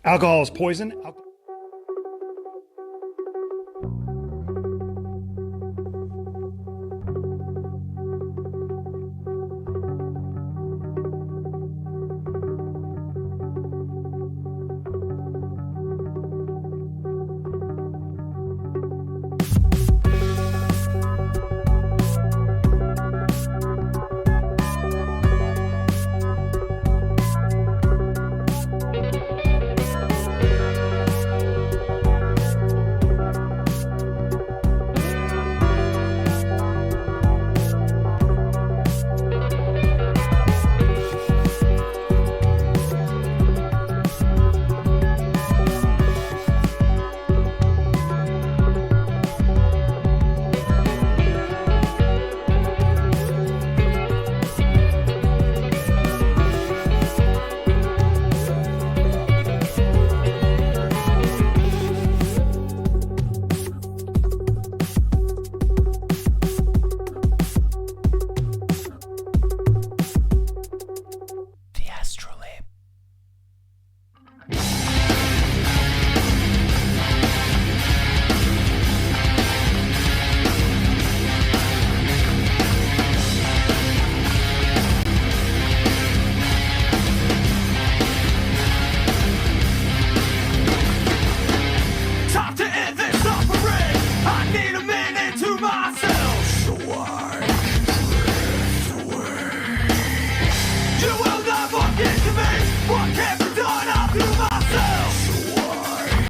Alcohol is poison. The ASTROLABE. Time to end this suffering. I need a minute to myself. So I drift away. You will never get to me. What can't be done, I'll do myself. So I.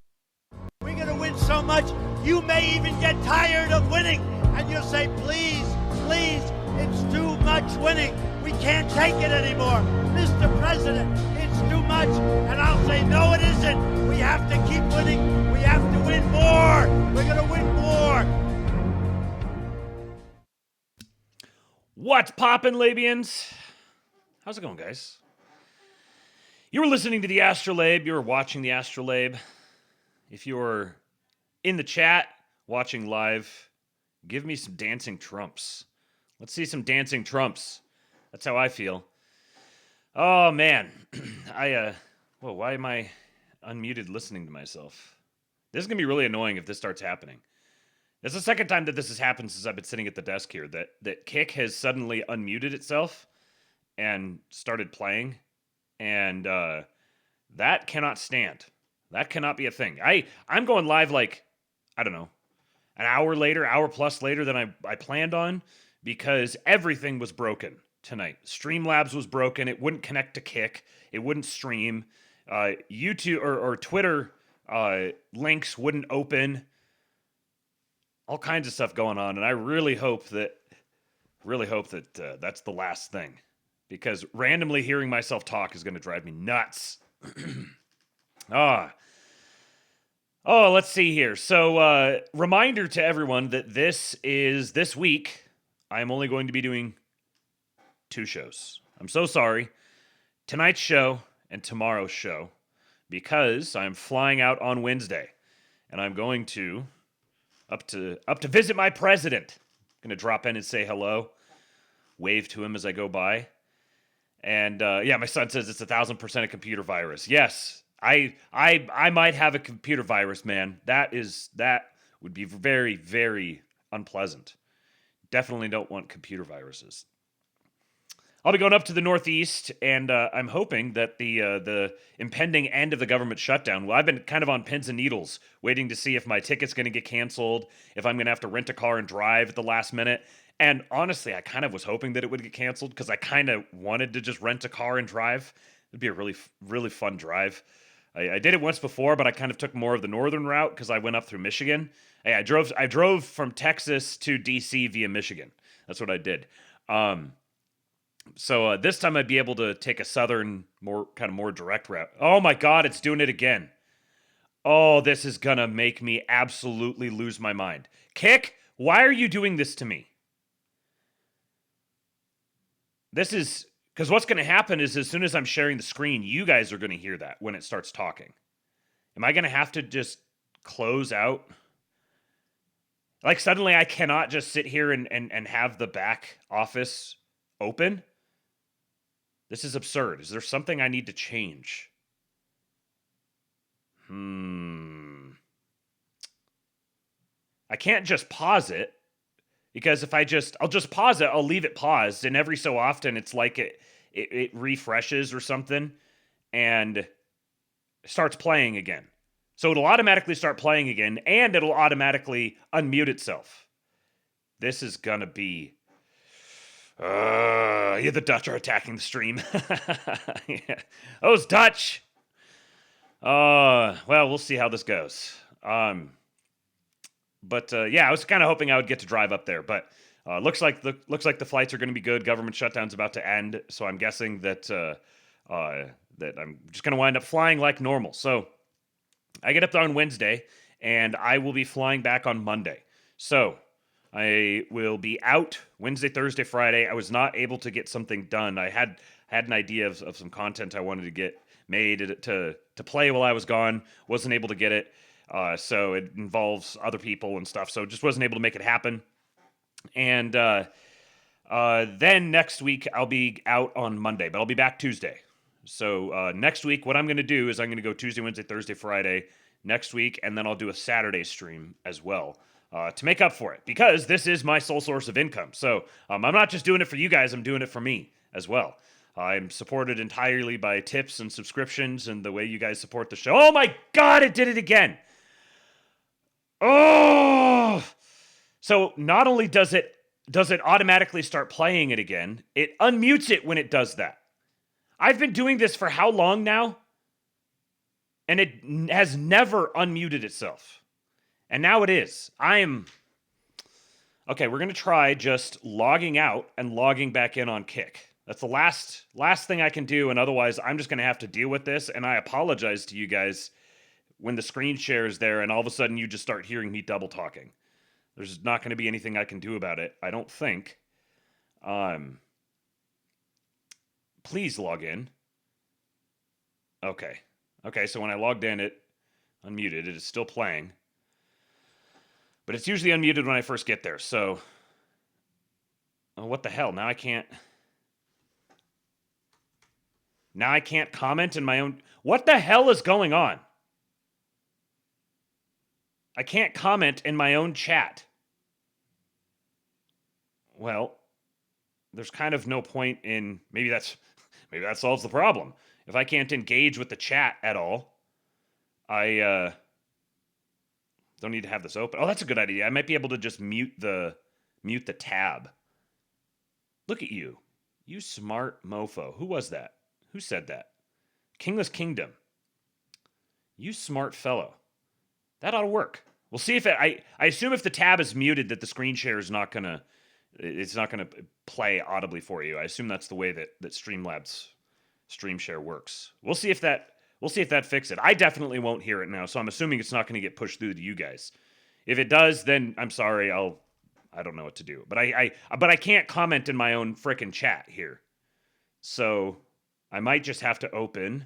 We're going to win so much, you may even get tired of winning. And you'll say, please, please, it's too much winning. We can't take it anymore. Mr. President, it's too much. And I'll say, no, it isn't. We have to keep winning. We have to win more. We're going to win more. What's poppin', Labians? How's it going, guys? You were listening to the ASTROLABE. You were watching the ASTROLABE. If you're in the chat, watching live, give me some dancing trumps. Let's see some dancing trumps. That's how I feel. Oh, man. Why am I unmuted listening to myself? This is going to be really annoying if this starts happening. It's the second time that this has happened since I've been sitting at the desk here, that Kick has suddenly unmuted itself and started playing, and that cannot stand. That cannot be a thing. I'm going live like, I don't know, an hour plus later than I planned on, because everything was broken tonight. Streamlabs was broken. It wouldn't connect to Kick. It wouldn't stream. YouTube or Twitter links wouldn't open. All kinds of stuff going on, and I really hope that that's the last thing, because randomly hearing myself talk is going to drive me nuts. Let's see here. So, reminder to everyone that this week, I am only going to be doing 2 shows. I'm so sorry. Tonight's show and tomorrow's show, because I'm flying out on Wednesday, and I'm going to up to visit my president. I'm gonna drop in and say hello, wave to him as I go by. And my son says it's 1,000% a computer virus. Yes, I might have a computer virus, man. That would be very, very unpleasant. Definitely don't want computer viruses. I'll be going up to the Northeast, and I'm hoping that the impending end of the government shutdown. Well, I've been kind of on pins and needles, waiting to see if my ticket's going to get canceled, if I'm going to have to rent a car and drive at the last minute. And honestly, I kind of was hoping that it would get canceled, because I kind of wanted to just rent a car and drive. It'd be a really, really fun drive. I did it once before, but I kind of took more of the northern route because I went up through Michigan. I drove from Texas to DC via Michigan. That's what I did. So this time I'd be able to take a southern, more direct route. Oh my God, it's doing it again. Oh, this is gonna make me absolutely lose my mind. Kick, why are you doing this to me? This is, because what's gonna happen is, as soon as I'm sharing the screen, you guys are gonna hear that when it starts talking. Am I gonna have to just close out? Like, suddenly I cannot just sit here and have the back office open? This is absurd. Is there something I need to change? I can't just pause it, because if I'll just pause it, I'll leave it paused, and every so often it's like it refreshes or something and starts playing again. So it'll automatically start playing again, and it'll automatically unmute itself. This is gonna be... yeah, the Dutch are attacking the stream. Yeah. Those Dutch! Well, we'll see how this goes. But yeah, I was kind of hoping I would get to drive up there, but looks like the flights are going to be good. Government shutdown's about to end, so I'm guessing that that I'm just going to wind up flying like normal. So I get up there on Wednesday, and I will be flying back on Monday. So I will be out Wednesday, Thursday, Friday. I was not able to get something done. I had an idea of some content I wanted to get made to play while I was gone. Wasn't able to get it. So it involves other people and stuff. So just wasn't able to make it happen. And then next week I'll be out on Monday, but I'll be back Tuesday. So next week, what I'm going to do is I'm going to go Tuesday, Wednesday, Thursday, Friday next week, and then I'll do a Saturday stream as well to make up for it, because this is my sole source of income. So I'm not just doing it for you guys, I'm doing it for me as well. I'm supported entirely by tips and subscriptions and the way you guys support the show. Oh my God, it did it again. Oh! So not only does it automatically start playing it again, it unmutes it when it does that. I've been doing this for how long now? And it has never unmuted itself. And now it is. Okay, we're going to try just logging out and logging back in on Kick. That's the last thing I can do, and otherwise I'm just going to have to deal with this, and I apologize to you guys when the screen share is there and all of a sudden you just start hearing me double talking. There's not going to be anything I can do about it, I don't think. Please log in. Okay, so when I logged in, it unmuted. It is still playing. But it's usually unmuted when I first get there, so... Oh, what the hell? Now I can't comment in my own... What the hell is going on? I can't comment in my own chat. Well, there's kind of no point in... Maybe that solves the problem. If I can't engage with the chat at all, I don't need to have this open. Oh, that's a good idea. I might be able to just mute the tab. Look at you. You smart mofo. Who was that? Who said that? Kingless Kingdom. You smart fellow. That ought to work. We'll see if I assume if the tab is muted that the screen share is not gonna play audibly for you. I assume that's the way that Streamlabs stream share works. We'll see if that fixes it. I definitely won't hear it now, so I'm assuming it's not going to get pushed through to you guys. If it does, then I'm sorry. I don't know what to do. But I can't comment in my own frickin' chat here. So I might just have to open.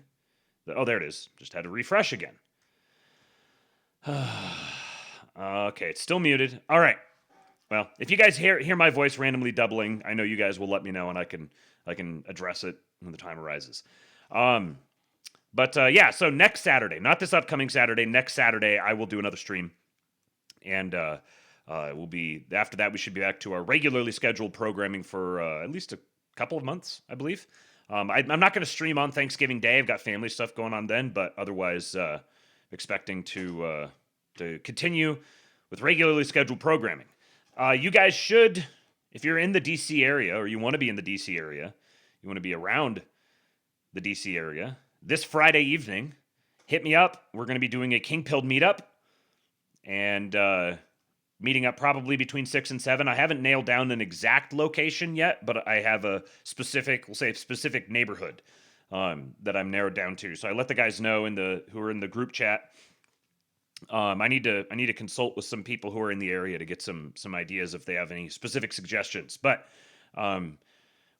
Oh, there it is. Just had to refresh again. Okay, it's still muted. All right. Well, if you guys hear my voice randomly doubling, I know you guys will let me know, and I can address it when the time arises. But yeah, so next Saturday, not this upcoming Saturday, next Saturday, I will do another stream. And we'll be, after that, we should be back to our regularly scheduled programming for at least a couple of months, I believe. I'm not going to stream on Thanksgiving Day. I've got family stuff going on then, but otherwise expecting to continue with regularly scheduled programming. You guys should, if you're in the DC area, or you want to be in the DC area, you want to be around the DC area, this Friday evening, hit me up. We're going to be doing a King Pilled meetup, and meeting up probably between 6 and 7. I haven't nailed down an exact location yet, but I have a specific, we'll say a specific neighborhood that I'm narrowed down to. So I let the guys know who are in the group chat. I need to consult with some people who are in the area to get some ideas if they have any specific suggestions. But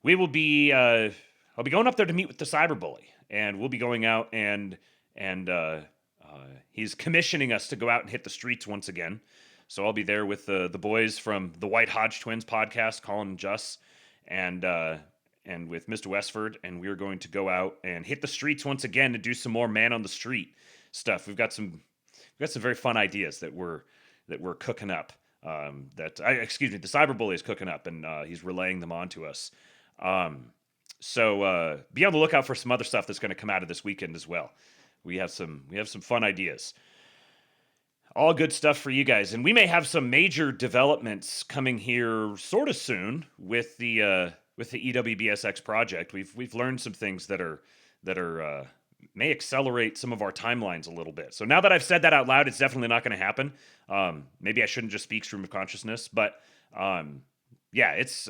we will be I'll be going up there to meet with the cyberbully, and we'll be going out and he's commissioning us to go out and hit the streets once again. So I'll be there with the boys from the White Hodge Twins podcast, Colin and Juss, and with Mr. Westford, and we're going to go out and hit the streets once again to do some more man on the street. stuff. We've got some very fun ideas that we're cooking up. The cyberbully is cooking up, and he's relaying them on to us. So be on the lookout for some other stuff that's going to come out of this weekend as well. We have some fun ideas. All good stuff for you guys, and we may have some major developments coming here sort of soon with the EWBSX project. We've learned some things that are may accelerate some of our timelines a little bit. So now that I've said that out loud, it's definitely not going to happen. Maybe I shouldn't just speak stream of consciousness, but yeah, it's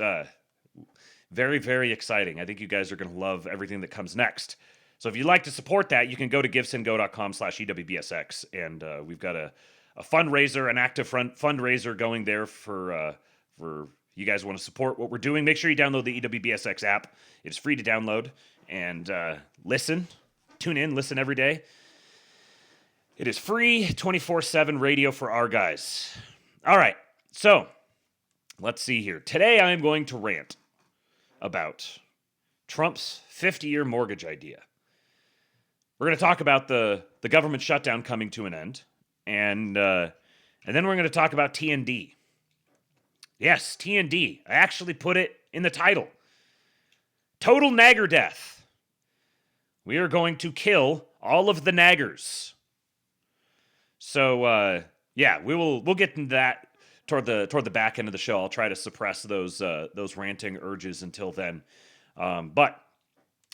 very, very exciting. I think you guys are going to love everything that comes next. So if you'd like to support that, you can go to givesendgo.com/EWBSX, and we've got a fundraiser, an active fundraiser going there for you guys want to support what we're doing. Make sure you download the EWBSX app. It's free to download and tune in, listen every day. It is free 24/7 radio for our guys. All right, so let's see here. Today I am going to rant about Trump's 50-year mortgage idea. We're going to talk about the government shutdown coming to an end, and then we're going to talk about TND. Yes, TND. I actually put it in the title. Total nagger death. We are going to kill all of the naggers. So yeah, we'll get into that toward the back end of the show. I'll try to suppress those ranting urges until then. But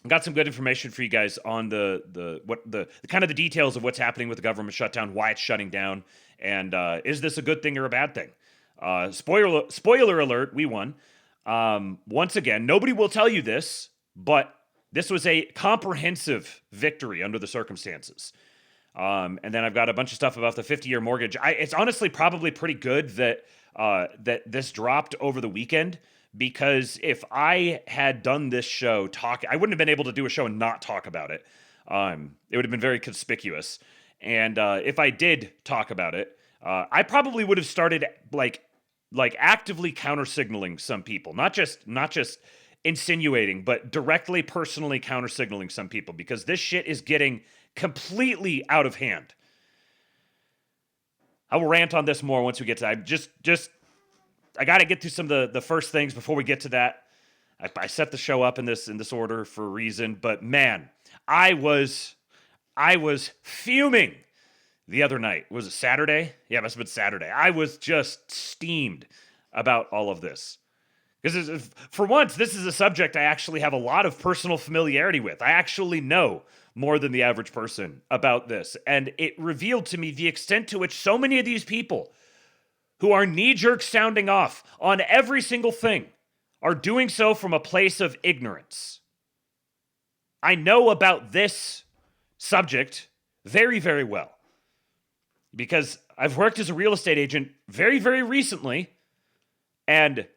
I got some good information for you guys on the kind of the details of what's happening with the government shutdown, why it's shutting down, and is this a good thing or a bad thing? Spoiler alert, we won. Once again, nobody will tell you this, but this was a comprehensive victory under the circumstances. And then I've got a bunch of stuff about the 50-year mortgage. It's honestly probably pretty good that this dropped over the weekend, because if I had done this show I wouldn't have been able to do a show and not talk about it. It would have been very conspicuous. And if I did talk about it, I probably would have started like actively counter-signaling some people, not just insinuating, but directly, personally counter-signaling some people, because this shit is getting completely out of hand. I will rant on this more once we get to that. I got to get through some of the first things before we get to that. I set the show up in this order for a reason, but man, I was fuming the other night. Was it Saturday? Yeah, it must have been Saturday. I was just steamed about all of this. Because for once, this is a subject I actually have a lot of personal familiarity with. I actually know more than the average person about this. And it revealed to me the extent to which so many of these people who are knee-jerk sounding off on every single thing are doing so from a place of ignorance. I know about this subject very, very well, because I've worked as a real estate agent very, very recently, and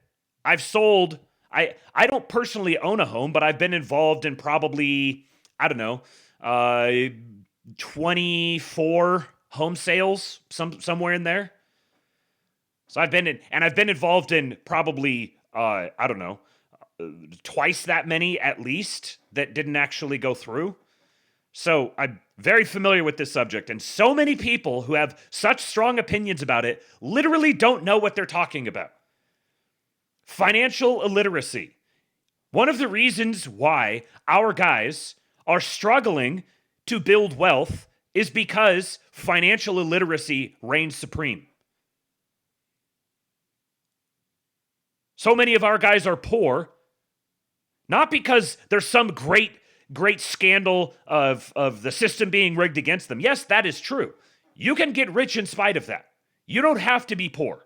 I've sold, I don't personally own a home, but I've been involved in probably, 24 home sales, somewhere in there. So I've been involved in probably, twice that many at least that didn't actually go through. So I'm very familiar with this subject, and so many people who have such strong opinions about it literally don't know what they're talking about. Financial illiteracy. One of the reasons why our guys are struggling to build wealth is because financial illiteracy reigns supreme. So many of our guys are poor, not because there's some great scandal of the system being rigged against them. Yes, that is true. You can get rich in spite of that. You don't have to be poor.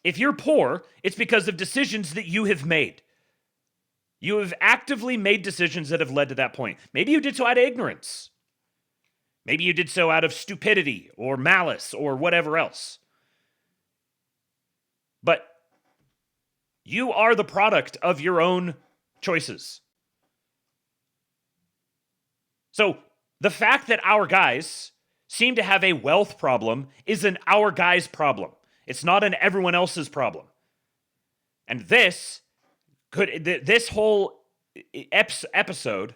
If you're poor, it's because of decisions that you have made. You have actively made decisions that have led to that point. Maybe you did so out of ignorance. Maybe you did so out of stupidity or malice or whatever else. But you are the product of your own choices. So the fact that our guys seem to have a wealth problem is an our guys problem. It's not an everyone else's problem. And this whole episode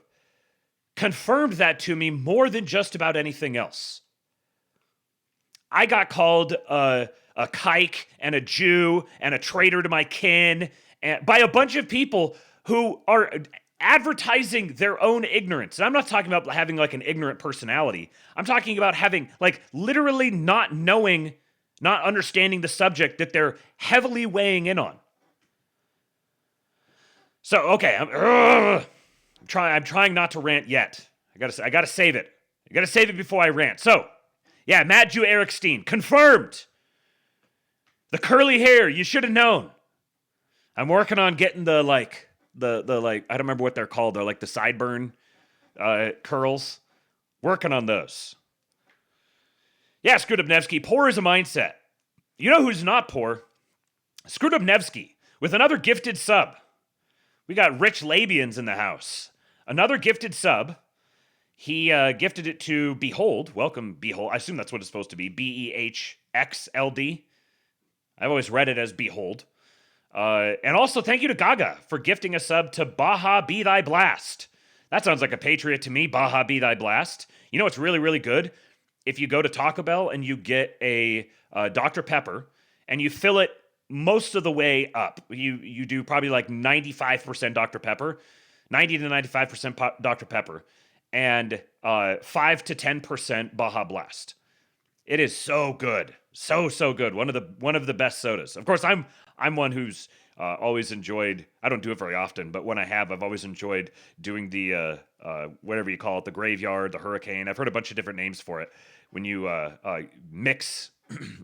confirmed that to me more than just about anything else. I got called a kike and a Jew and a traitor to my kin and by a bunch of people who are advertising their own ignorance. And I'm not talking about having like an ignorant personality. I'm talking about having like literally not knowing, not understanding the subject that they're heavily weighing in on. So, okay, I'm trying not to rant yet. I gotta save it. I gotta save it before I rant. So, yeah, Matt Jew Eric Steen, confirmed. The curly hair, you should have known. I'm working on getting the like, I don't remember what they're called. They're like the sideburn curls. Working on those. Yeah, Skrudobnevsky, poor is a mindset. You know who's not poor? Skrudobnevsky, with another gifted sub. We got Rich Labians in the house. Another gifted sub. He gifted it to Behold. Welcome, Behold. I assume that's what it's supposed to be. BEHXLD. I've always read it as Behold. And also, thank you to Gaga for gifting a sub to Baja Be Thy Blast. That sounds like a patriot to me, Baja Be Thy Blast. You know what's really, really good? If you go to Taco Bell and you get a Dr. Pepper and you fill it most of the way up. You do probably like 95% Dr. Pepper, 90 to 95% Dr. Pepper, and 5 to 10% Baja Blast. It is so good, so good. One of the best sodas. Of course, I'm one who's always enjoyed. I don't do it very often, but when I have, I've always enjoyed doing the whatever you call it, the graveyard, the hurricane. I've heard a bunch of different names for it. When you mix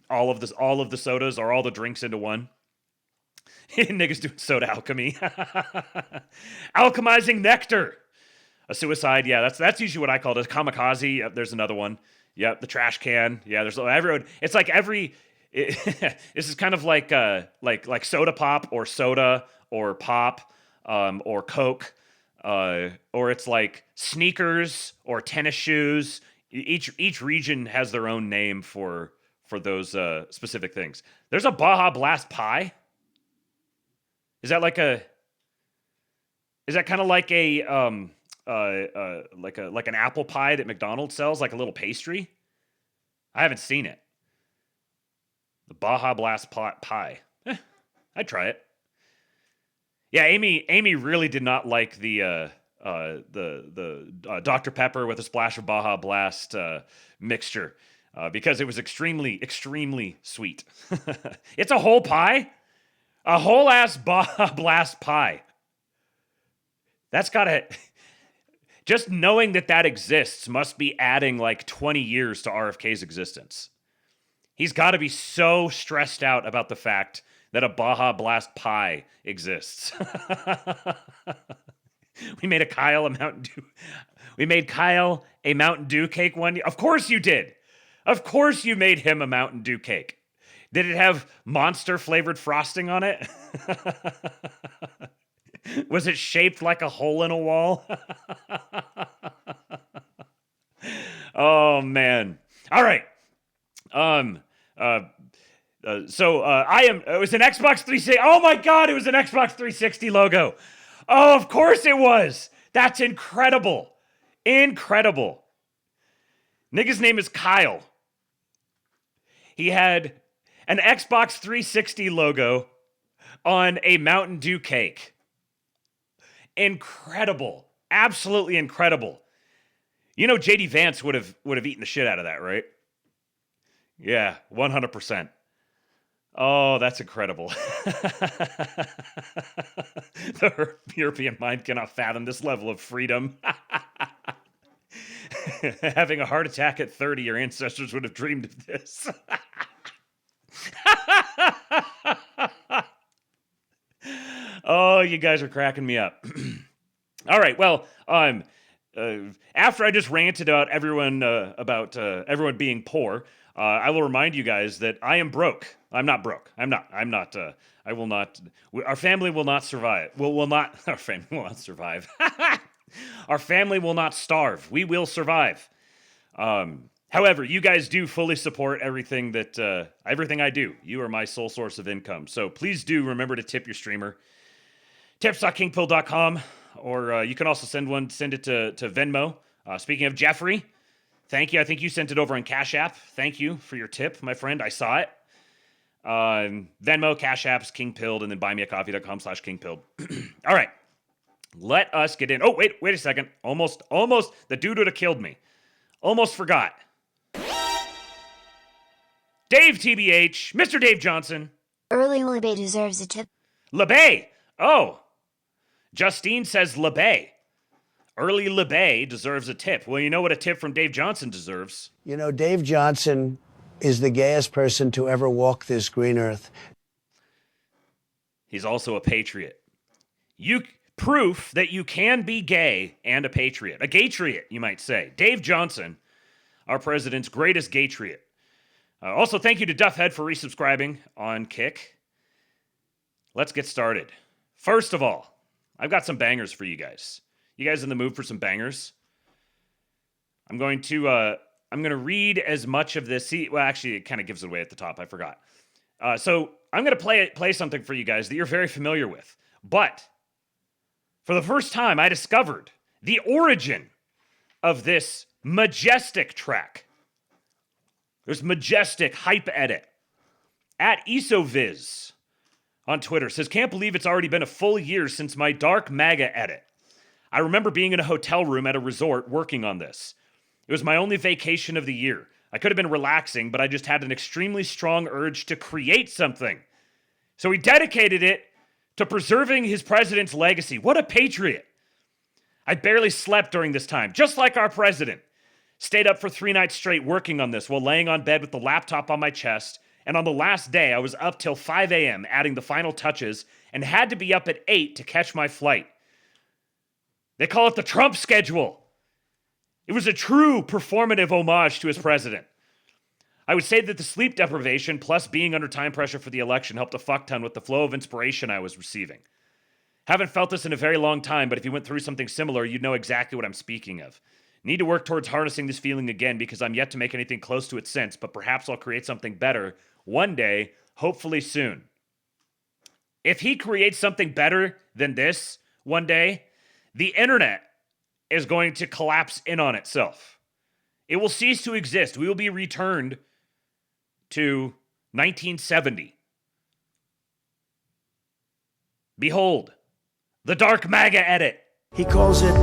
all of the sodas or all the drinks into one. Niggas doing soda alchemy. Alchemizing nectar. A suicide. Yeah, that's usually what I call it. A kamikaze. Yep, there's another one. Yep, the trash can. Yeah, there's everyone. It's like this is kind of like soda pop or soda or pop or Coke or it's like sneakers or tennis shoes. Each region has their own name for those specific things. There's a Baja Blast pie. Is that kind of like like an apple pie that McDonald's sells, like a little pastry? I haven't seen it. The Baja Blast pie. I'd try it. Yeah, Amy really did not like the Dr. Pepper with a splash of Baja Blast mixture because it was extremely sweet. It's a whole pie, a whole ass Baja Blast pie. That's gotta. Just knowing that exists must be adding like 20 years to RFK's existence. He's got to be so stressed out about the fact that a Baja Blast pie exists. We made Kyle a Mountain Dew. We made Kyle a Mountain Dew cake one year. Of course you did. Of course you made him a Mountain Dew cake. Did it have Monster flavored frosting on it? Was it shaped like a hole in a wall? Oh man. All right. It was an Xbox 360. Oh my God, it was an Xbox 360 logo. Oh, of course it was. That's incredible. Incredible. Nigga's name is Kyle. He had an Xbox 360 logo on a Mountain Dew cake. Incredible. Absolutely incredible. You know JD Vance would have eaten the shit out of that, right? Yeah, 100%. Oh, that's incredible. The European mind cannot fathom this level of freedom. Having a heart attack at 30, your ancestors would have dreamed of this. Oh, you guys are cracking me up. All right, well, after I just ranted about everyone being poor, I will remind you guys that I am broke. I'm not broke. I will not. Our family will not survive. Our family will not survive. Our family will not starve. We will survive. However, you guys do fully support everything I do. You are my sole source of income. So please do remember to tip your streamer. Tips.kingpill.com. or you can also send it to Venmo. Speaking of Jeffrey, thank you. I think you sent it over on Cash App. Thank you for your tip, my friend. I saw it. Venmo, Cash Apps, King Pilled, and then buymeacoffee.com/KingPilled. All right. Let us get in. Oh, wait a second. Almost. The dude would have killed me. Almost forgot. Dave TBH, Mr. Dave Johnson. Early LeBay deserves a tip. LeBay. Oh. Justine says LeBay. Early LeBay deserves a tip. Well, you know what a tip from Dave Johnson deserves. You know, Dave Johnson is the gayest person to ever walk this green earth. He's also a patriot. Proof that you can be gay and a patriot. A gaytriot, you might say. Dave Johnson, our president's greatest gaytriot. Also, thank you to Duffhead for resubscribing on Kick. Let's get started. First of all, I've got some bangers for you guys. You guys in the mood for some bangers? I'm going to read as much of this. Well, actually, it kind of gives it away at the top. I forgot. So I'm going to play something for you guys that you're very familiar with. But for the first time, I discovered the origin of this majestic track. There's majestic hype edit. At EsoViz on Twitter says, can't believe it's already been a full year since my dark MAGA edit. I remember being in a hotel room at a resort working on this. It was my only vacation of the year. I could have been relaxing, but I just had an extremely strong urge to create something. So he dedicated it to preserving his president's legacy. What a patriot. I barely slept during this time, just like our president. Stayed up for 3 nights straight working on this while laying on bed with the laptop on my chest. And on the last day, I was up till 5 a.m. adding the final touches and had to be up at 8 to catch my flight. They call it the Trump schedule. It was a true performative homage to his president. I would say that the sleep deprivation plus being under time pressure for the election helped a fuck ton with the flow of inspiration I was receiving. Haven't felt this in a very long time, but if you went through something similar, you'd know exactly what I'm speaking of. Need to work towards harnessing this feeling again because I'm yet to make anything close to it since, but perhaps I'll create something better one day, hopefully soon. If he creates something better than this one day, the internet is going to collapse in on itself. It will cease to exist. We will be returned to 1970. Behold, the dark MAGA edit. He calls it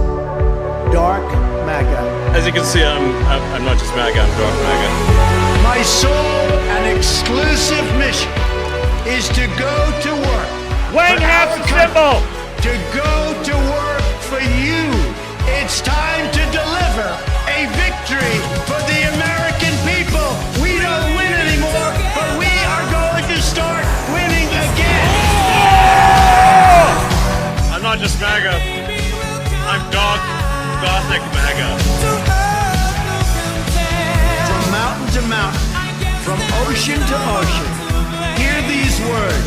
dark MAGA. As you can see, I'm not just MAGA, I'm dark MAGA. My sole and exclusive mission is to go to work. Wang for has our the country. symbol. To go to work for you. It's time to deliver a victory for the American people. We don't win anymore, but we are going to start winning again. I'm not just MAGA, I'm dark, gothic MAGA. From mountain to mountain, from ocean to ocean, hear these words.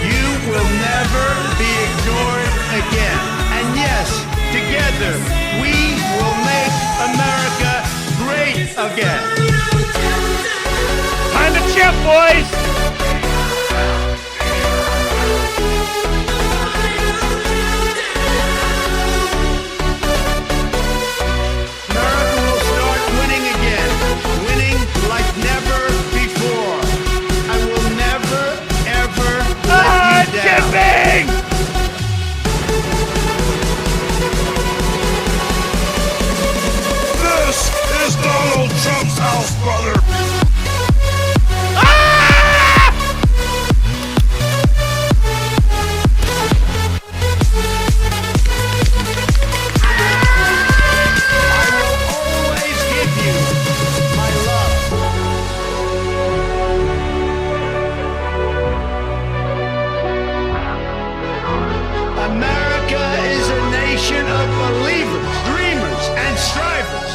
You will never be ignored again. And yes, together, we will make America great again. Time to chip, boys. America will start winning again. Winning like never before. I will never, ever let you down. Chipping! This is Donald Trump's house, brother. I will always give you my love. America is a nation of believers, dreamers, and strivers.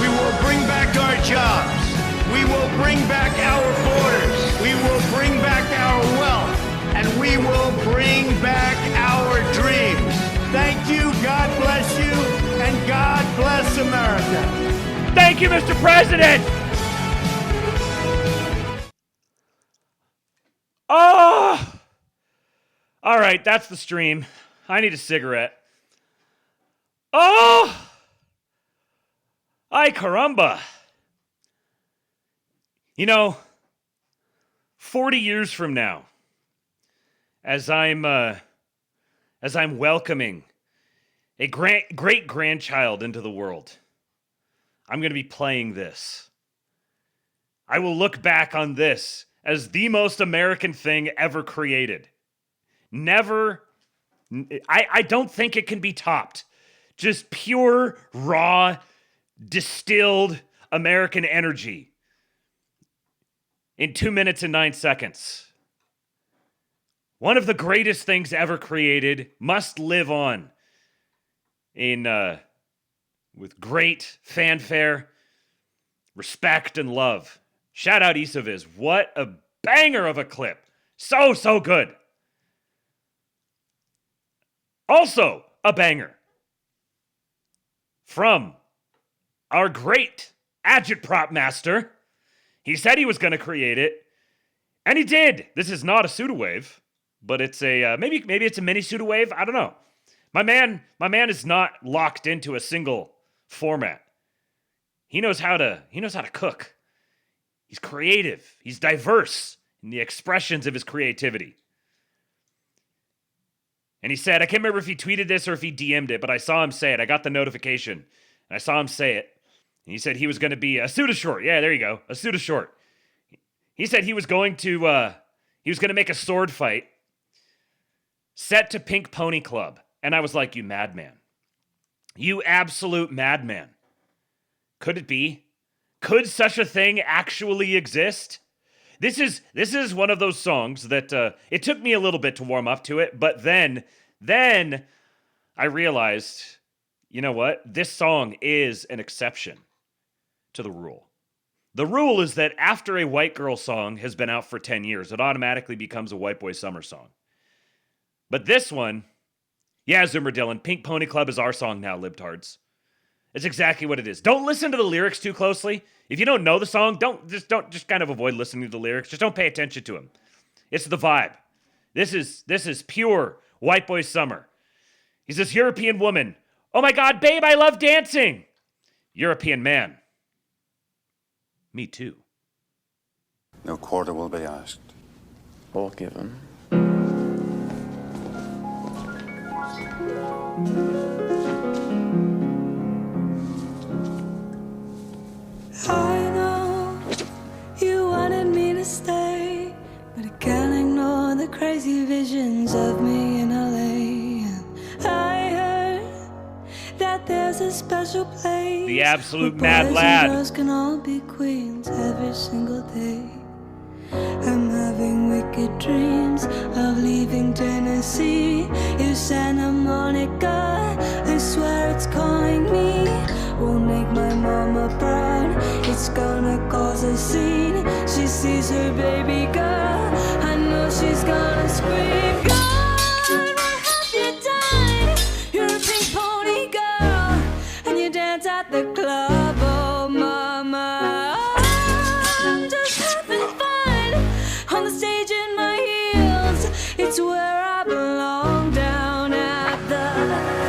We will bring back our jobs. We will bring back our borders. We will bring back our wealth. And we will bring back our dreams. Thank you, God bless you, and God bless America. Thank you, Mr. President. All right, that's the stream. I need a cigarette. Oh! Ay caramba. 40 years from now, as I'm welcoming a great grandchild into the world, I'm going to be playing this. I will look back on this as the most American thing ever created. I don't think it can be topped. Just pure, raw, distilled American energy in 2 minutes and 9 seconds. One of the greatest things ever created, must live on with great fanfare, respect, and love. Shout out Isaviz. What a banger of a clip. So good. Also, a banger from our great agitprop master. He said he was going to create it, and he did. This is not a pseudowave, but it's a maybe it's a mini pseudowave. I don't know. My man is not locked into a single format. He knows how to cook. He's creative. He's diverse in the expressions of his creativity. And he said, I can't remember if he tweeted this or if he DM'd it, but I saw him say it. I got the notification, and I saw him say it. And he said he was going to be a pseudo-short. Yeah, there you go. A pseudo-short. He said he was going to make a sword fight set to Pink Pony Club. And I was like, you madman. You absolute madman. Could it be? Could such a thing actually exist? This is one of those songs that it took me a little bit to warm up to it, but then I realized, you know what? This song is an exception to the rule. The rule is that after a white girl song has been out for 10 years, it automatically becomes a white boy summer song. But this one, yeah, Zoomer Dylan, Pink Pony Club is our song now, libtards. It's exactly what it is. Don't listen to the lyrics too closely. If you don't know the song, just kind of avoid listening to the lyrics. Just don't pay attention to them. It's the vibe. This is pure white boy summer. He's this European woman. Oh my God, babe, I love dancing. European man. Me too. No quarter will be asked. Or given. I know you wanted me to stay, but I can't ignore the crazy visions of me in LA. I heard that there's a special place. The absolute where mad boys lad. and girls can all be queens every single day. I'm having wicked dreams of leaving Tennessee. If Santa Monica, I swear it's calling me. Will make my mama proud. It's gonna cause a scene. She sees her baby girl. I know she's gonna scream. God, what have you done? You're a pink pony girl, and you dance at the club. Oh, mama, I'm just having fun on the stage in my heels. It's where I belong, down at the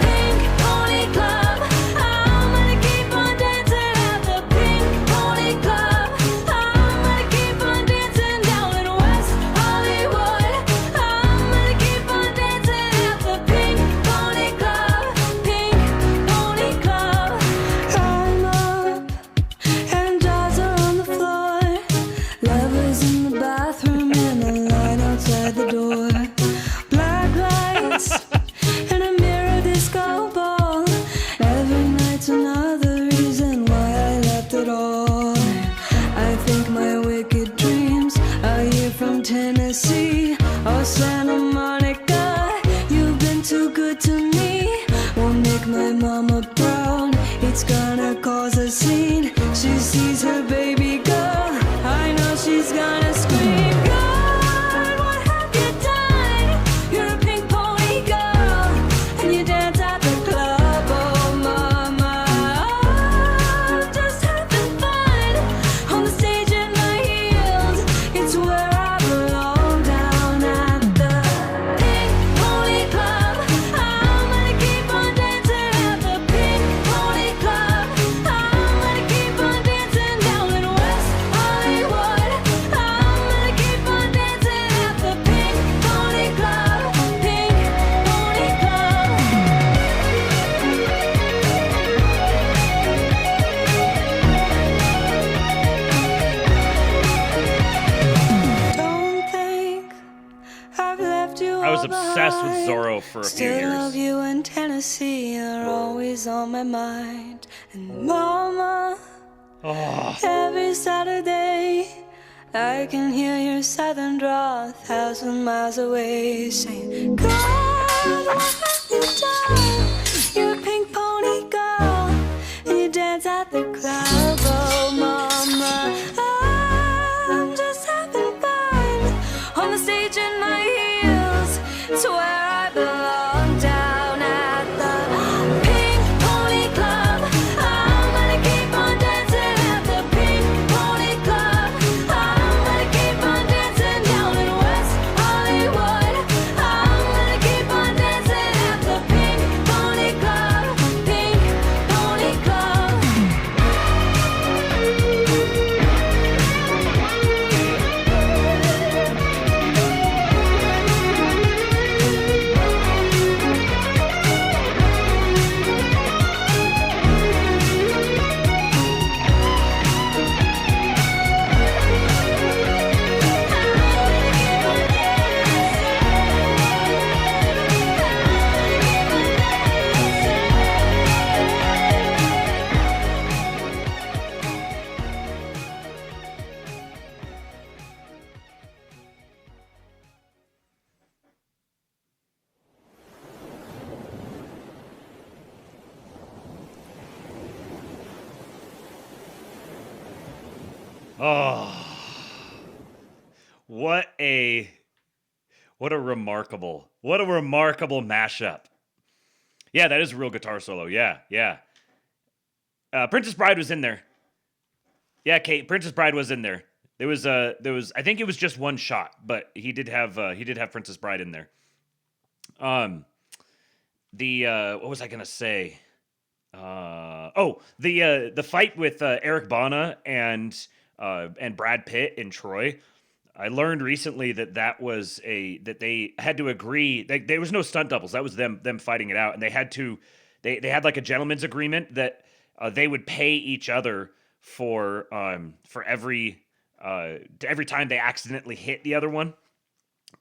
Pink Pony Club. I'm gonna keep on dancing at the Pink Pony Club. I'm gonna keep on dancing down in West Hollywood. I'm gonna keep on dancing at the Pink Pony Club. Pink Pony Club. I'm up and jaws are on the floor. Lovers in the bathroom and a line outside the door. Black lights and a mirror disco ball. Every night's another reason why I left it all. I think my wicked dreams are here from Tennessee or Santa Monica. You've been too good to me. Won't make my mama proud. It's gonna cause a scene. She sees her baby girl. I know she's gonna scream. God, what have you done? You're a pink pony girl, and you dance at the club. Oh, mama, I'm just having fun on the stage in my heels. It's where I belong, down at the Pink obsessed with Zorro for a few Still love years. you in Tennessee, you're always on my mind. And Mama, every Saturday I can hear your southern drawl 1,000 miles away, saying, God, what have you done? You're a pink pony girl, and you dance at the club. Oh, Mama, I'm just having fun on the stage in my heels. It's where I belong, down at the Pink Pony Club. I'm gonna keep on dancing at the Pink Pony Club. I'm gonna keep on dancing down in West Hollywood. I'm gonna keep on dancing at the Pink Pony Club. Pink Pony Club. Oh, what a remarkable mashup. Yeah, that is a real guitar solo. Yeah. Princess Bride was in there. Yeah, Kate, Princess Bride was in there. There was I think it was just one shot, but he did have Princess Bride in there. What was I gonna say? The fight with Eric Bana and Brad Pitt in Troy. I learned recently that they had to agree. There was no stunt doubles. That was them fighting it out, and they had like a gentleman's agreement that they would pay each other for every time they accidentally hit the other one.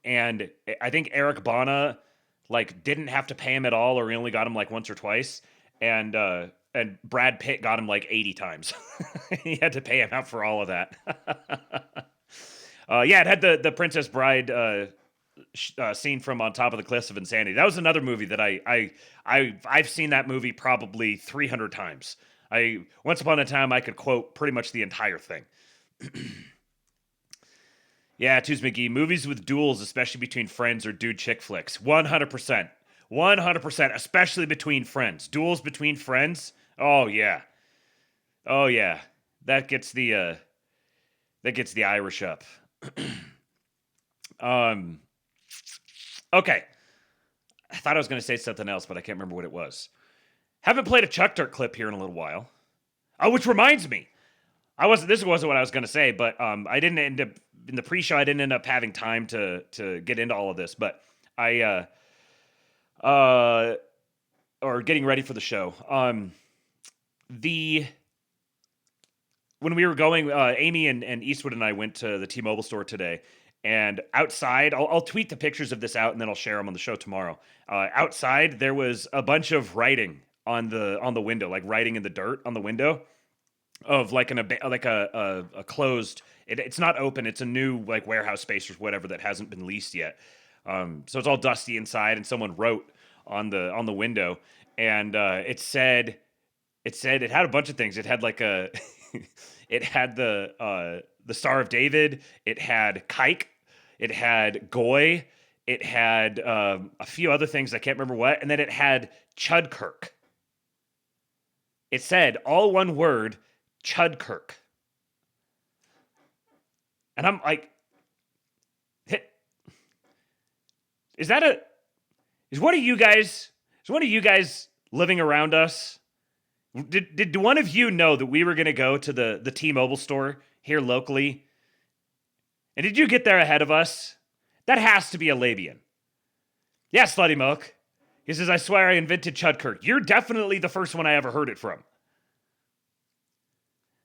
And I think Eric Bana like didn't have to pay him at all, or he only got him like once or twice. And Brad Pitt got him like 80 times. He had to pay him out for all of that. Yeah, it had the Princess Bride scene from On Top of the Cliffs of Insanity. That was another movie that I've seen that movie probably 300 times. Once upon a time I could quote pretty much the entire thing. Yeah, Tooz McGee, movies with duels, especially between friends or dude chick flicks. 100%. 100%, especially between friends. Duels between friends? Oh yeah. That gets the Irish up. Okay. I thought I was going to say something else, but I can't remember what it was. Haven't played a Chuck Dirt clip here in a little while. Oh, which reminds me. This wasn't what I was going to say, but I didn't end up in the pre-show. I didn't end up having time to get into all of this, but or getting ready for the show. When we were going, Amy and Eastwood and I went to the T-Mobile store today, and outside, I'll tweet the pictures of this out, and then I'll share them on the show tomorrow. Outside, there was a bunch of writing on the window, like writing in the dirt on the window of like a closed. It's not open. It's a new like warehouse space or whatever that hasn't been leased yet. So it's all dusty inside, and someone wrote on the window, and it had a bunch of things. It had like a it had the Star of David, it had kike, it had goy, it had a few other things I can't remember what, and then it had Chudkirk. It said all one word, Chudkirk. And I'm like, is one of you guys living around us? Did one of you know that we were going to go to the T-Mobile store here locally? And did you get there ahead of us? That has to be a Labian. Yeah, Slutty Milk. He says, I swear I invented Chudkirk. You're definitely the first one I ever heard it from.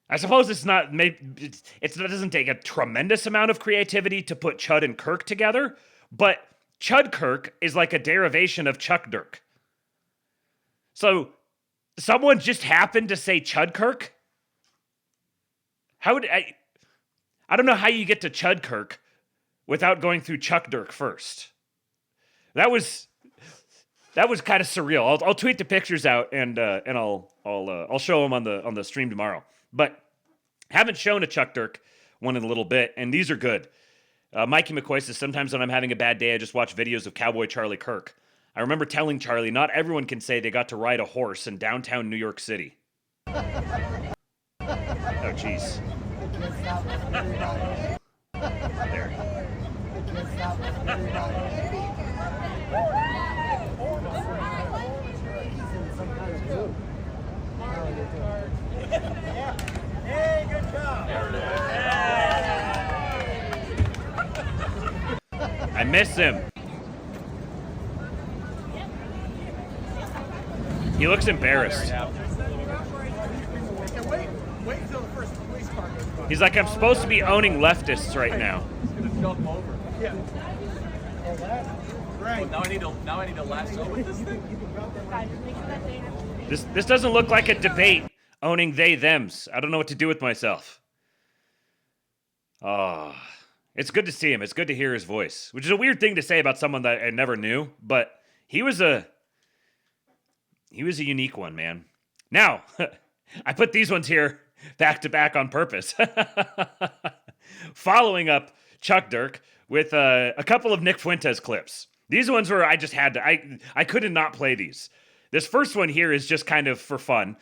I suppose it doesn't take a tremendous amount of creativity to put Chud and Kirk together, but Chudkirk is like a derivation of Chuck Dirk. So someone just happened to say Chudkirk? How would I don't know how you get to Chudkirk without going through Chuck Dirk first. That was kind of surreal. I'll tweet the pictures out and I'll show them on the stream tomorrow. But haven't shown a Chuck Dirk one in a little bit, and these are good. Mikey McCoy says, sometimes when I'm having a bad day, I just watch videos of Cowboy Charlie Kirk. I remember telling Charlie, not everyone can say they got to ride a horse in downtown New York City. Oh, jeez. There. Hey, good job. I miss him. He looks embarrassed. Wait until the first police car goes by. He's like, I'm supposed to be owning leftists right now. He's gonna jump over. Yeah. Right. Now I need to lasso with this thing. This doesn't look like a debate owning they thems. I don't know what to do with myself. Oh, it's good to see him. It's good to hear his voice, which is a weird thing to say about someone that I never knew, but he was a unique one, man. Now, I put these ones here back to back on purpose. Following up Chuck Dirk with a couple of Nick Fuentes clips. These ones were I just had to, I couldn't not play these. This first one here is just kind of for fun.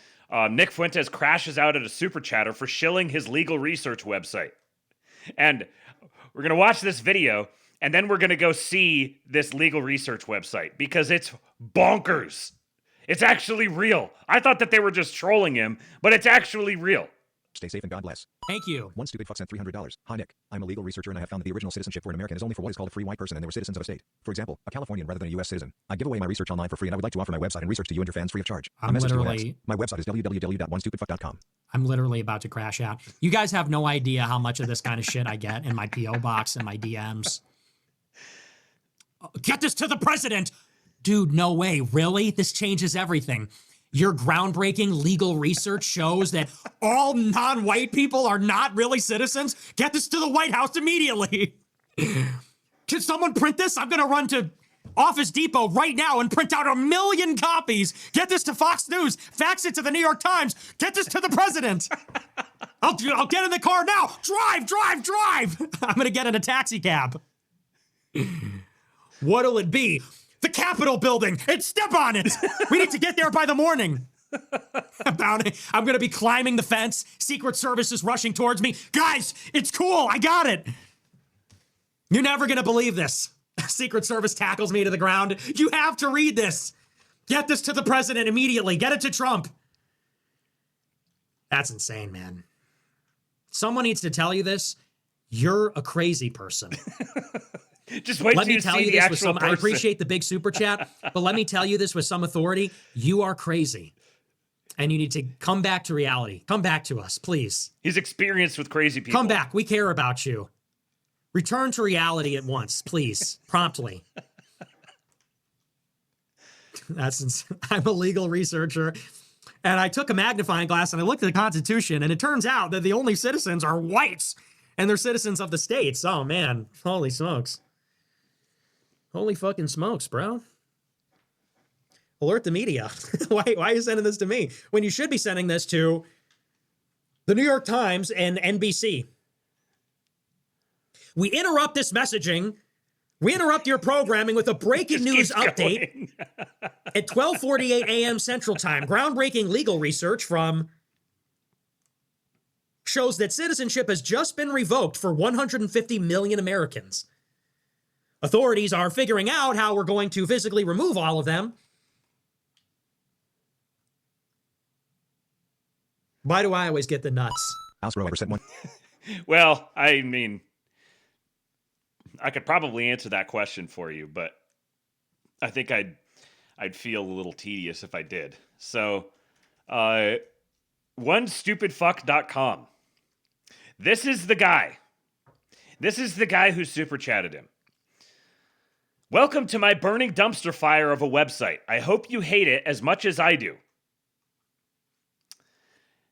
Nick Fuentes crashes out at a super chatter for shilling his legal research website. And we're going to watch this video, and then we're going to go see this legal research website because it's bonkers. It's actually real. I thought that they were just trolling him, but it's actually real. Stay safe and God bless. Thank you. One stupid fuck sent $300. Hi, Nick. I'm a legal researcher and I have found that the original citizenship for an American is only for what is called a free white person and they were citizens of a state. For example, a Californian rather than a U.S. citizen. I give away my research online for free and I would like to offer my website and research to you and your fans free of charge. I'm literally... My website is www.onestupidfuck.com. I'm literally about to crash out. You guys have no idea how much of this kind of shit I get in my P.O. box and my DMs. Get this to the president! Dude, no way. Really? This changes everything. Your groundbreaking legal research shows that all non-white people are not really citizens? Get this to the White House immediately. Can someone print this? I'm going to run to Office Depot right now and print out 1 million copies. Get this to Fox News. Fax it to the New York Times. Get this to the president. I'll get in the car now. Drive. I'm going to get in a taxi cab. What'll it be? The Capitol building, and step on it. We need to get there by the morning. I'm going to be climbing the fence. Secret Service is rushing towards me. Guys, it's cool. I got it. You're never going to believe this. Secret Service tackles me to the ground. You have to read this. Get this to the president immediately. Get it to Trump. That's insane, man. Someone needs to tell you this. You're a crazy person. Just wait let till me tell see you the this with actual some. person. I appreciate the big super chat, but let me tell you this with some authority. You are crazy, and you need to come back to reality. Come back to us, please. He's experienced with crazy people. Come back. We care about you. Return to reality at once, please, promptly. I'm a legal researcher, and I took a magnifying glass and I looked at the Constitution, and it turns out that the only citizens are whites, and they're citizens of the states. Oh man, holy smokes. Holy fucking smokes, bro. Alert the media. Why are you sending this to me? When you should be sending this to the New York Times and NBC. We interrupt this messaging. We interrupt your programming with a breaking news update at 12:48 a.m. Central Time. Groundbreaking legal research shows that citizenship has just been revoked for 150 million Americans. Authorities are figuring out how we're going to physically remove all of them. Why do I always get the nuts? Astro ever sent one? Well, I mean, I could probably answer that question for you, but I think I'd feel a little tedious if I did. So, onestupidfuck.com. This is the guy. This is the guy who super chatted him. Welcome to my burning dumpster fire of a website. I hope you hate it as much as I do.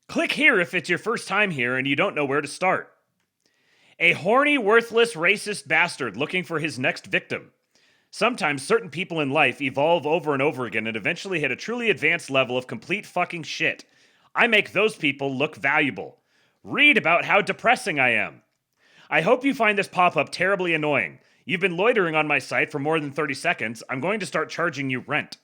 Click here if it's your first time here and you don't know where to start. A horny, worthless, racist bastard looking for his next victim. Sometimes certain people in life evolve over and over again and eventually hit a truly advanced level of complete fucking shit. I make those people look valuable. Read about how depressing I am. I hope you find this pop-up terribly annoying. You've been loitering on my site for more than 30 seconds. I'm going to start charging you rent.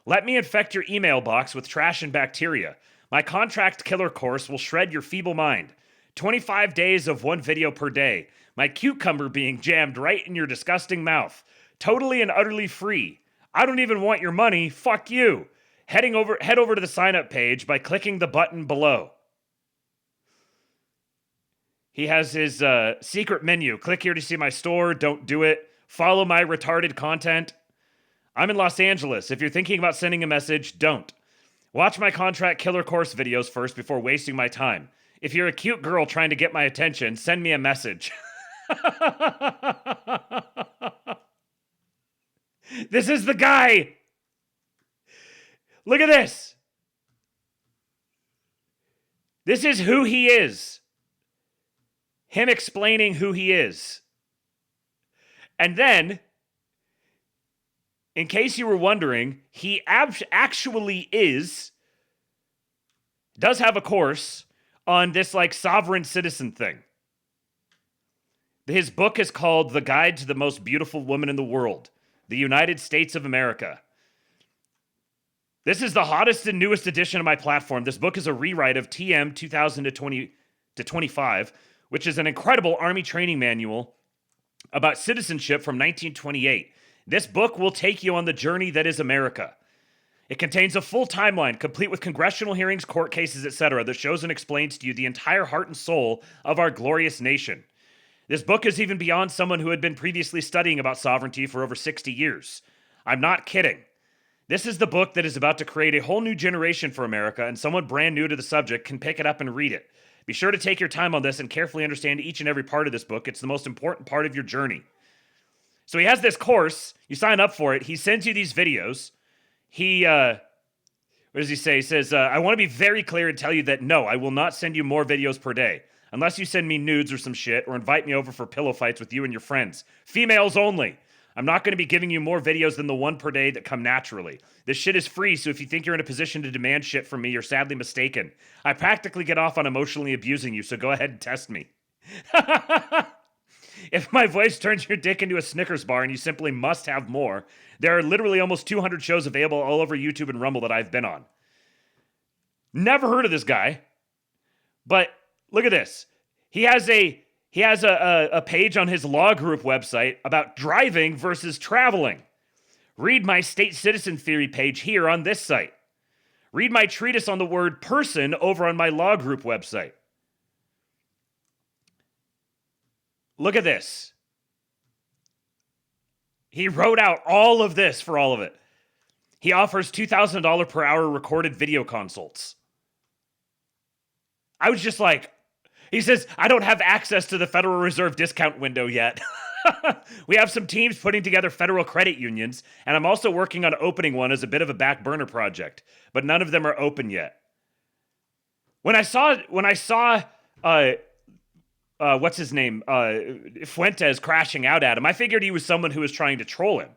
Let me infect your email box with trash and bacteria. My contract killer course will shred your feeble mind. 25 days of one video per day. My cucumber being jammed right in your disgusting mouth. Totally and utterly free. I don't even want your money. Fuck you. Head over to the sign up page by clicking the button below. He has his secret menu. Click here to see my store. Don't do it. Follow my retarded content. I'm in Los Angeles. If you're thinking about sending a message, don't. Watch my contract killer course videos first before wasting my time. If you're a cute girl trying to get my attention, send me a message. This is the guy. Look at this. This is who he is. Him explaining who he is. And then, in case you were wondering, he actually does have a course on this like sovereign citizen thing. His book is called The Guide to the Most Beautiful Woman in the World, the United States of America. This is the hottest and newest edition of my platform. This book is a rewrite of TM 2020-25, which is an incredible Army training manual about citizenship from 1928. This book will take you on the journey that is America. It contains a full timeline, complete with congressional hearings, court cases, etc., that shows and explains to you the entire heart and soul of our glorious nation. This book is even beyond someone who had been previously studying about sovereignty for over 60 years. I'm not kidding. This is the book that is about to create a whole new generation for America, and someone brand new to the subject can pick it up and read it. Be sure to take your time on this and carefully understand each and every part of this book. It's the most important part of your journey. So he has this course. You sign up for it. He sends you these videos. What does he say? He says, I want to be very clear and tell you that no, I will not send you more videos per day. Unless you send me nudes or some shit or invite me over for pillow fights with you and your friends. Females only. I'm not going to be giving you more videos than the one per day that come naturally. This shit is free, so if you think you're in a position to demand shit from me, you're sadly mistaken. I practically get off on emotionally abusing you, so go ahead and test me. If my voice turns your dick into a Snickers bar and you simply must have more, there are literally almost 200 shows available all over YouTube and Rumble that I've been on. Never heard of this guy, but look at this. He has a page on his law group website about driving versus traveling. Read my state citizen theory page here on this site. Read my treatise on the word person over on my law group website. Look at this. He wrote out all of this for all of it. He offers $2,000 per hour recorded video consults. I was just like, he says, I don't have access to the Federal Reserve discount window yet. We have some teams putting together federal credit unions, and I'm also working on opening one as a bit of a back burner project, but none of them are open yet. When I saw what's his name, Fuentes crashing out at him, I figured he was someone who was trying to troll him,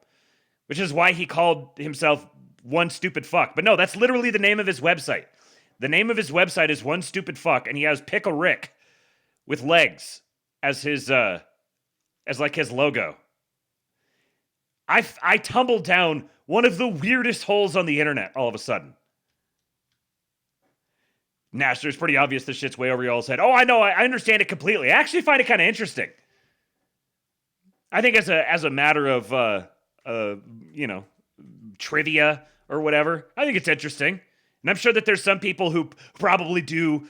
which is why he called himself One Stupid Fuck. But no, that's literally the name of his website. The name of his website is One Stupid Fuck, and he has Pickle Rick with legs as his his logo. I tumbled down one of the weirdest holes on the internet all of a sudden. Nash, it's pretty obvious this shit's way over y'all's head. Oh, I know, I understand it completely. I actually find it kind of interesting. I think as a matter of trivia or whatever, I think it's interesting. And I'm sure that there's some people who probably do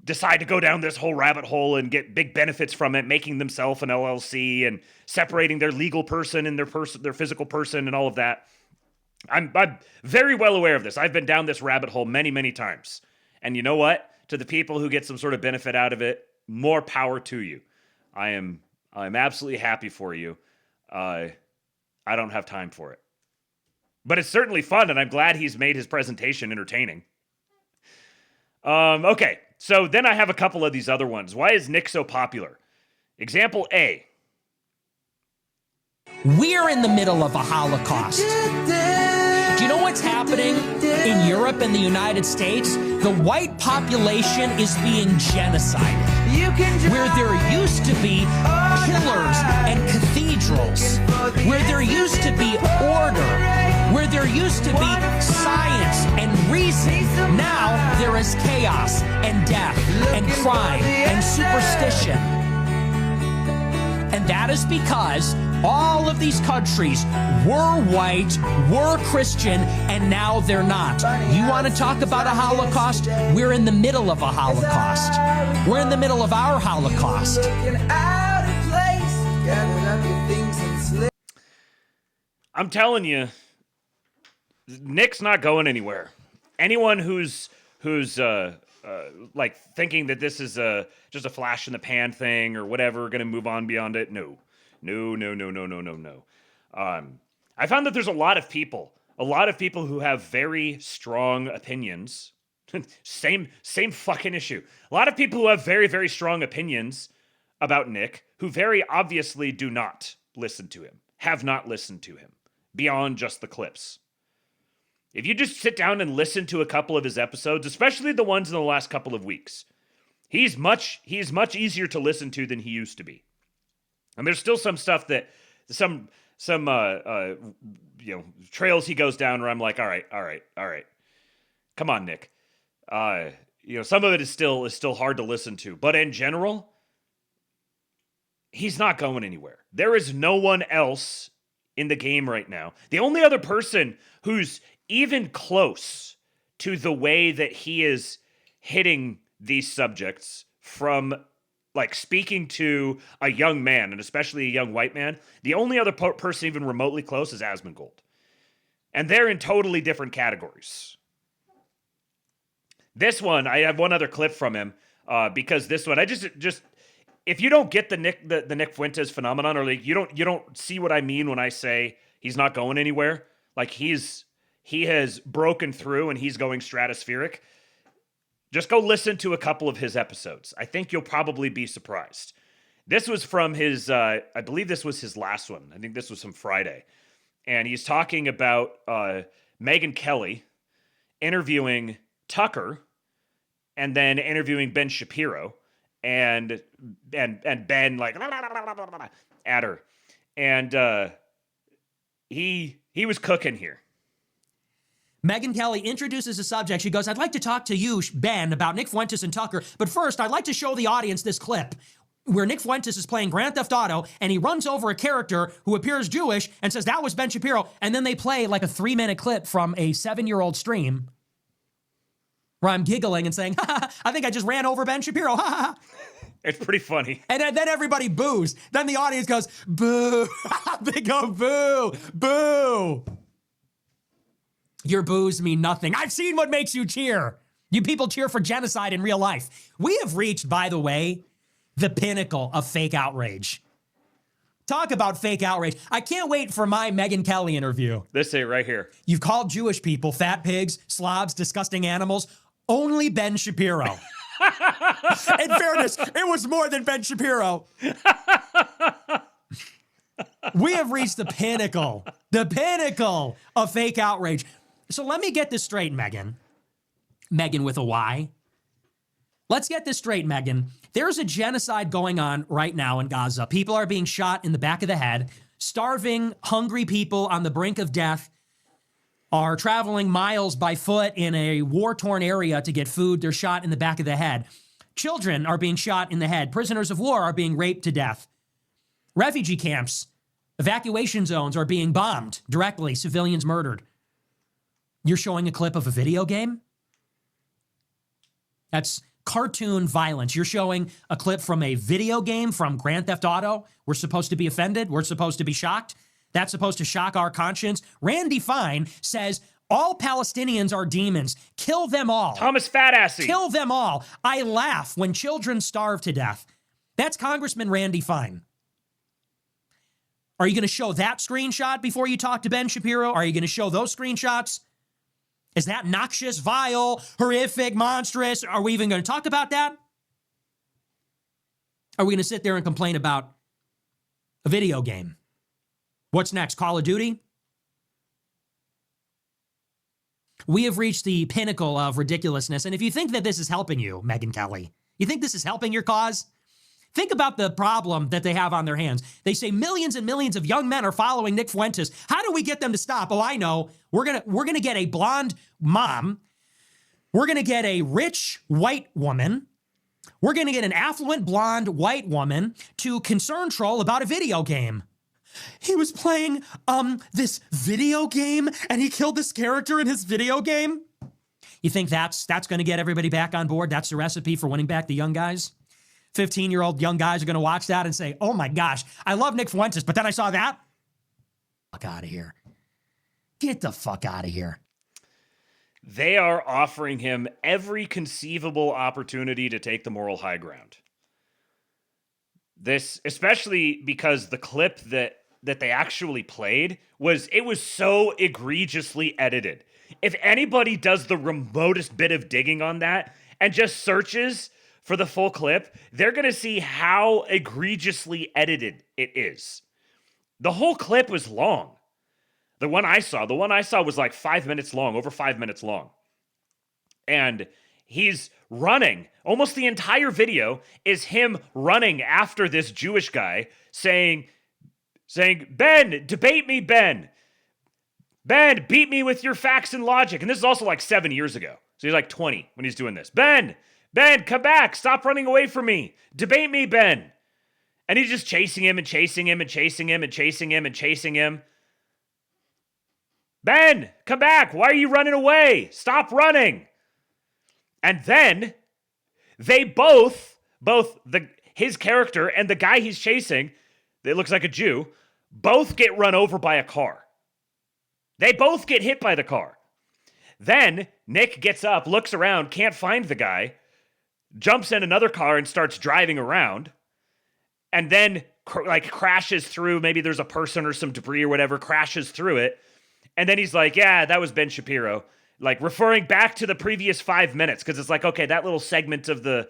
decide to go down this whole rabbit hole and get big benefits from it, making themselves an LLC and separating their legal person and their physical person and all of that. I'm very well aware of this. I've been down this rabbit hole many, many times. And you know what? To the people who get some sort of benefit out of it, more power to you. I'm absolutely happy for you. I don't have time for it. But it's certainly fun, and I'm glad he's made his presentation entertaining. Okay, so then I have a couple of these other ones. Why is Nick so popular? Example A. We're in the middle of a Holocaust. Do you know what's happening in Europe and the United States? The white population is being genocided. Where there used to be pillars and cathedrals, where there used to be order, where there used to be science and reason, now there is chaos and death and crime and superstition. And that is because all of these countries were white, were Christian, and now they're not. You want to talk about a Holocaust? We're in the middle of a Holocaust. We're in the middle of our Holocaust. I'm telling you, Nick's not going anywhere. Anyone who's like thinking that this is just a flash in the pan thing or whatever, going to move on beyond it, no. I found that there's a lot of people who have very strong opinions. same fucking issue. A lot of people who have very, very strong opinions about Nick who very obviously do not listen to him, have not listened to him beyond just the clips. If you just sit down and listen to a couple of his episodes, especially the ones in the last couple of weeks, he's much easier to listen to than he used to be. And there's still some stuff that some trails he goes down where I'm like, all right. Come on, Nick. Some of it is still hard to listen to, but in general, he's not going anywhere. There is no one else in the game right now. The only other person who's even close to the way that he is hitting these subjects from like speaking to a young man, and especially a young white man, the only other person even remotely close is Asmongold. And they're in totally different categories. This one, I have one other clip from him, because this one, I just if you don't get the Nick Fuentes phenomenon, or like you don't see what I mean when I say he's not going anywhere, like he has broken through and he's going stratospheric, just go listen to a couple of his episodes. I think you'll probably be surprised. This was from his, I believe this was his last one. I think this was from Friday. And he's talking about Megyn Kelly interviewing Tucker and then interviewing Ben Shapiro and Ben like at her. And he was cooking here. Megyn Kelly introduces a subject. She goes, I'd like to talk to you, Ben, about Nick Fuentes and Tucker, but first I'd like to show the audience this clip where Nick Fuentes is playing Grand Theft Auto and he runs over a character who appears Jewish and says, that was Ben Shapiro, and then they play like a 3-minute clip from a 7-year-old stream where I'm giggling and saying, I think I just ran over Ben Shapiro, It's pretty funny. And then everybody boos. Then the audience goes, boo. They go, boo, boo. Your boos mean nothing. I've seen what makes you cheer. You people cheer for genocide in real life. We have reached, by the way, the pinnacle of fake outrage. Talk about fake outrage. I can't wait for my Megyn Kelly interview. This is right here. You've called Jewish people fat pigs, slobs, disgusting animals. Only Ben Shapiro. In fairness, it was more than Ben Shapiro. We have reached the pinnacle of fake outrage. So let me get this straight, Megyn. Megyn with a Y. Let's get this straight, Megyn. There's a genocide going on right now in Gaza. People are being shot in the back of the head. Starving, hungry people on the brink of death are traveling miles by foot in a war-torn area to get food. They're shot in the back of the head. Children are being shot in the head. Prisoners of war are being raped to death. Refugee camps, evacuation zones are being bombed directly, civilians murdered. You're showing a clip of a video game? That's cartoon violence. You're showing a clip from a video game from Grand Theft Auto. We're supposed to be offended. We're supposed to be shocked. That's supposed to shock our conscience. Randy Fine says all Palestinians are demons. Kill them all. Thomas Fatassy. Kill them all. I laugh when children starve to death. That's Congressman Randy Fine. Are you going to show that screenshot before you talk to Ben Shapiro? Are you going to show those screenshots? Is that noxious, vile, horrific, monstrous? Are we even going to talk about that? Are we going to sit there and complain about a video game? What's next? Call of Duty? We have reached the pinnacle of ridiculousness. And if you think that this is helping you, Megyn Kelly, you think this is helping your cause? Think about the problem that they have on their hands. They say millions and millions of young men are following Nick Fuentes. How do we get them to stop? Oh, I know. We're gonna get a blonde mom. We're gonna get a rich white woman. We're gonna get an affluent blonde white woman to concern troll about a video game. He was playing this video game and he killed this character in his video game. You think that's going to get everybody back on board? That's the recipe for winning back the young guys? 15-year-old young guys are going to watch that and say, oh my gosh, I love Nick Fuentes, but then I saw that. Fuck out of here. Get the fuck out of here. They are offering him every conceivable opportunity to take the moral high ground. This, especially because the clip that they actually played was so egregiously edited. If anybody does the remotest bit of digging on that and just searches for the full clip, they're going to see how egregiously edited it is. The whole clip was long. The one I saw was like 5 minutes long, over 5 minutes long. And he's running. Almost the entire video is him running after this Jewish guy saying, Ben, debate me, Ben. Ben, beat me with your facts and logic. And this is also like 7 years ago. So he's like 20 when he's doing this. Ben, come back. Stop running away from me. Debate me, Ben. And he's just chasing him and chasing him and chasing him and chasing him and chasing him. Ben, come back. Why are you running away? Stop running. And then they both his character and the guy he's chasing, that looks like a Jew, both get run over by a car. They both get hit by the car. Then Nick gets up, looks around, can't find the guy, jumps in another car and starts driving around, and then crashes through. Maybe there's a person or some debris or whatever, crashes through it. And then he's like, yeah, that was Ben Shapiro. Like referring back to the previous 5 minutes, because it's like, okay, that little segment of the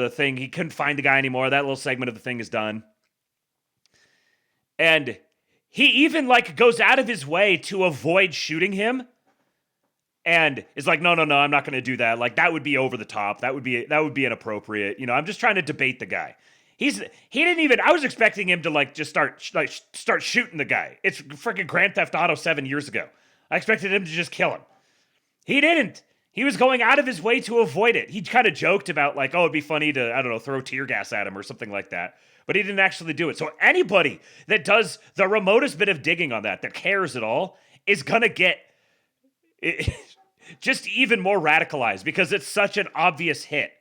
thing, he couldn't find the guy anymore. That little segment of the thing is done. And he even goes out of his way to avoid shooting him. And is like, no, I'm not going to do that. Like, that would be over the top. That would be inappropriate. I'm just trying to debate the guy. He didn't even, I was expecting him to just start shooting the guy. It's freaking Grand Theft Auto 7 years ago. I expected him to just kill him. He didn't. He was going out of his way to avoid it. He kind of joked about oh, it'd be funny to, I don't know, throw tear gas at him or something like that. But he didn't actually do it. So anybody that does the remotest bit of digging on that cares at all, is going to get just even more radicalized because it's such an obvious hit.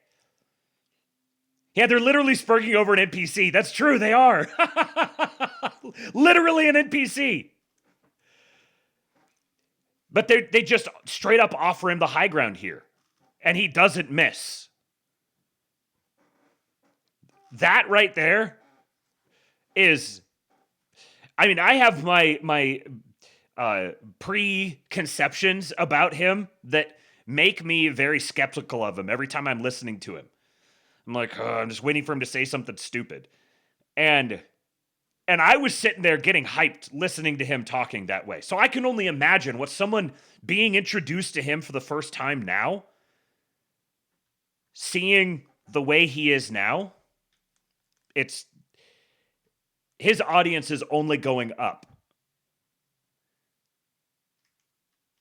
Yeah, they're literally spurging over an NPC. That's true, they are. Literally an NPC. But they just straight up offer him the high ground here. And he doesn't miss. That right there is, I mean, I have my preconceptions about him that make me very skeptical of him every time I'm listening to him. I'm like, I'm just waiting for him to say something stupid. And I was sitting there getting hyped listening to him talking that way. So I can only imagine what someone being introduced to him for the first time now, seeing the way he is now, his audience is only going up.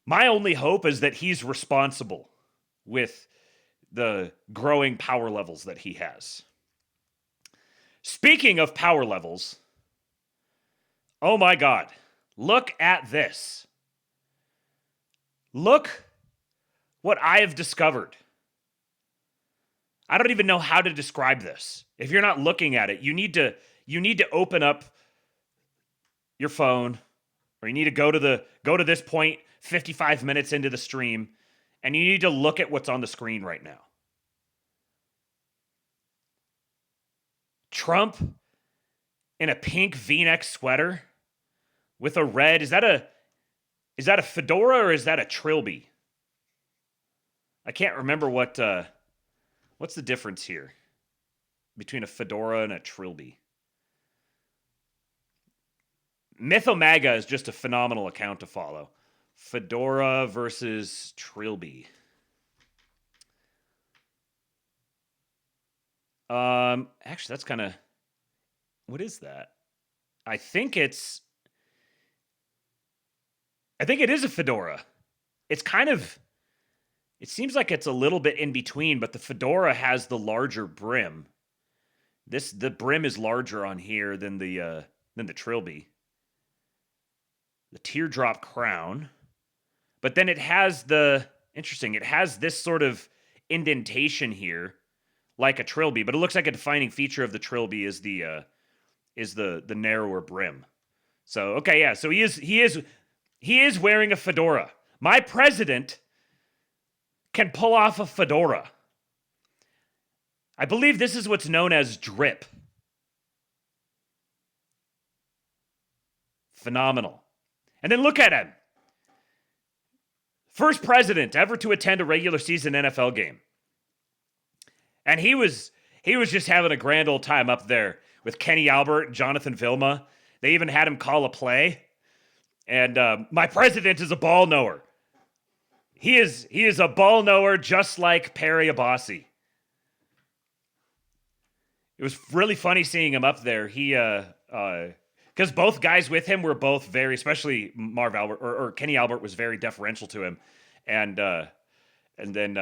My only hope is that he's responsible with the growing power levels that he has. Speaking of power levels, oh my God, look at this. Look what I have discovered. I don't even know how to describe this. If you're not looking at it, you need to open up your phone, or you need to go to this point 55 minutes into the stream, and you need to look at what's on the screen right now. Trump in a pink V-neck sweater with a red. Is that a fedora or is that a trilby? I can't remember what's the difference here between a fedora and a trilby. Mythomaga is just a phenomenal account to follow. Fedora versus trilby. Actually, that's kind of... What is that? I think it is a fedora. It's kind of... It seems like it's a little bit in between, but the fedora has the larger brim. The brim is larger on here than the trilby. The teardrop crown. But then it has it has this sort of indentation here, like a trilby, but it looks like a defining feature of the trilby is the narrower brim. So, okay, yeah, so he is wearing a fedora. My president can pull off a fedora. I believe this is what's known as drip. Phenomenal. And then look at him. First president ever to attend a regular season NFL game. And he was just having a grand old time up there with Kenny Albert and Jonathan Vilma. They even had him call a play. And my president is a ball knower. He is a ball knower just like Perry Abbasi. It was really funny seeing him up there. He because both guys with him were both very, especially Marv Albert or Kenny Albert was very deferential to him, and then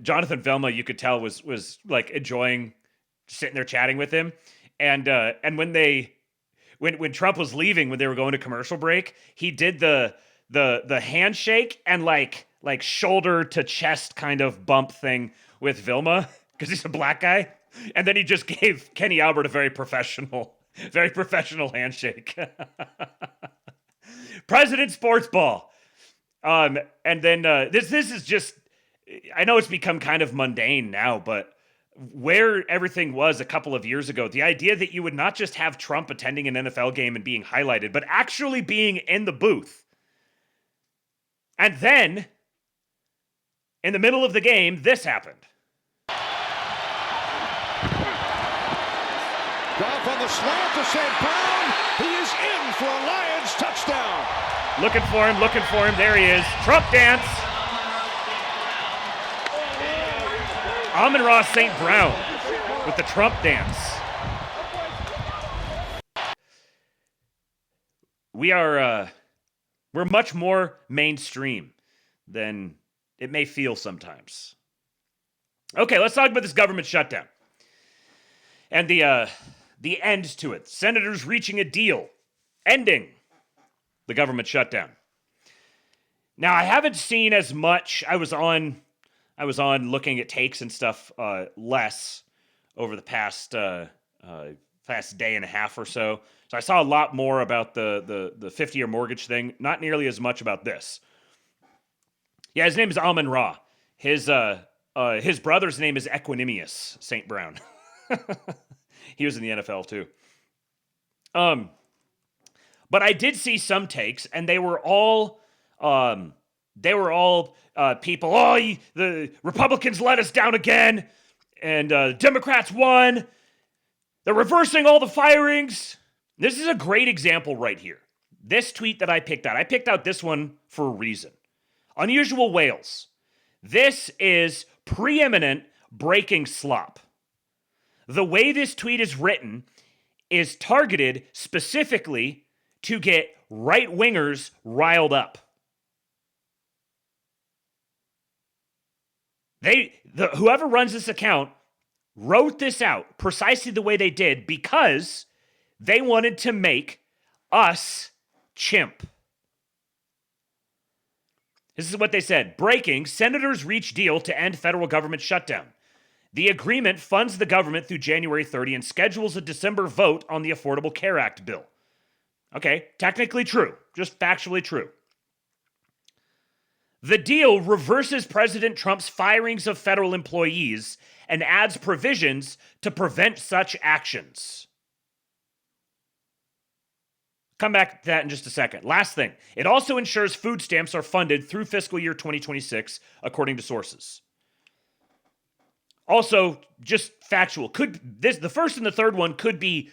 Jonathan Vilma, you could tell was like enjoying sitting there chatting with him, and when Trump was leaving, when they were going to commercial break, he did the handshake and like shoulder to chest kind of bump thing with Vilma because he's a black guy, and then he just gave Kenny Albert a very professional handshake. President Sports Ball. And then this is just, I know it's become kind of mundane now, but where everything was a couple of years ago, the idea that you would not just have Trump attending an NFL game and being highlighted, but actually being in the booth. And then, in the middle of the game, this happened. Goff on the slant to St. Brown. He is in for a Lions touchdown. Looking for him. There he is. Trump dance. Amon-Ra St. Brown with the Trump dance. We're much more mainstream than it may feel sometimes. Okay, let's talk about this government shutdown. And the end to it. Senators reaching a deal, ending the government shutdown. Now, I haven't seen as much. I was on looking at takes and stuff less over the past day and a half or so. So I saw a lot more about the 50-year mortgage thing. Not nearly as much about this. Yeah, his name is Amon-Ra. His brother's name is Equanimous St. Brown. He was in the NFL too. But I did see some takes, and they were all people. Oh, the Republicans let us down again, and Democrats won. They're reversing all the firings. This is a great example right here. This tweet that I picked out this one for a reason. Unusual Whales. This is preeminent breaking slop. The way this tweet is written is targeted specifically to get right-wingers riled up. Whoever runs this account wrote this out precisely the way they did because they wanted to make us chimp. This is what they said. Breaking, senators reach deal to end federal government shutdown. The agreement funds the government through January 30 and schedules a December vote on the Affordable Care Act bill. Okay, technically true, just factually true. The deal reverses President Trump's firings of federal employees and adds provisions to prevent such actions. Come back to that in just a second. Last thing, it also ensures food stamps are funded through fiscal year 2026, according to sources. Also, just factual. The first and the third one could be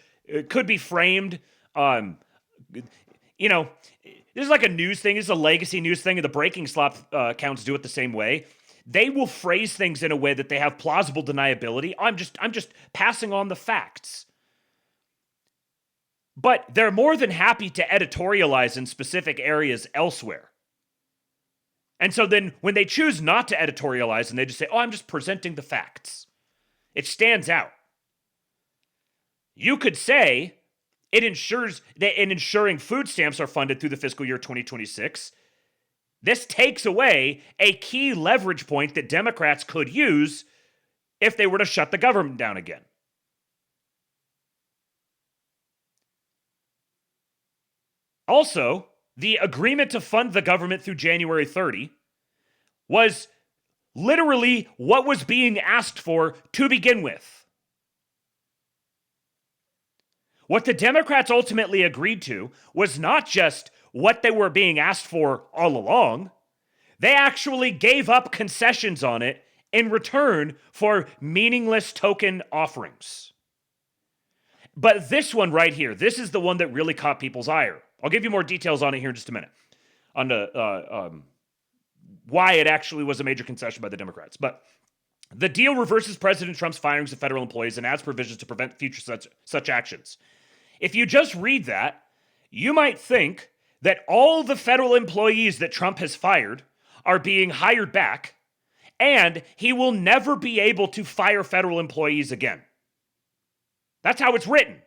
framed. This is like a news thing. This is a legacy news thing, and the breaking slop accounts do it the same way. They will phrase things in a way that they have plausible deniability. I'm just passing on the facts. But they're more than happy to editorialize in specific areas elsewhere. And so then when they choose not to editorialize and they just say, I'm just presenting the facts, it stands out. You could say it ensures that in ensuring food stamps are funded through the fiscal year 2026, this takes away a key leverage point that Democrats could use if they were to shut the government down again. Also, the agreement to fund the government through January 30 was literally what was being asked for to begin with. What the Democrats ultimately agreed to was not just what they were being asked for all along. They actually gave up concessions on it in return for meaningless token offerings. But this one right here, this is the one that really caught people's ire. I'll give you more details on it here in just a minute, on the why it actually was a major concession by the Democrats. But the deal reverses President Trump's firings of federal employees and adds provisions to prevent future such actions. If you just read that, you might think that all the federal employees that Trump has fired are being hired back, and he will never be able to fire federal employees again. That's how it's written.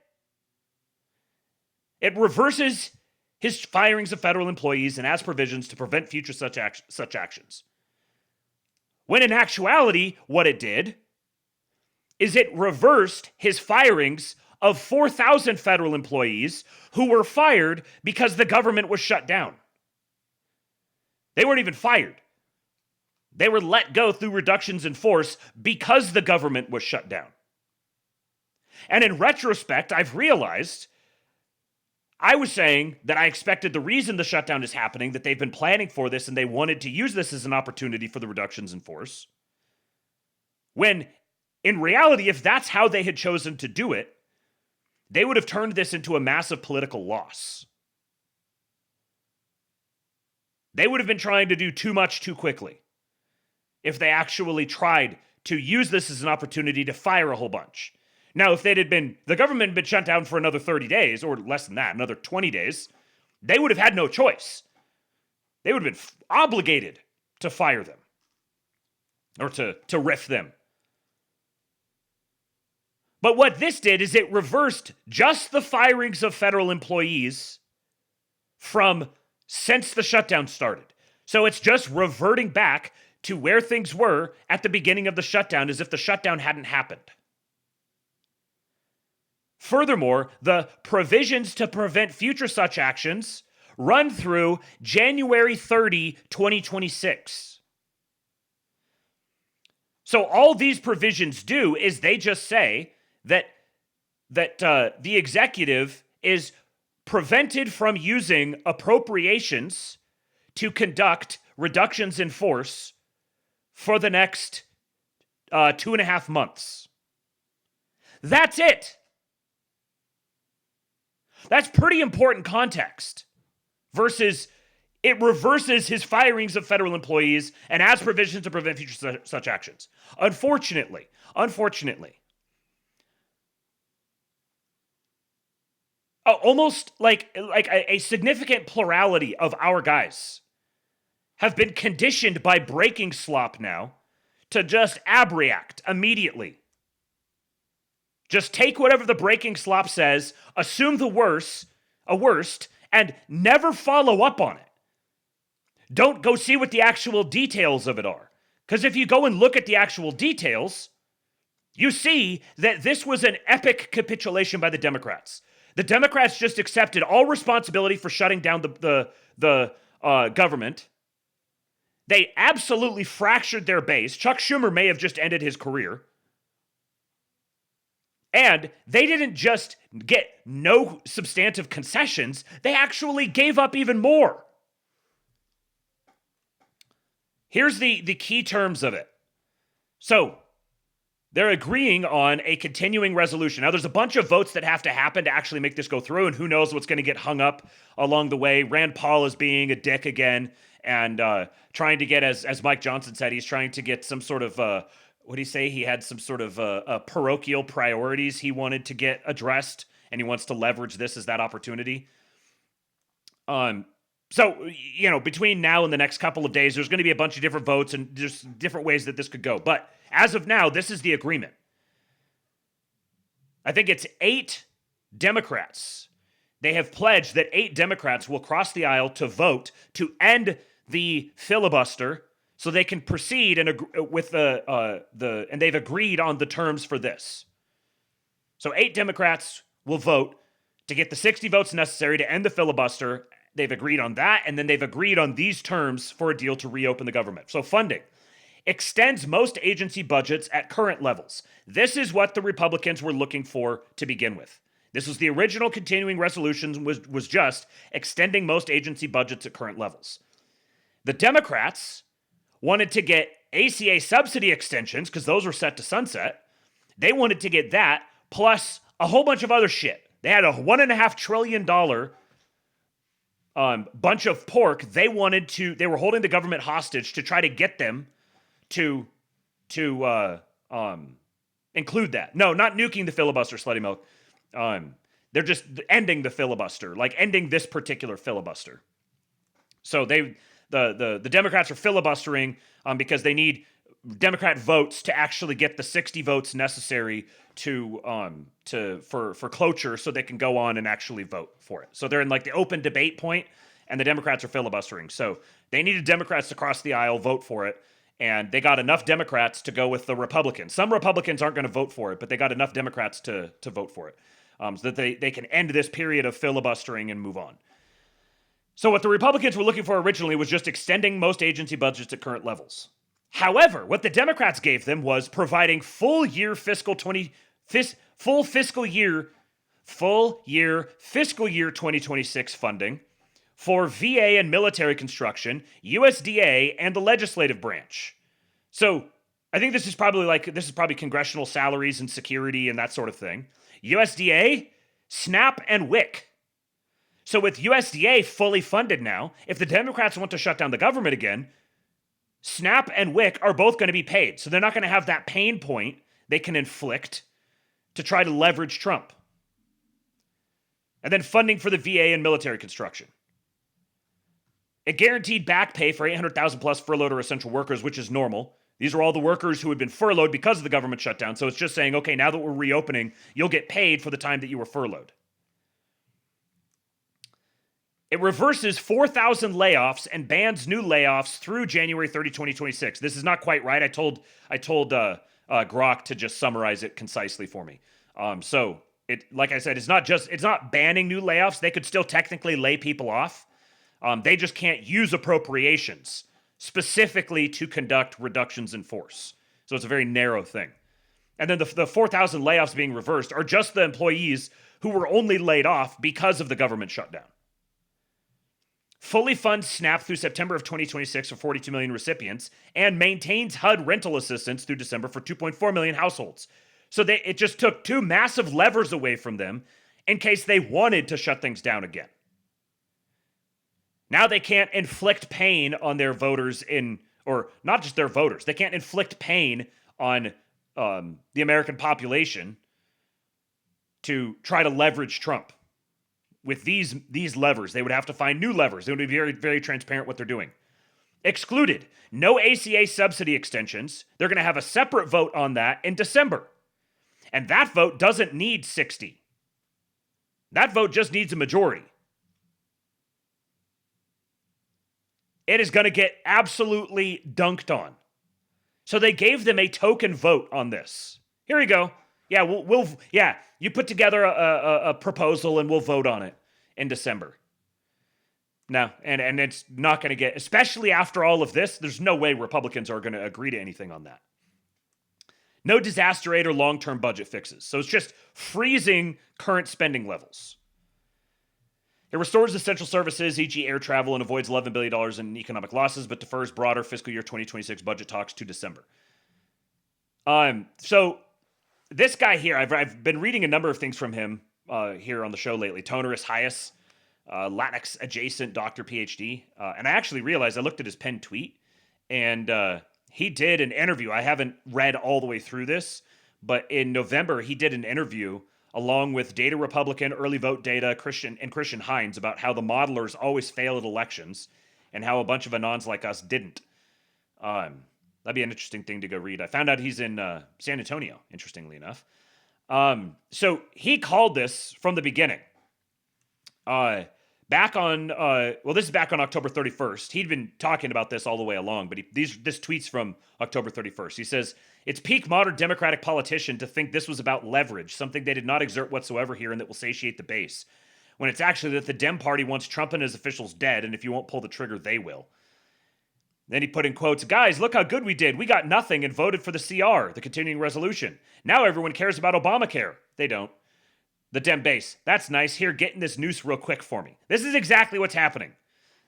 It reverses his firings of federal employees and adds provisions to prevent future such actions. When in actuality, what it did is it reversed his firings of 4,000 federal employees who were fired because the government was shut down. They weren't even fired. They were let go through reductions in force because the government was shut down. And in retrospect, I've realized I was saying that I expected the reason the shutdown is happening, that they've been planning for this and they wanted to use this as an opportunity for the reductions in force. When in reality, if that's how they had chosen to do it, they would have turned this into a massive political loss. They would have been trying to do too much too quickly if they actually tried to use this as an opportunity to fire a whole bunch. Now, if the government had been shut down for another 30 days, or less than that, another 20 days, they would have had no choice. They would have been obligated to fire them, or to riff them. But what this did is it reversed just the firings of federal employees from since the shutdown started. So it's just reverting back to where things were at the beginning of the shutdown, as if the shutdown hadn't happened. Furthermore, the provisions to prevent future such actions run through January 30, 2026. So all these provisions do is they just say that the executive is prevented from using appropriations to conduct reductions in force for the next 2.5 months. That's it. That's pretty important context versus it reverses his firings of federal employees and adds provisions to prevent future such actions. Unfortunately, almost like a significant plurality of our guys have been conditioned by breaking slop now to just abreact immediately. Just take whatever the breaking slop says, assume the worst, and never follow up on it. Don't go see what the actual details of it are. Because if you go and look at the actual details, you see that this was an epic capitulation by the Democrats. The Democrats just accepted all responsibility for shutting down the government. They absolutely fractured their base. Chuck Schumer may have just ended his career. And they didn't just get no substantive concessions, they actually gave up even more. Here's the key terms of it. So, they're agreeing on a continuing resolution. Now, there's a bunch of votes that have to happen to actually make this go through, and who knows what's going to get hung up along the way. Rand Paul is being a dick again and trying to get, as Mike Johnson said, he's trying to get some sort of, what did he say? He had some sort of parochial priorities he wanted to get addressed, and he wants to leverage this as that opportunity. So, you know, between now and the next couple of days, there's going to be a bunch of different votes and there's different ways that this could go. But as of now, this is the agreement. I think it's 8 Democrats. They have pledged that 8 Democrats will cross the aisle to vote to end the filibuster so they can proceed and with and they've agreed on the terms for this. So 8 Democrats will vote to get the 60 votes necessary to end the filibuster. They've agreed on that, and then they've agreed on these terms for a deal to reopen the government. So funding extends most agency budgets at current levels. This is what the Republicans were looking for to begin with. This was the original continuing resolution, was just extending most agency budgets at current levels. The Democrats wanted to get ACA subsidy extensions because those were set to sunset. They wanted to get that plus a whole bunch of other shit. They had a $1.5 trillion bunch of pork. They were holding the government hostage to try to get them to include that. No, not nuking the filibuster, slutty milk. They're just ending the filibuster, like ending this particular filibuster. So the Democrats are filibustering because they need Democrat votes to actually get the 60 votes necessary for cloture so they can go on and actually vote for it. So they're in like the open debate point, and the Democrats are filibustering. So they needed Democrats to cross the aisle, vote for it, and they got enough Democrats to go with the Republicans. Some Republicans aren't going to vote for it, but they got enough Democrats to vote for it so that they can end this period of filibustering and move on. So what the Republicans were looking for originally was just extending most agency budgets at current levels. However, what the Democrats gave them was providing full year fiscal year 2026 funding for VA and military construction, USDA, and the legislative branch. So I think this is probably congressional salaries and security and that sort of thing. USDA, SNAP, and WIC. So with USDA fully funded now, if the Democrats want to shut down the government again, SNAP and WIC are both going to be paid. So they're not going to have that pain point they can inflict to try to leverage Trump. And then funding for the VA and military construction. A guaranteed back pay for 800,000 plus furloughed or essential workers, which is normal. These are all the workers who had been furloughed because of the government shutdown. So it's just saying, okay, now that we're reopening, you'll get paid for the time that you were furloughed. It reverses 4,000 layoffs and bans new layoffs through January 30, 2026. This is not quite right. I told Grok to just summarize it concisely for me. So it, like I said, it's not banning new layoffs. They could still technically lay people off. They just can't use appropriations specifically to conduct reductions in force. So it's a very narrow thing. And then the 4,000 layoffs being reversed are just the employees who were only laid off because of the government shutdown. Fully funds SNAP through September of 2026 for 42 million recipients, and maintains HUD rental assistance through December for 2.4 million households. So it just took 2 massive levers away from them in case they wanted to shut things down again. Now they can't inflict pain on their voters or not just their voters. They can't inflict pain on the American population to try to leverage Trump. With these levers, they would have to find new levers. It would be very, very transparent what they're doing. Excluded. No ACA subsidy extensions. They're going to have a separate vote on that in December. And that vote doesn't need 60. That vote just needs a majority. It is going to get absolutely dunked on. So they gave them a token vote on this. Here we go. Yeah, we'll you put together a proposal and we'll vote on it in December. No, and it's not going to get, especially after all of this, there's no way Republicans are going to agree to anything on that. No disaster aid or long-term budget fixes. So it's just freezing current spending levels. It restores essential services, e.g. air travel, and avoids $11 billion in economic losses, but defers broader fiscal year 2026 budget talks to December. So this guy here, I've been reading a number of things from him here on the show lately. Tonerus Hyas, Latinx adjacent Dr. PhD. And I actually realized I looked at his pinned tweet, and he did an interview. I haven't read all the way through this, but in November, he did an interview along with Data Republican, Early Vote Data, Christian Hines about how the modelers always fail at elections and how a bunch of anons like us didn't. That'd be an interesting thing to go read. I found out he's in San Antonio, interestingly enough. So he called this from the beginning. This is back on October 31st. He'd been talking about this all the way along, but this tweet's from October 31st. He says, "It's peak modern Democratic politician to think this was about leverage, something they did not exert whatsoever here and that will satiate the base, when it's actually that the Dem Party wants Trump and his officials dead, and if you won't pull the trigger, they will." Then he put in quotes, "Guys, look how good we did. We got nothing and voted for the CR, the continuing resolution. Now everyone cares about Obamacare." They don't. The Dem base, "That's nice. Here, get in this noose real quick for me." This is exactly what's happening.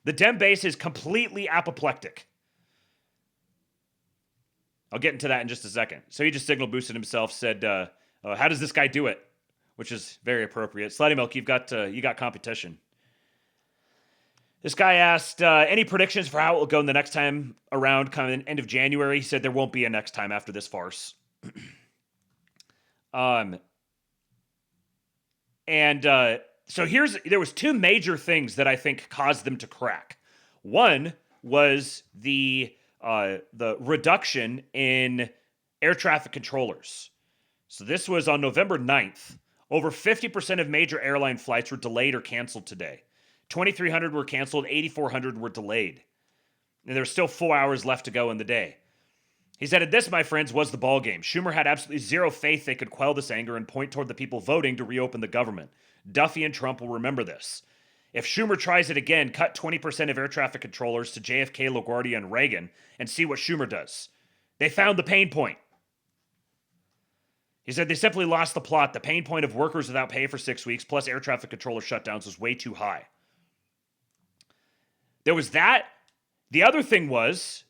The Dem base is completely apoplectic. I'll get into that in just a second. So he just signal boosted himself, said, "How does this guy do it?" Which is very appropriate. Slutty Milk, you got competition. This guy asked, any predictions for how it will go in the next time around, kind of the end of January? He said there won't be a next time after this farce. So there was two major things that I think caused them to crack. One was the reduction in air traffic controllers. So this was on November 9th. Over 50% of major airline flights were delayed or canceled today. 2,300 were canceled, 8,400 were delayed. And there's still 4 hours left to go in the day. He said, "This, my friends, was the ballgame. Schumer had absolutely zero faith they could quell this anger and point toward the people voting to reopen the government. Duffy and Trump will remember this. If Schumer tries it again, cut 20% of air traffic controllers to JFK, LaGuardia, and Reagan and see what Schumer does. They found the pain point." He said, "They simply lost the plot. The pain point of workers without pay for 6 weeks plus air traffic controller shutdowns was way too high." There was that. The other thing was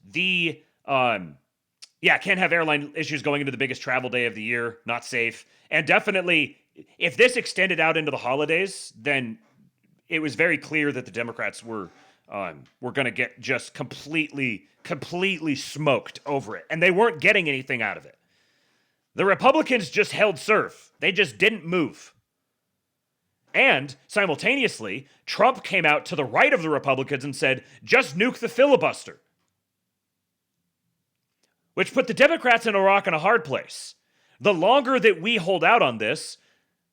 can't have airline issues going into the biggest travel day of the year. Not safe. And definitely, if this extended out into the holidays, then it was very clear that the Democrats were going to get just completely smoked over it. And they weren't getting anything out of it. The Republicans just held serve. They just didn't move. And simultaneously, Trump came out to the right of the Republicans and said, "Just nuke the filibuster." Which put the Democrats in a rock and a hard place. The longer that we hold out on this,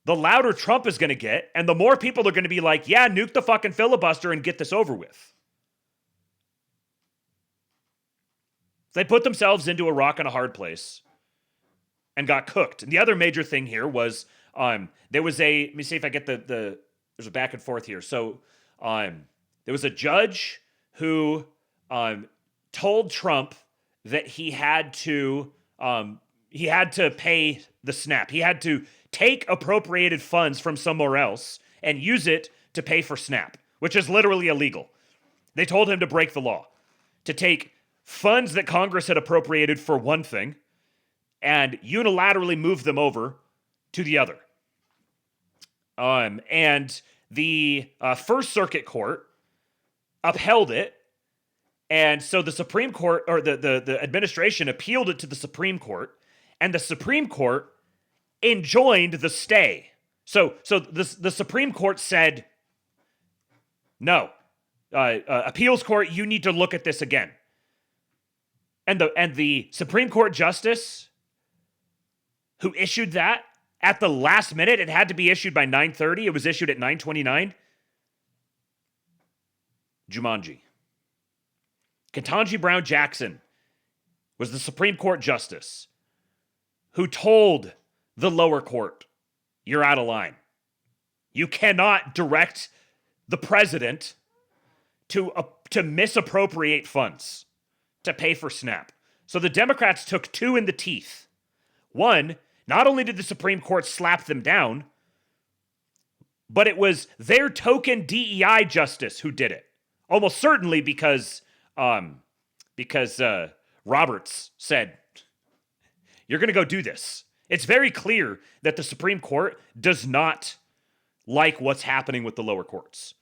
the louder Trump is going to get, and the more people are going to be like, "Yeah, nuke the fucking filibuster and get this over with." They put themselves into a rock and a hard place and got cooked. And the other major thing here was there was let me see if I get there's a back and forth here. So there was a judge who told Trump that he had to pay the SNAP. He had to take appropriated funds from somewhere else and use it to pay for SNAP, which is literally illegal. They told him to break the law, to take funds that Congress had appropriated for one thing and unilaterally move them over to the other. And the First Circuit Court upheld it. And so the Supreme Court, or the administration, appealed it to the Supreme Court, and the Supreme Court enjoined the stay. So the Supreme Court said, "No, appeals court, you need to look at this again." And the Supreme Court justice who issued that at the last minute, it had to be issued by 9:30. It was issued at 9:29. Jumanji. Ketanji Brown Jackson was the Supreme Court justice who told the lower court, "You're out of line. You cannot direct the president to misappropriate funds to pay for SNAP." So the Democrats took two in the teeth One, not only did the Supreme Court slap them down, but it was their token DEI justice who did it. Almost certainly because Roberts said, you're going to go do this. It's very clear that the Supreme Court does not like what's happening with the lower courts.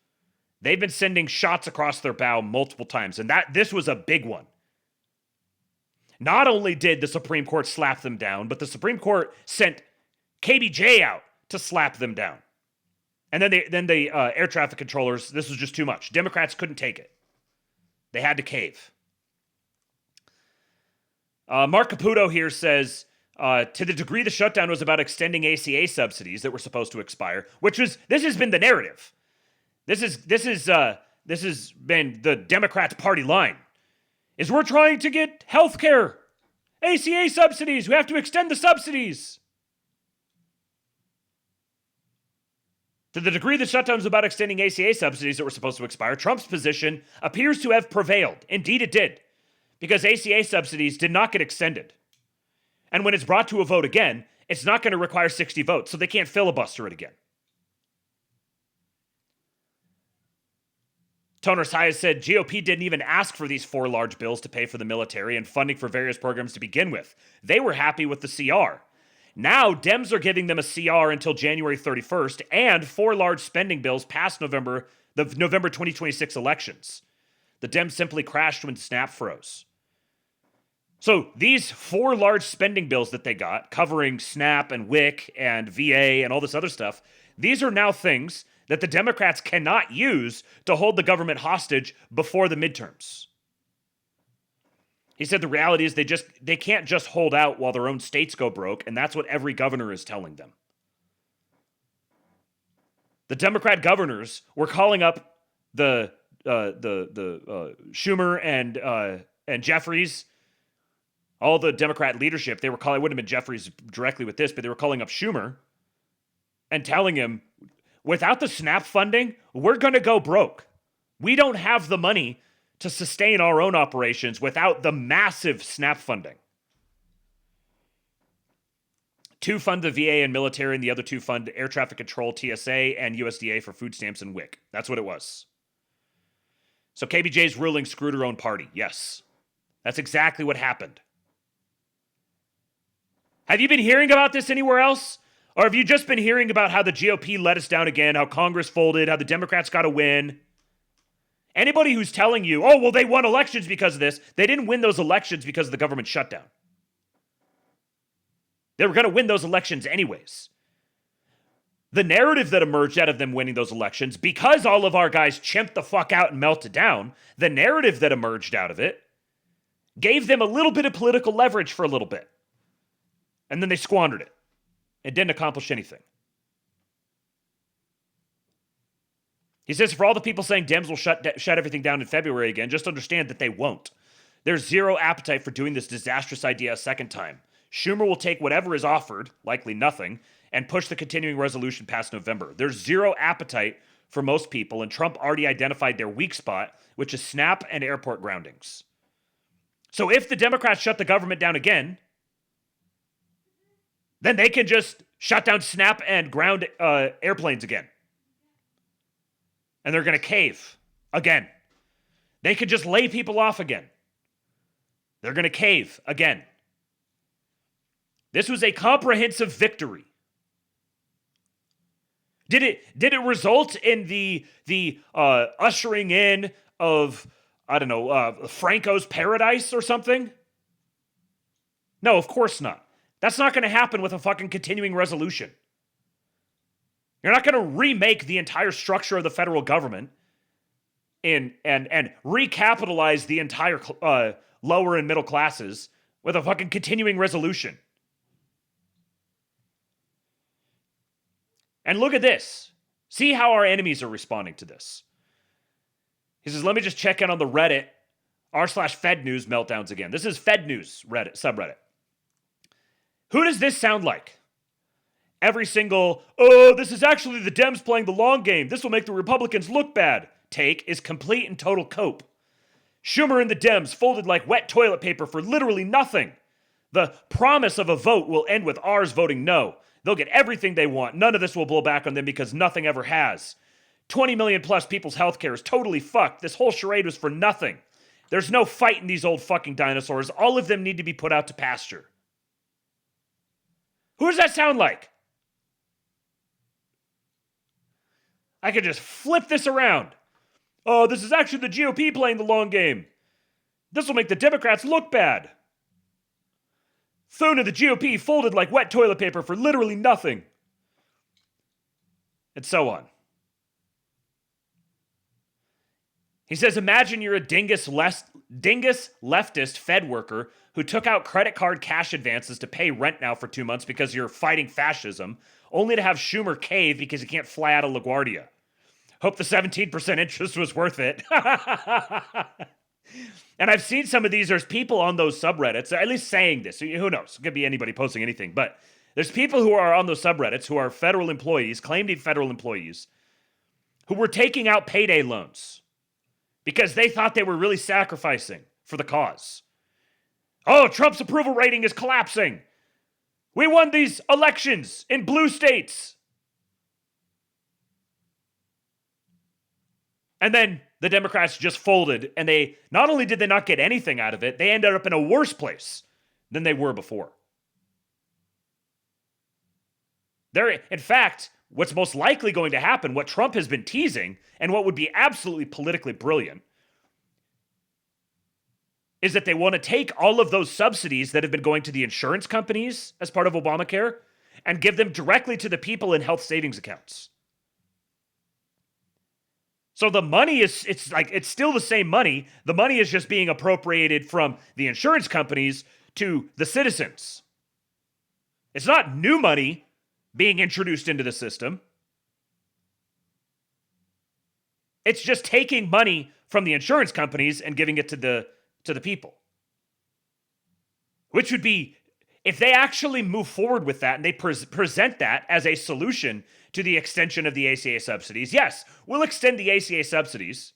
They've been sending shots across their bow multiple times, and this was a big one. Not only did the Supreme Court slap them down, but the Supreme Court sent KBJ out to slap them down. And then the air traffic controllers, this was just too much. Democrats couldn't take it. They had to cave. Mark Caputo here says, to the degree the shutdown was about extending ACA subsidies that were supposed to expire, this has been the narrative. This has been the Democrats' party line, is we're trying to get health care, ACA subsidies. We have to extend the subsidies. To the degree the shutdown was about extending ACA subsidies that were supposed to expire, Trump's position appears to have prevailed. Indeed, it did, because ACA subsidies did not get extended. And when it's brought to a vote again, it's not going to require 60 votes, so they can't filibuster it again. Toner Hayes said, GOP didn't even ask for these 4 large bills to pay for the military and funding for various programs to begin with. They were happy with the CR. Now, Dems are giving them a CR until January 31st and 4 large spending bills past the November 2026 elections. The Dems simply crashed when Snap froze. So these 4 large spending bills that they got, covering SNAP and WIC and VA and all this other stuff, these are now things that the Democrats cannot use to hold the government hostage before the midterms. He said the reality is they can't just hold out while their own states go broke, and that's what every governor is telling them. The Democrat governors were calling up the Schumer and Jeffries, all the Democrat leadership. They were calling, it wouldn't have been Jeffries directly with this, but they were calling up Schumer and telling him, without the SNAP funding, we're going to go broke. We don't have the money to sustain our own operations without the massive SNAP funding. 2 fund the VA and military, and the other 2 fund air traffic control, TSA, and USDA for food stamps and WIC. That's what it was. So KBJ's ruling screwed her own party. Yes. That's exactly what happened. Have you been hearing about this anywhere else? Or have you just been hearing about how the GOP let us down again, how Congress folded, how the Democrats got to win? Anybody who's telling you, oh, well, they won elections because of this, they didn't win those elections because of the government shutdown. They were going to win those elections anyways. The narrative that emerged out of them winning those elections, because all of our guys chimped the fuck out and melted down, the narrative that emerged out of it gave them a little bit of political leverage for a little bit. And then they squandered it. It didn't accomplish anything. He says, for all the people saying Dems will shut everything down in February again, just understand that they won't. There's zero appetite for doing this disastrous idea a second time. Schumer will take whatever is offered, likely nothing, and push the continuing resolution past November. There's zero appetite for most people, and Trump already identified their weak spot, which is SNAP and airport groundings. So if the Democrats shut the government down again, then they can just shut down SNAP and ground airplanes again. And they're going to cave again. They could just lay people off again. They're going to cave again. This was a comprehensive victory. Did it result in the ushering in of, Franco's paradise or something? No, of course not. That's not going to happen with a fucking continuing resolution. You're not going to remake the entire structure of the federal government and recapitalize the entire lower and middle classes with a fucking continuing resolution. And look at this. See how our enemies are responding to this. He says, let me just check in on the Reddit r/Fed News meltdowns again. This is Fed News Reddit subreddit. Who does this sound like? Every single, this is actually the Dems playing the long game. This will make the Republicans look bad. Take is complete and total cope. Schumer and the Dems folded like wet toilet paper for literally nothing. The promise of a vote will end with ours voting no. They'll get everything they want. None of this will blow back on them because nothing ever has. 20 million plus people's healthcare is totally fucked. This whole charade was for nothing. There's no fight in these old fucking dinosaurs. All of them need to be put out to pasture. Who does that sound like? I could just flip this around. Oh, this is actually the GOP playing the long game. This will make the Democrats look bad. Thune and the GOP folded like wet toilet paper for literally nothing. And so on. He says, imagine you're a dingus leftist Fed worker who took out credit card cash advances to pay rent now for 2 months because you're fighting fascism, only to have Schumer cave because he can't fly out of LaGuardia. Hope the 17% interest was worth it. And I've seen some of these. There's people on those subreddits, at least saying this. Who knows? It could be anybody posting anything. But there's people who are on those subreddits who are federal employees, claimed to be federal employees, who were taking out payday loans because they thought they were really sacrificing for the cause. Oh, Trump's approval rating is collapsing. We won these elections in blue states. And then the Democrats just folded, and they not only did they not get anything out of it, they ended up in a worse place than they were before. In fact, what's most likely going to happen, what Trump has been teasing, and what would be absolutely politically brilliant, is that they want to take all of those subsidies that have been going to the insurance companies as part of Obamacare and give them directly to the people in health savings accounts. So the money it's still the same money. The money is just being appropriated from the insurance companies to the citizens. It's not new money being introduced into the system. It's just taking money from the insurance companies and giving it to the people. Which would be, if they actually move forward with that and they present that as a solution to the extension of the ACA subsidies, yes, we'll extend the ACA subsidies,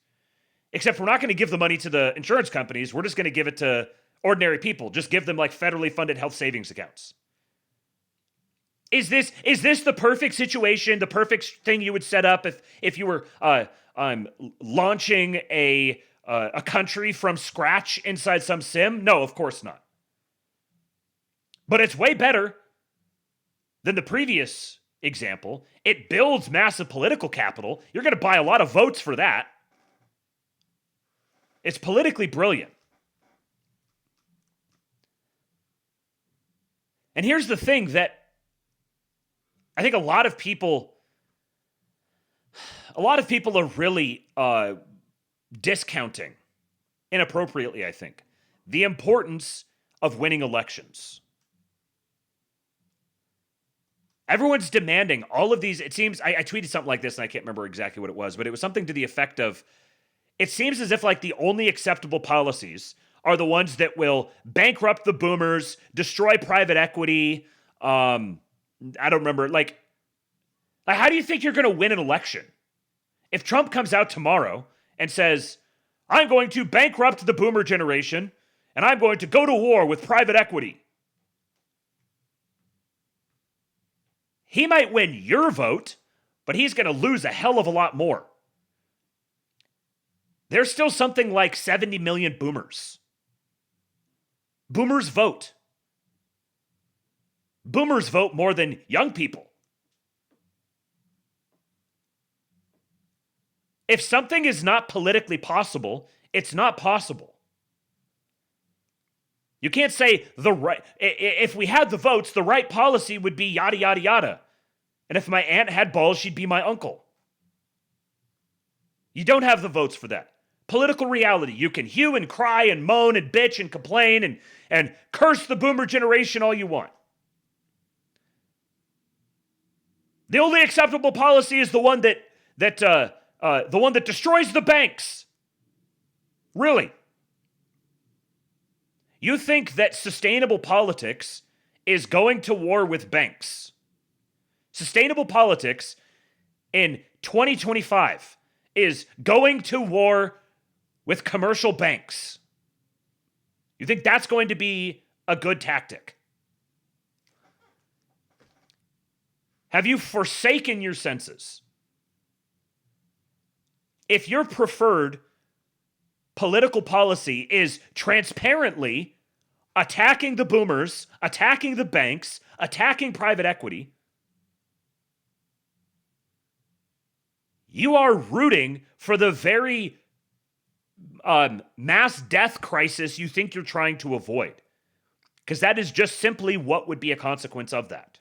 except we're not going to give the money to the insurance companies. We're just going to give it to ordinary people. Just give them like federally funded health savings accounts. Is this the perfect situation, the perfect thing you would set up if you were launching a country from scratch inside some sim? No, of course not. But it's way better than the previous example. It builds massive political capital. You're going to buy a lot of votes for that. It's politically brilliant. And here's the thing that I think a lot of people are really discounting inappropriately, I think, the importance of winning elections. Everyone's demanding all of these. It seems, I tweeted something like this and I can't remember exactly what it was, but it was something to the effect of, it seems as if like the only acceptable policies are the ones that will bankrupt the boomers, destroy private equity. I don't remember. Like how do you think you're going to win an election? If Trump comes out tomorrow and says, I'm going to bankrupt the boomer generation and I'm going to go to war with private equity, he might win your vote, but he's going to lose a hell of a lot more. There's still something like 70 million boomers. Boomers vote. Boomers vote more than young people. If something is not politically possible, it's not possible. You can't say if we had the votes, the right policy would be yada, yada, yada. And if my aunt had balls, she'd be my uncle. You don't have the votes for that. Political reality. You can hue and cry and moan and bitch and complain and curse the boomer generation all you want. The only acceptable policy is the one that destroys the banks. Really? You think that sustainable politics is going to war with banks? Sustainable politics in 2025 is going to war with commercial banks. You think that's going to be a good tactic? Have you forsaken your senses? If your preferred political policy is transparently attacking the boomers, attacking the banks, attacking private equity, you are rooting for the very mass death crisis you think you're trying to avoid. Because that is just simply what would be a consequence of that.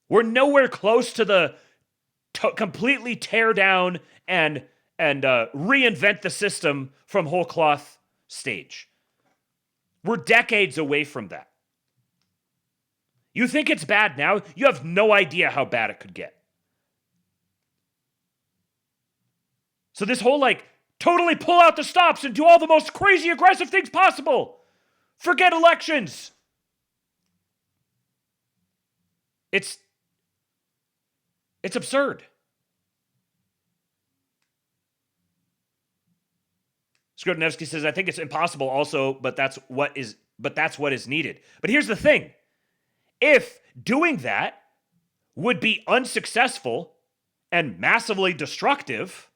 We're nowhere close to the completely tear down and reinvent the system from whole cloth stage. We're decades away from that. You think it's bad now? You have no idea how bad it could get. So this whole totally pull out the stops and do all the most crazy aggressive things possible. Forget elections. It's absurd. Skrodnevsky says, I think it's impossible also, but that's what is needed. But here's the thing. If doing that would be unsuccessful and massively destructive,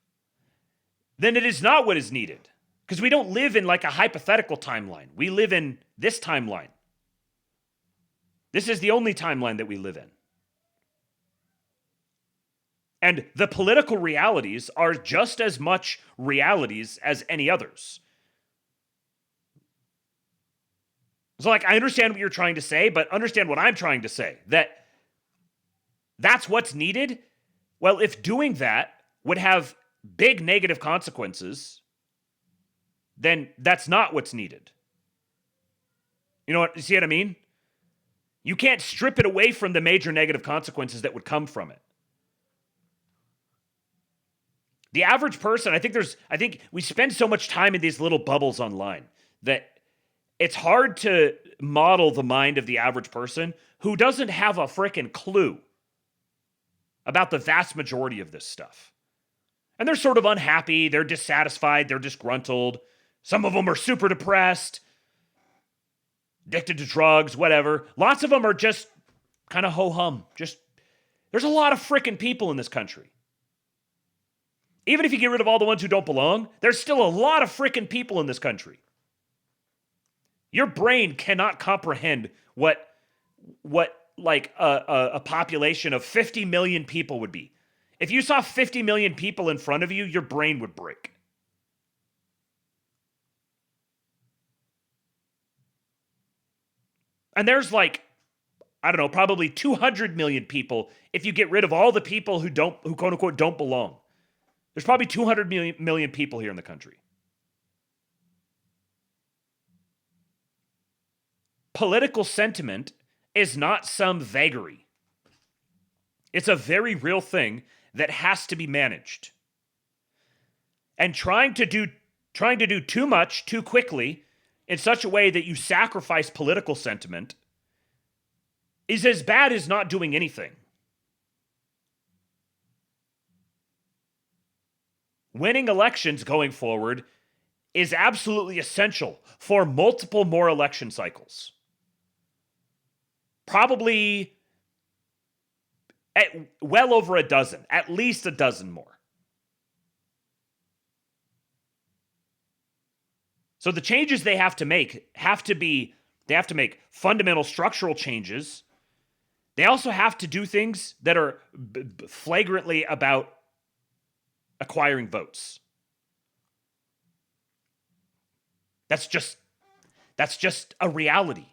then it is not what is needed. Because we don't live in a hypothetical timeline. We live in this timeline. This is the only timeline that we live in. And the political realities are just as much realities as any others. So I understand what you're trying to say, but understand what I'm trying to say. That's what's needed. Well, if doing that would have big negative consequences, then that's not what's needed. You know what? You see what I mean? You can't strip it away from the major negative consequences that would come from it. The average person, I think we spend so much time in these little bubbles online that it's hard to model the mind of the average person who doesn't have a frickin' clue about the vast majority of this stuff. And they're sort of unhappy, they're dissatisfied, they're disgruntled. Some of them are super depressed, addicted to drugs, whatever. Lots of them are just kind of ho-hum. There's a lot of frickin' people in this country. Even if you get rid of all the ones who don't belong, there's still a lot of frickin' people in this country. Your brain cannot comprehend what a population of 50 million people would be. If you saw 50 million people in front of you, your brain would break. And there's probably 200 million people if you get rid of all the people who quote unquote don't belong. There's probably 200 million people here in the country. Political sentiment is not some vagary. It's a very real thing that has to be managed. And trying to do too much too quickly in such a way that you sacrifice political sentiment is as bad as not doing anything. Winning elections going forward is absolutely essential for multiple more election cycles. Probably well over a dozen, at least a dozen more. So the changes they have to make they have to make fundamental structural changes. They also have to do things that are flagrantly about acquiring votes. That's just a reality.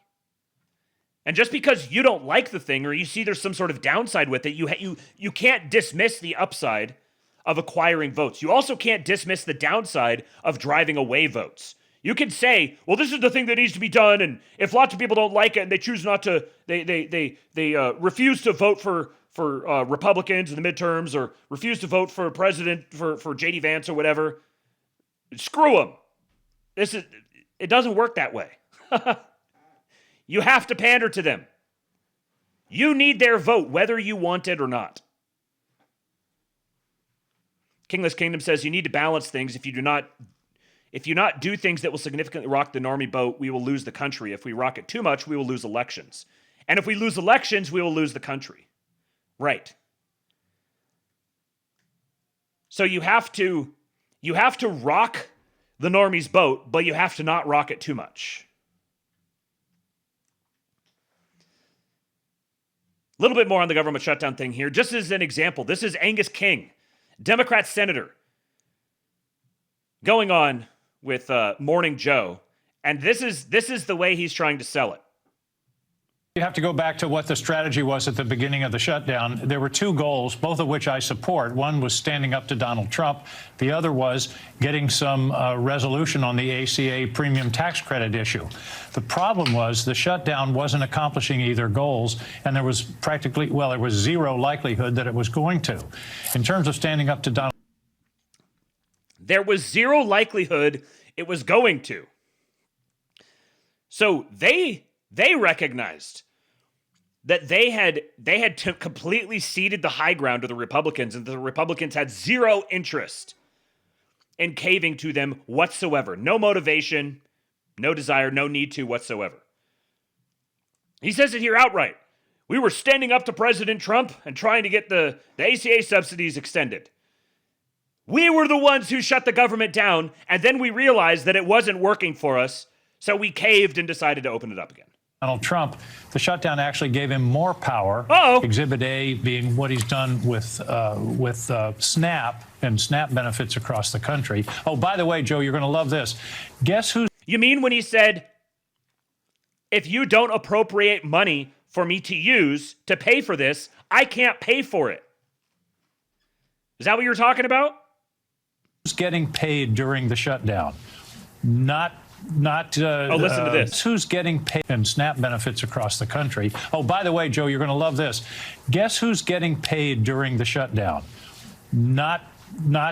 And just because you don't like the thing or you see there's some sort of downside with it, you can't dismiss the upside of acquiring votes. You also can't dismiss the downside of driving away votes. You can say, well, this is the thing that needs to be done, and if lots of people don't like it and they choose not to, they refuse to vote for Republicans in the midterms or refuse to vote for president for J.D. Vance or whatever, screw them. It doesn't work that way. You have to pander to them. You need their vote, whether you want it or not. Kingless Kingdom says you need to balance things. If you do not If you not do things that will significantly rock the normie boat, we will lose the country. If we rock it too much, we will lose elections. And if we lose elections, we will lose the country. Right. So you have to rock the normie's boat, but you have to not rock it too much. A little bit more on the government shutdown thing here. Just as an example, this is Angus King, Democrat senator, going on with Morning Joe, and this is the way he's trying to sell it. You have to go back to what the strategy was at the beginning of the shutdown. There were two goals, both of which I support. One was standing up to Donald Trump. The other was getting some resolution on the ACA premium tax credit issue. The problem was the shutdown wasn't accomplishing either goals, and there was practically, well, there was zero likelihood that it was going to. In terms of standing up to Donald, there was zero likelihood it was going to. So they recognized that they had completely ceded the high ground to the Republicans, and the Republicans had zero interest in caving to them whatsoever. No motivation, no desire, no need to whatsoever. He says it here outright. We were standing up to President Trump and trying to get the ACA subsidies extended. We were the ones who shut the government down, and then we realized that it wasn't working for us, so we caved and decided to open it up again. Donald Trump, the shutdown actually gave him more power. Exhibit A being what he's done with SNAP and SNAP benefits across the country. Oh, by the way, Joe, you're going to love this. Guess who's... You mean when he said, if you don't appropriate money for me to use to pay for this, I can't pay for it? Is that what you're talking about? Who's getting paid during the shutdown? Not listen to this. Who's getting paid and SNAP benefits across the country? Oh, by the way, Joe, you're going to love this. Guess who's getting paid during the shutdown? Not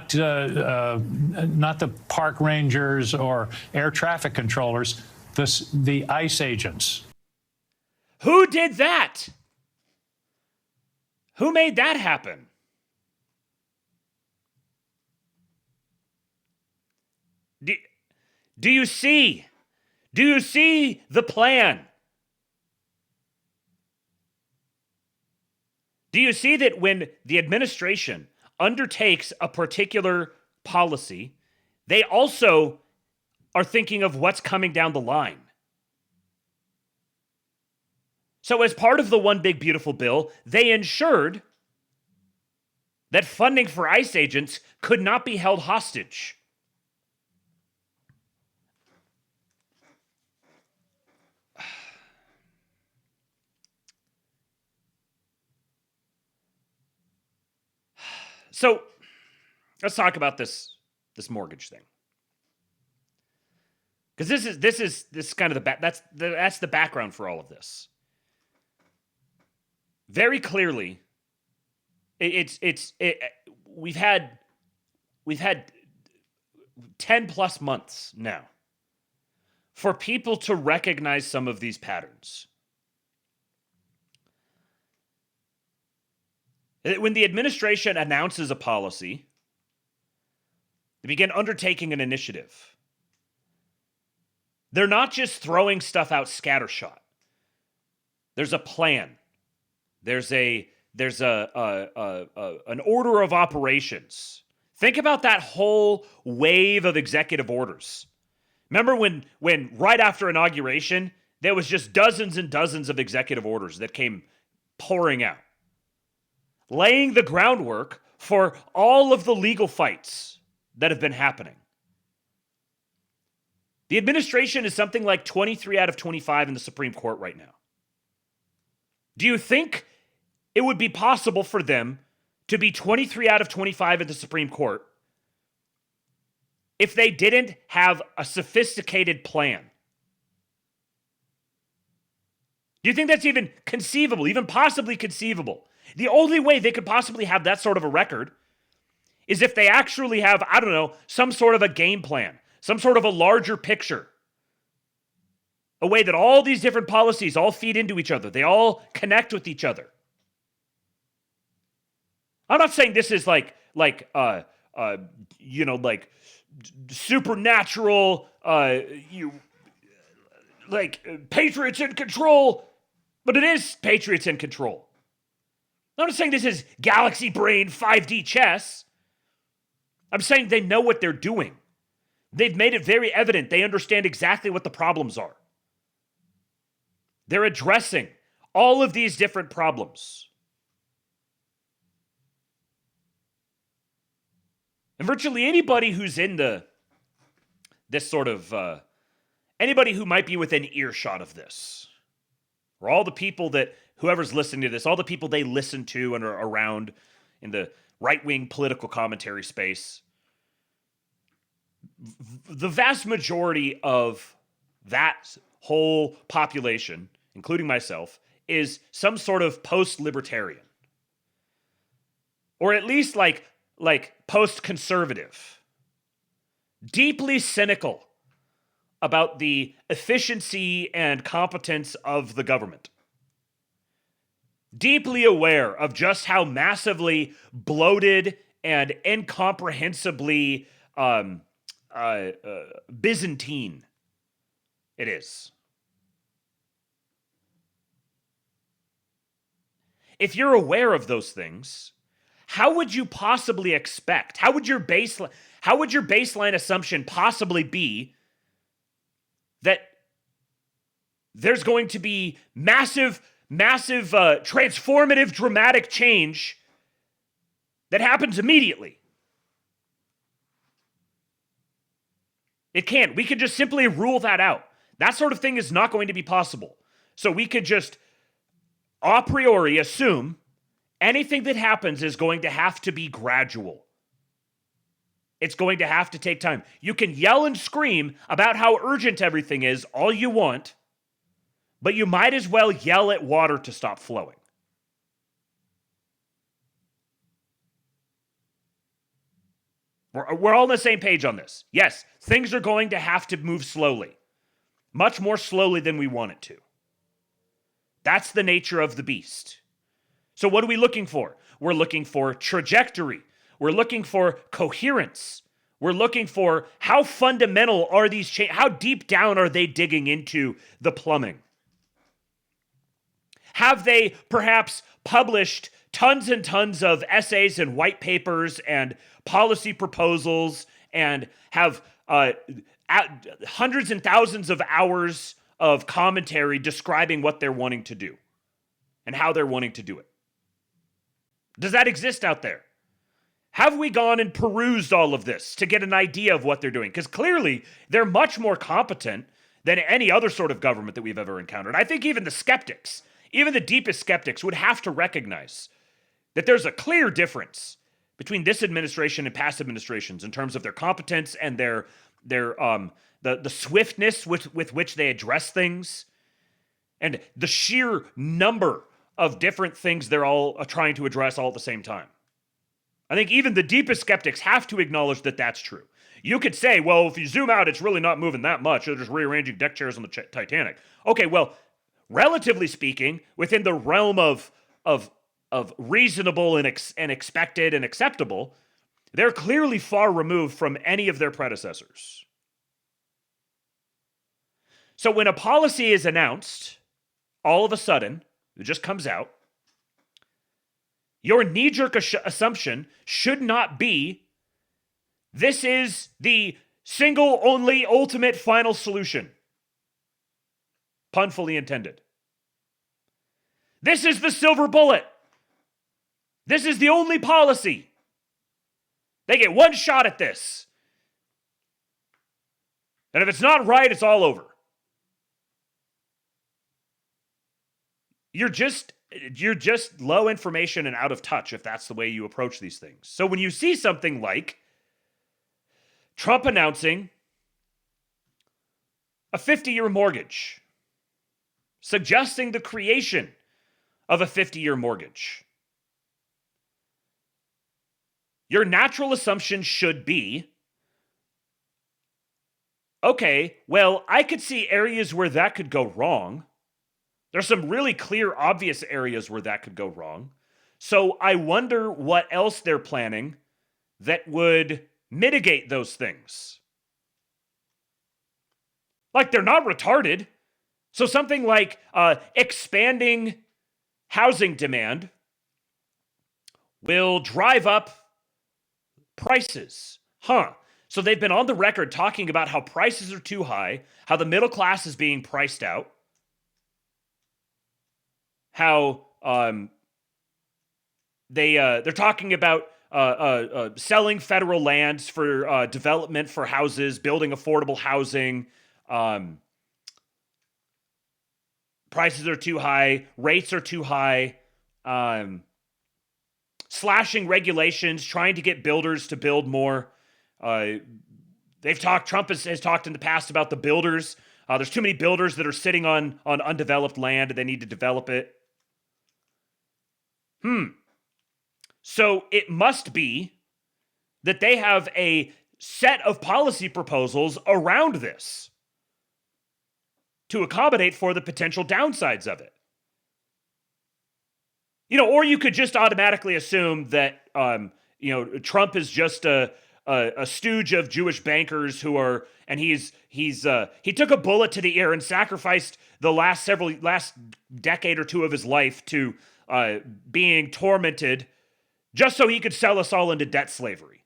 the park rangers or air traffic controllers, the ICE agents. Who did that? Who made that happen? Do you see? Do you see the plan? Do you see that when the administration undertakes a particular policy, they also are thinking of what's coming down the line? So as part of the One Big Beautiful Bill, they ensured that funding for ICE agents could not be held hostage. So let's talk about this mortgage thing, because this is kind of that's the background for all of this. Very clearly, we've had 10 plus months now for people to recognize some of these patterns. When the administration announces a policy, they begin undertaking an initiative. They're not just throwing stuff out scattershot. There's a plan. There's an order of operations. Think about that whole wave of executive orders. Remember when right after inauguration, there was just dozens and dozens of executive orders that came pouring out, laying the groundwork for all of the legal fights that have been happening. The administration is something like 23 out of 25 in the Supreme Court right now. Do you think it would be possible for them to be 23 out of 25 in the Supreme Court if they didn't have a sophisticated plan? Do you think that's even conceivable, even possibly conceivable? The only way they could possibly have that sort of a record is if they actually have, I don't know, some sort of a game plan, some sort of a larger picture, a way that all these different policies all feed into each other. They all connect with each other. I'm not saying this is like like supernatural, Patriots in control, but it is Patriots in control. I'm not saying this is galaxy brain 5D chess. I'm saying they know what they're doing. They've made it very evident. They understand exactly what the problems are. They're addressing all of these different problems. And virtually anybody who's in this sort of, anybody who might be within earshot of this, or all the people that, whoever's listening to this, all the people they listen to and are around in the right-wing political commentary space, the vast majority of that whole population, including myself, is some sort of post-libertarian. Or at least like post-conservative. Deeply cynical about the efficiency and competence of the government. Deeply aware of just how massively bloated and incomprehensibly Byzantine it is. If you're aware of those things, how would you possibly expect? How would your baseline assumption possibly be that there's going to be massive transformative, dramatic change that happens immediately? It can't. We could just simply rule that out. That sort of thing is not going to be possible. So we could just a priori assume anything that happens is going to have to be gradual. It's going to have to take time. You can yell and scream about how urgent everything is all you want, but you might as well yell at water to stop flowing. We're all on the same page on this. Yes, things are going to have to move slowly. Much more slowly than we want it to. That's the nature of the beast. So what are we looking for? We're looking for trajectory. We're looking for coherence. We're looking for how fundamental are these changes? How deep down are they digging into the plumbing? Have they perhaps published tons and tons of essays and white papers and policy proposals and have hundreds and thousands of hours of commentary describing what they're wanting to do and how they're wanting to do it? Does that exist out there? Have we gone and perused all of this to get an idea of what they're doing? Because clearly they're much more competent than any other sort of government that we've ever encountered. I think even the skeptics, even the deepest skeptics, would have to recognize that there's a clear difference between this administration and past administrations in terms of their competence and the swiftness with which they address things and the sheer number of different things they're all trying to address all at the same time. I think even the deepest skeptics have to acknowledge that that's true. You could say, well, if you zoom out, it's really not moving that much. They're just rearranging deck chairs on the Titanic. Okay, well, relatively speaking, within the realm of reasonable and expected and acceptable, they're clearly far removed from any of their predecessors. So when a policy is announced, all of a sudden, it just comes out, your knee-jerk assumption should not be, this is the single, only, ultimate, final solution. Pun fully intended. This is the silver bullet. This is the only policy. They get one shot at this. And if it's not right, it's all over. You're just low information and out of touch if that's the way you approach these things. So when you see something like Trump announcing a 50-year mortgage, suggesting the creation of a 50-year mortgage, your natural assumption should be, okay, well, I could see areas where that could go wrong. There's some really clear, obvious areas where that could go wrong. So I wonder what else they're planning that would mitigate those things. Like, they're not retarded. So something like expanding housing demand will drive up prices. So they've been on the record talking about how prices are too high, how the middle class is being priced out, how they're talking about selling federal lands for development for houses, building affordable housing. Prices are too high, rates are too high, slashing regulations, trying to get builders to build more. Trump has talked in the past about the builders. There's too many builders that are sitting on undeveloped land and they need to develop it. So it must be that they have a set of policy proposals around this to accommodate for the potential downsides of it. Or you could just automatically assume that, Trump is just a stooge of Jewish bankers who are, and he took a bullet to the ear and sacrificed the last decade or two of his life to being tormented just so he could sell us all into debt slavery.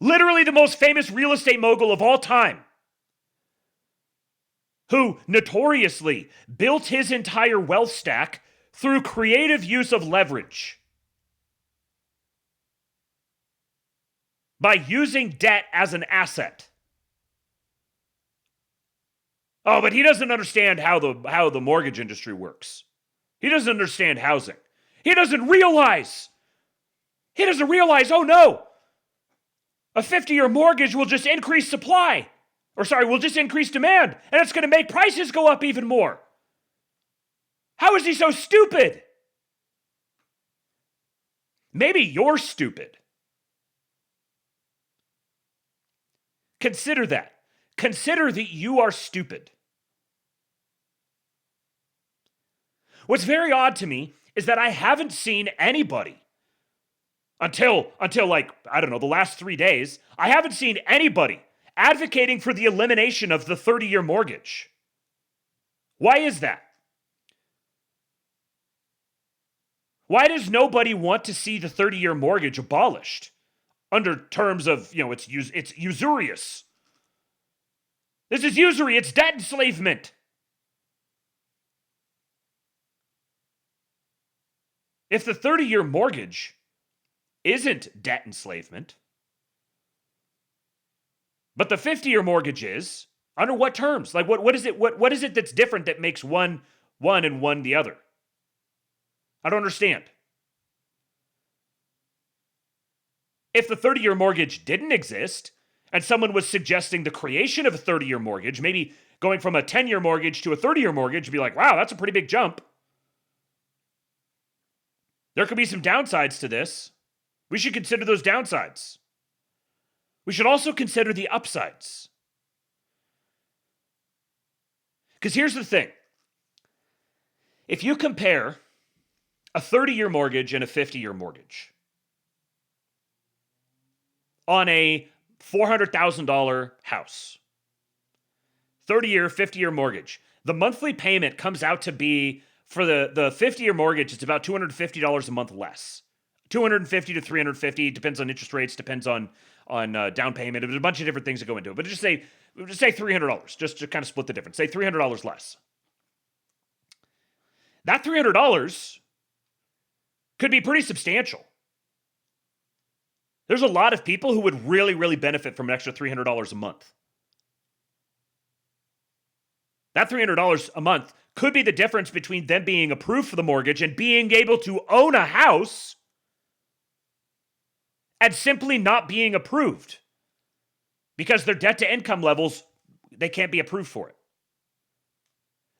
Literally the most famous real estate mogul of all time, who notoriously built his entire wealth stack through creative use of leverage. By using debt as an asset. Oh, but he doesn't understand how the mortgage industry works. He doesn't understand housing. He doesn't realize, oh no, a 50-year mortgage will just increase supply. Will just increase demand, and it's going to make prices go up even more. How is he so stupid? Maybe you're stupid. Consider that. Consider that you are stupid. What's very odd to me is that I haven't seen anybody until the last 3 days, I haven't seen anybody advocating for the elimination of the 30-year mortgage. Why is that? Why does nobody want to see the 30-year mortgage abolished under terms of, it's usurious? This is usury, it's debt enslavement. If the 30-year mortgage isn't debt enslavement, but the 50-year mortgage is, under what terms? Like, what is it? What is it that's different that makes one and one the other? I don't understand. If the 30-year mortgage didn't exist, and someone was suggesting the creation of a 30-year mortgage, maybe going from a 10-year mortgage to a 30-year mortgage, be like, wow, that's a pretty big jump. There could be some downsides to this. We should consider those downsides. We should also consider the upsides. Because here's the thing. If you compare a 30-year mortgage and a 50-year mortgage on a $400,000 house, 30-year, 50-year mortgage, the monthly payment comes out to be, for the 50-year mortgage, it's about $250 a month less. $250 to $350, depends on interest rates, depends on down payment. There's a bunch of different things that go into it. But just say $300, just to kind of split the difference. Say $300 less. That $300 could be pretty substantial. There's a lot of people who would really, really benefit from an extra $300 a month. That $300 a month could be the difference between them being approved for the mortgage and being able to own a house and simply not being approved because their debt to income levels, they can't be approved for it.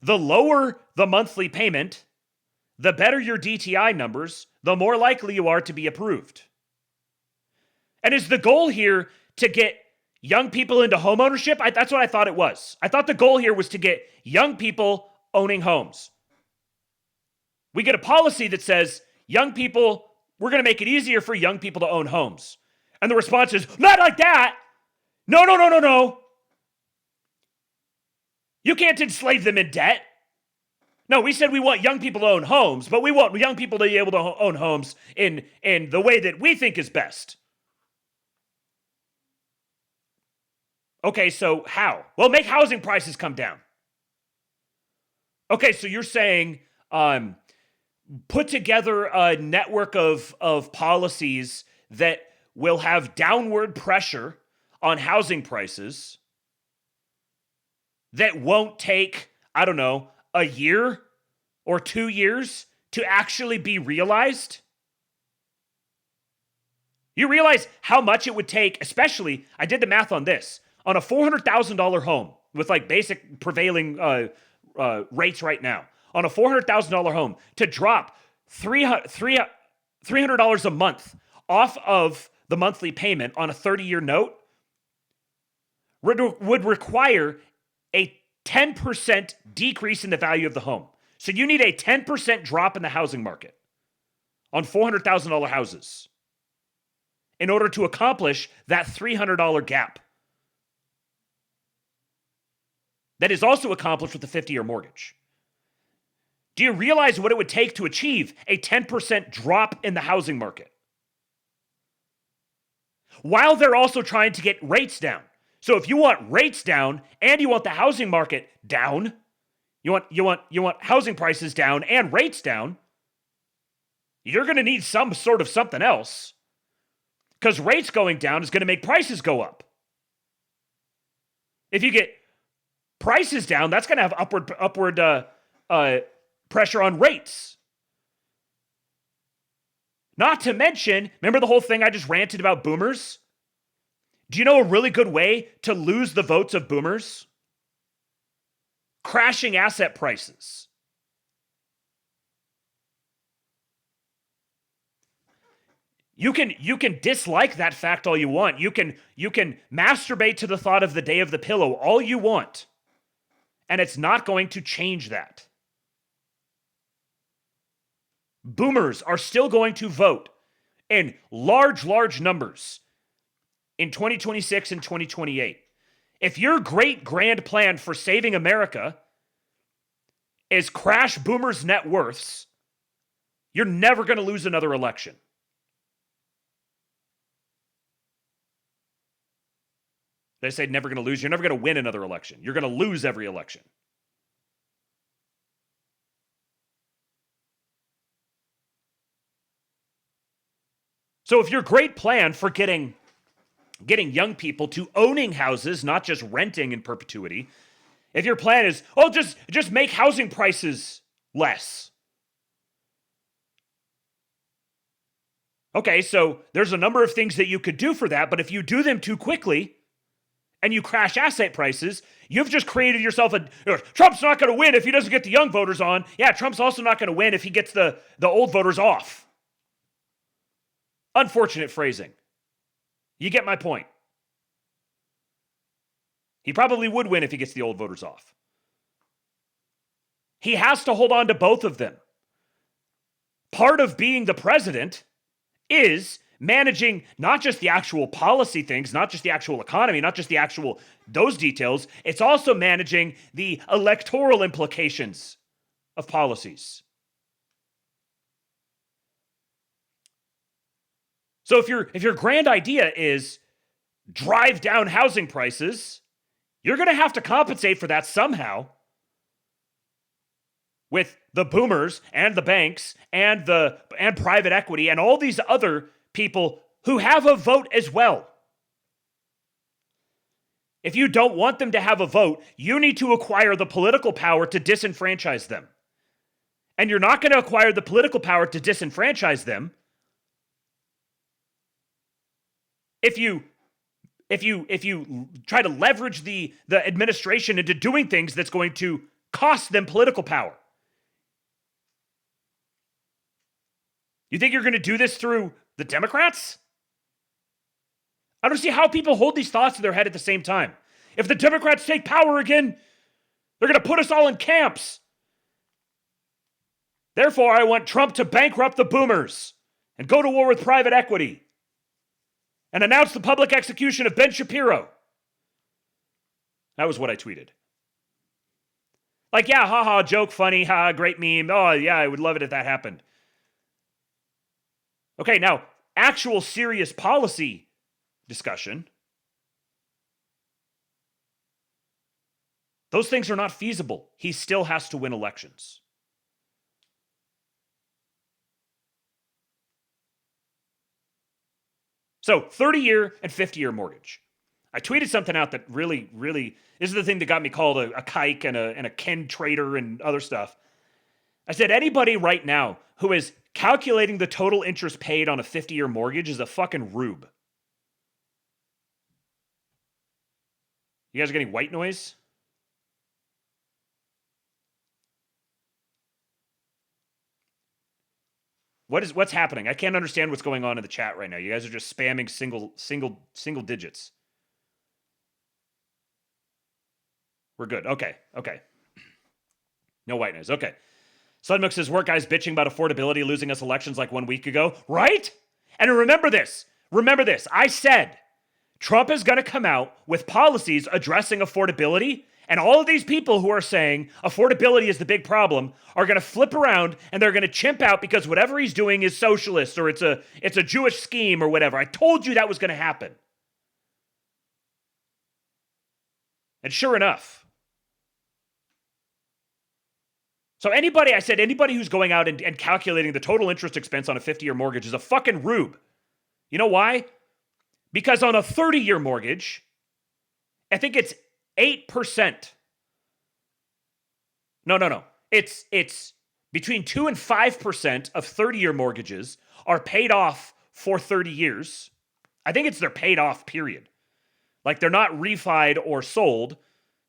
The lower the monthly payment, the better your DTI numbers, the more likely you are to be approved. And is the goal here to get young people into home ownership? That's what I thought it was. I thought the goal here was to get young people owning homes. We get a policy that says young people we're going to make it easier for young people to own homes. And the response is, not like that. No, no, no, no, no. You can't enslave them in debt. No, we said we want young people to own homes, but we want young people to be able to own homes in the way that we think is best. Okay, so how? Well, make housing prices come down. Okay, so you're saying put together a network of policies that will have downward pressure on housing prices that won't take, I don't know, a year or 2 years to actually be realized? You realize how much it would take, especially, I did the math on this, on a $400,000 home with like basic prevailing rates right now, on a $400,000 home to drop $300 a month off of the monthly payment on a 30-year note would require a 10% decrease in the value of the home. So you need a 10% drop in the housing market on $400,000 houses in order to accomplish that $300 gap. That is also accomplished with a 50-year mortgage. Do you realize what it would take to achieve a 10% drop in the housing market? While they're also trying to get rates down. So if you want rates down and you want the housing market down, you want housing prices down and rates down, you're going to need some sort of something else. Because rates going down is going to make prices go up. If you get prices down, that's going to have upward pressure on rates. Not to mention, remember the whole thing I just ranted about boomers? Do you know a really good way to lose the votes of boomers? Crashing asset prices. You can dislike that fact all you want. You can masturbate to the thought of the day of the pillow all you want. And it's not going to change that. Boomers are still going to vote in large numbers in 2026 and 2028. If your great grand plan for saving America is crash boomers' net worths, you're never going to lose another election. They say never going to lose. You're never going to win another election. You're going to lose every election. So if your great plan for getting young people to owning houses, not just renting in perpetuity, if your plan is, just make housing prices less. Okay, so there's a number of things that you could do for that, but if you do them too quickly and you crash asset prices, you've just created yourself Trump's not going to win if he doesn't get the young voters on. Yeah, Trump's also not going to win if he gets the old voters off. Unfortunate phrasing. You get my point. He probably would win if he gets the old voters off. He has to hold on to both of them. Part of being the president is managing not just the actual policy things, not just the actual economy, not just the actual those details. It's also managing the electoral implications of policies. So if your grand idea is drive down housing prices, you're going to have to compensate for that somehow with the boomers and the banks and private equity and all these other people who have a vote as well. If you don't want them to have a vote, you need to acquire the political power to disenfranchise them. And you're not going to acquire the political power to disenfranchise them if you try to leverage the administration into doing things that's going to cost them political power. You think you're going to do this through the Democrats? I don't see how people hold these thoughts in their head at the same time. If the Democrats take power again, they're going to put us all in camps. Therefore, I want Trump to bankrupt the boomers. and go to war with private equity and announce the public execution of Ben Shapiro. That was what I tweeted. Like, yeah, haha, joke, funny, haha, great meme. Oh, yeah, I would love it if that happened. Okay, now, actual serious policy discussion. Those things are not feasible. He still has to win elections. So, 30-year and 50-year mortgage. I tweeted something out that really, this is the thing that got me called a kike and a Ken traitor and other stuff. I said, anybody right now who is calculating the total interest paid on a 50-year mortgage is a fucking rube. You guys are getting white noise? What's happening? I can't understand what's going on in the chat right now. You guys are just spamming single digits. We're good. Okay. No white noise. Okay. Sudmuk says, work guys bitching about affordability losing us elections like 1 week ago. Right? And remember this. I said Trump is going to come out with policies addressing affordability, and all of these people who are saying affordability is the big problem are going to flip around and they're going to chimp out because whatever he's doing is socialist or it's a Jewish scheme or whatever. I told you that was going to happen. And sure enough. So anybody who's going out and calculating the total interest expense on a 50-year mortgage is a fucking rube. You know why? Because on a 30-year mortgage, I think it's 8%. No. It's between 2 and 5% of 30-year mortgages are paid off for 30 years. I think it's their paid off period. Like they're not refied or sold.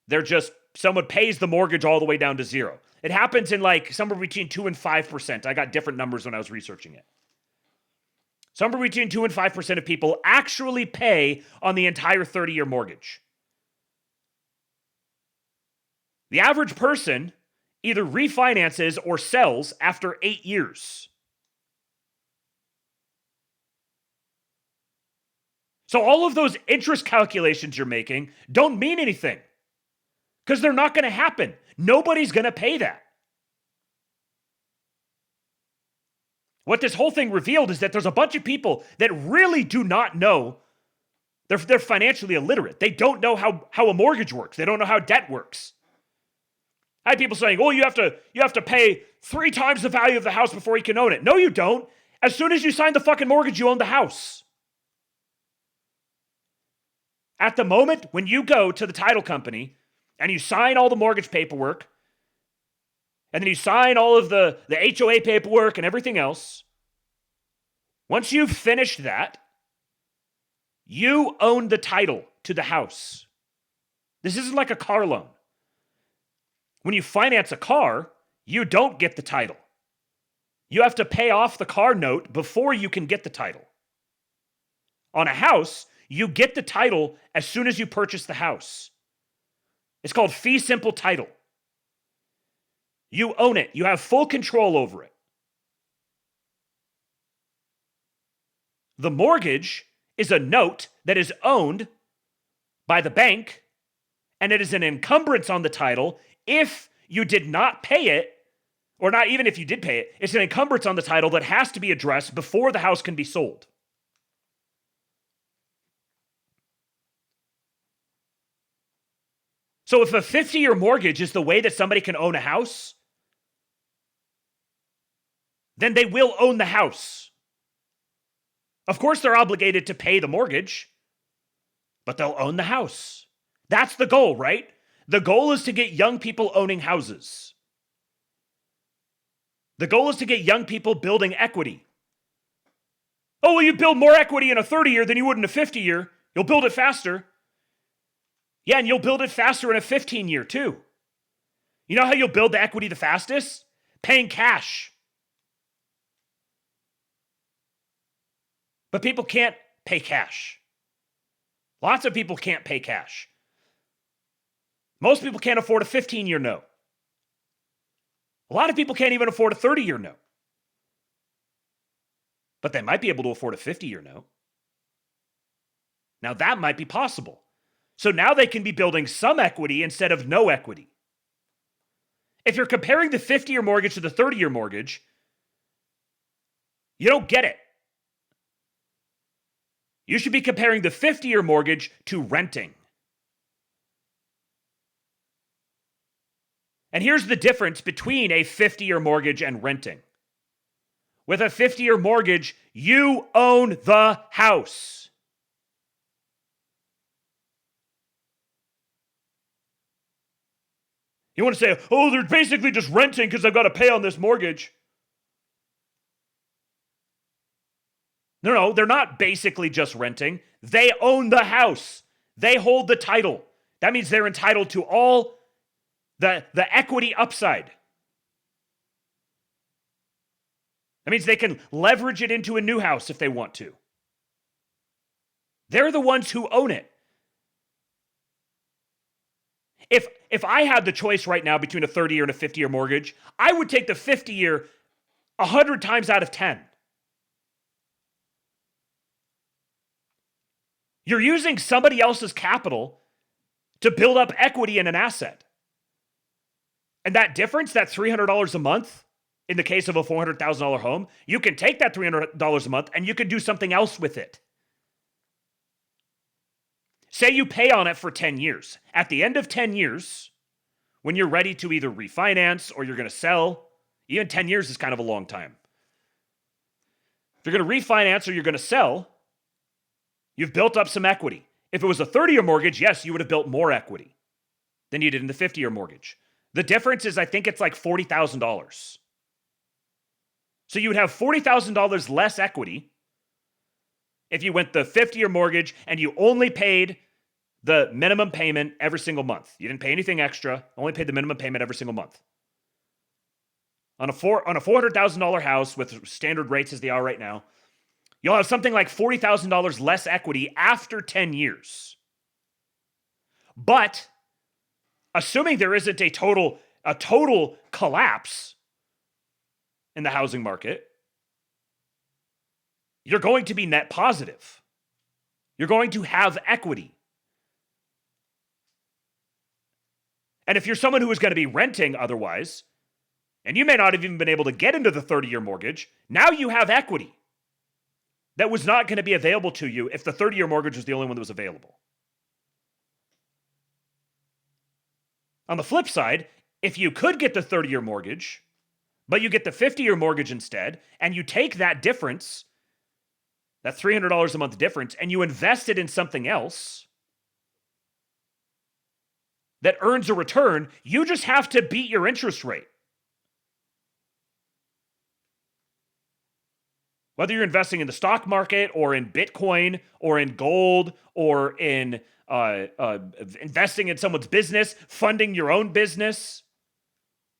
They're just someone pays the mortgage all the way down to zero. It happens in like somewhere between 2 and 5%. I got different numbers when I was researching it. Somewhere between 2 and 5% of people actually pay on the entire 30-year mortgage. The average person either refinances or sells after 8 years. So all of those interest calculations you're making don't mean anything because they're not going to happen. Nobody's going to pay that. What this whole thing revealed is that there's a bunch of people that really do not know. They're financially illiterate. They don't know how a mortgage works. They don't know how debt works. I had people saying, "Oh, you have to pay 3 times the value of the house before you can own it." No, you don't. As soon as you sign the fucking mortgage, you own the house. At the moment when you go to the title company and you sign all the mortgage paperwork, and then you sign all of the HOA paperwork and everything else, once you've finished that, you own the title to the house. This isn't like a car loan. When you finance a car, you don't get the title. You have to pay off the car note before you can get the title. On a house, you get the title as soon as you purchase the house. It's called fee simple title. You own it. You have full control over it. The mortgage is a note that is owned by the bank, and it is an encumbrance on the title if you did not pay it, or not even if you did pay it. It's an encumbrance on the title that has to be addressed before the house can be sold. So if a 50-year mortgage is the way that somebody can own a house, then they will own the house. Of course, they're obligated to pay the mortgage, but they'll own the house. That's the goal, right? The goal is to get young people owning houses. The goal is to get young people building equity. Oh, well, you build more equity in a 30-year than you would in a 50-year. You'll build it faster. Yeah, and you'll build it faster in a 15-year too. You know how you'll build the equity the fastest? Paying cash. But people can't pay cash. Lots of people can't pay cash. Most people can't afford a 15-year note. A lot of people can't even afford a 30-year note. but they might be able to afford a 50-year note. Now that might be possible. So now they can be building some equity instead of no equity. If you're comparing the 50-year mortgage to the 30-year mortgage, you don't get it. You should be comparing the 50-year mortgage to renting. And here's the difference between a 50-year mortgage and renting. With a 50-year mortgage, you own the house. You want to say, oh, they're basically just renting because I've got to pay on this mortgage. No, they're not basically just renting. They own the house. They hold the title. That means they're entitled to all the equity upside. That means they can leverage it into a new house if they want to. They're the ones who own it. If I had the choice right now between a 30-year and a 50-year mortgage, I would take the 50-year 100 times out of 10. You're using somebody else's capital to build up equity in an asset. And that difference, that $300 a month, in the case of a $400,000 home, you can take that $300 a month and you can do something else with it. Say you pay on it for 10 years. At the end of 10 years, when you're ready to either refinance or you're going to sell, even 10 years is kind of a long time. If you're going to refinance or you're going to sell, you've built up some equity. If it was a 30-year mortgage, yes, you would have built more equity than you did in the 50-year mortgage. The difference is I think it's like $40,000. So you would have $40,000 less equity if you went the 50-year mortgage and you only paid the minimum payment every single month. You didn't pay anything extra, only paid the minimum payment every single month. On a $400,000 house with standard rates as they are right now, you'll have something like $40,000 less equity after 10 years. But assuming there isn't a total collapse in the housing market, you're going to be net positive. You're going to have equity. And if you're someone who is going to be renting otherwise, and you may not have even been able to get into the 30-year mortgage, now you have equity that was not going to be available to you if the 30-year mortgage was the only one that was available. On the flip side, if you could get the 30-year mortgage, but you get the 50-year mortgage instead, and you take that difference, that $300 a month difference, and you invest it in something else that earns a return, you just have to beat your interest rate. Whether you're investing in the stock market or in Bitcoin or in gold or in investing in someone's business, funding your own business,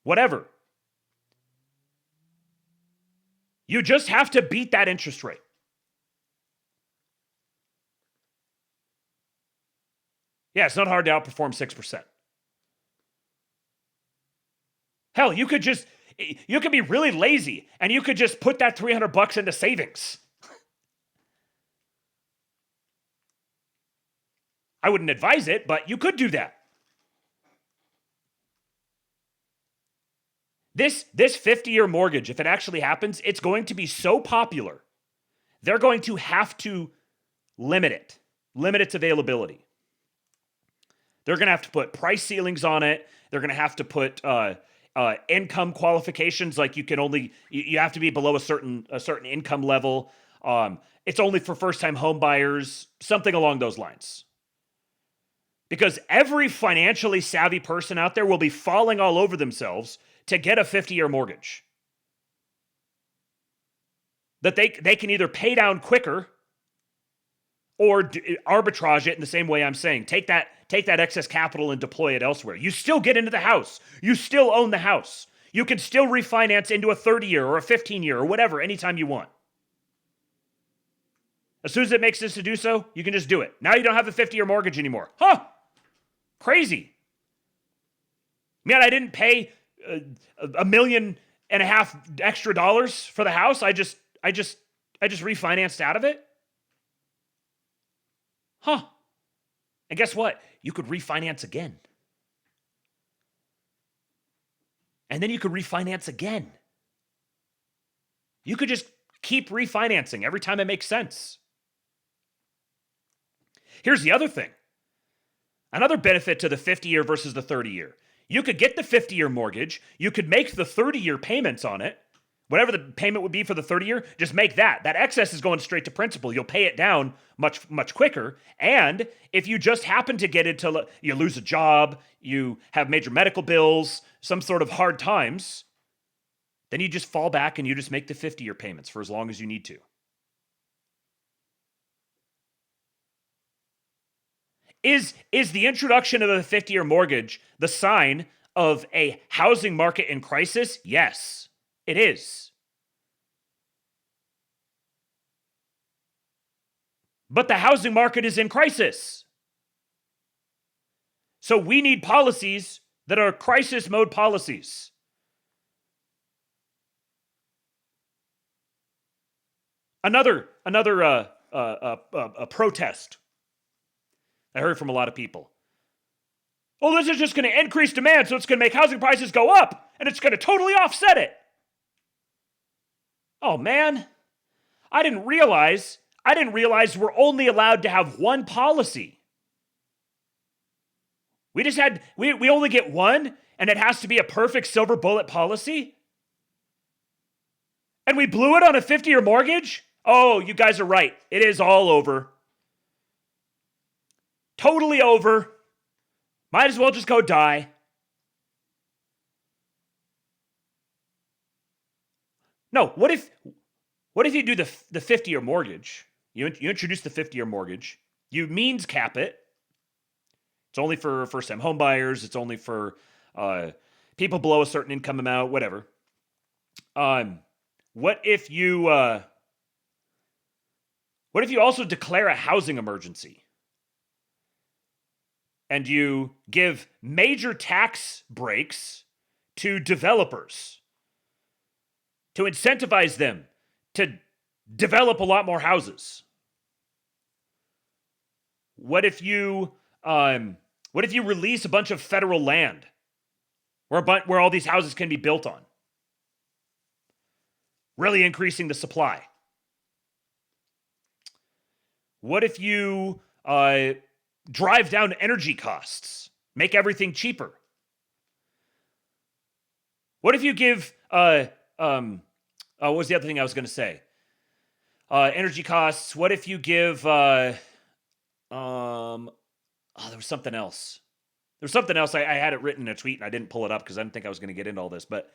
whatever. You just have to beat that interest rate. Yeah, it's not hard to outperform 6%. Hell, you could be really lazy and you could just put that $300 into savings. I wouldn't advise it, but you could do that. This 50-year mortgage, if it actually happens, it's going to be so popular. They're going to have to limit its availability. They're going to have to put price ceilings on it. They're going to have to put income qualifications, like you have to be below a certain income level. It's only for first-time home buyers, something along those lines. Because every financially savvy person out there will be falling all over themselves to get a 50-year mortgage that they can either pay down quicker or arbitrage it in the same way I'm saying. Take that excess capital and deploy it elsewhere. You still get into the house. You still own the house. You can still refinance into a 30-year or a 15-year or whatever anytime you want. As soon as it makes sense to do so, you can just do it. Now you don't have a 50-year mortgage anymore. Huh? Crazy. Man, I didn't pay $1.5 million extra for the house. I just I just refinanced out of it? Huh. And guess what? You could refinance again. And then you could refinance again. You could just keep refinancing every time it makes sense. Here's the other thing. Another benefit to the 50-year versus the 30-year. You could get the 50-year mortgage. You could make the 30-year payments on it. Whatever the payment would be for the 30-year, just make that. That excess is going straight to principal. You'll pay it down much, much quicker. And if you just happen to get into, you lose a job, you have major medical bills, some sort of hard times, then you just fall back and you just make the 50-year payments for as long as you need to. Is the introduction of a 50-year mortgage the sign of a housing market in crisis? Yes, it is. But the housing market is in crisis. So we need policies that are crisis mode policies. Another protest I heard from a lot of people. Oh, this is just going to increase demand, so it's going to make housing prices go up, and it's going to totally offset it. Oh, man. I didn't realize we're only allowed to have one policy. We only get one, and it has to be a perfect silver bullet policy? And we blew it on a 50-year mortgage? Oh, you guys are right. It is all over. Totally over. Might as well just go die. No, what if you do the 50-year mortgage? You introduce the 50-year mortgage. You means cap it. It's only for first-time home buyers. It's only for people below a certain income amount, whatever. What if you also declare a housing emergency? And you give major tax breaks to developers to incentivize them to develop a lot more houses? What if you release a bunch of federal land where all these houses can be built on? Really increasing the supply. What if you drive down energy costs, make everything cheaper? What if you give what was the other thing I was going to say? Energy costs. What if you give there was something else. There's something else. I had it written in a tweet and I didn't pull it up because I didn't think I was going to get into all this. But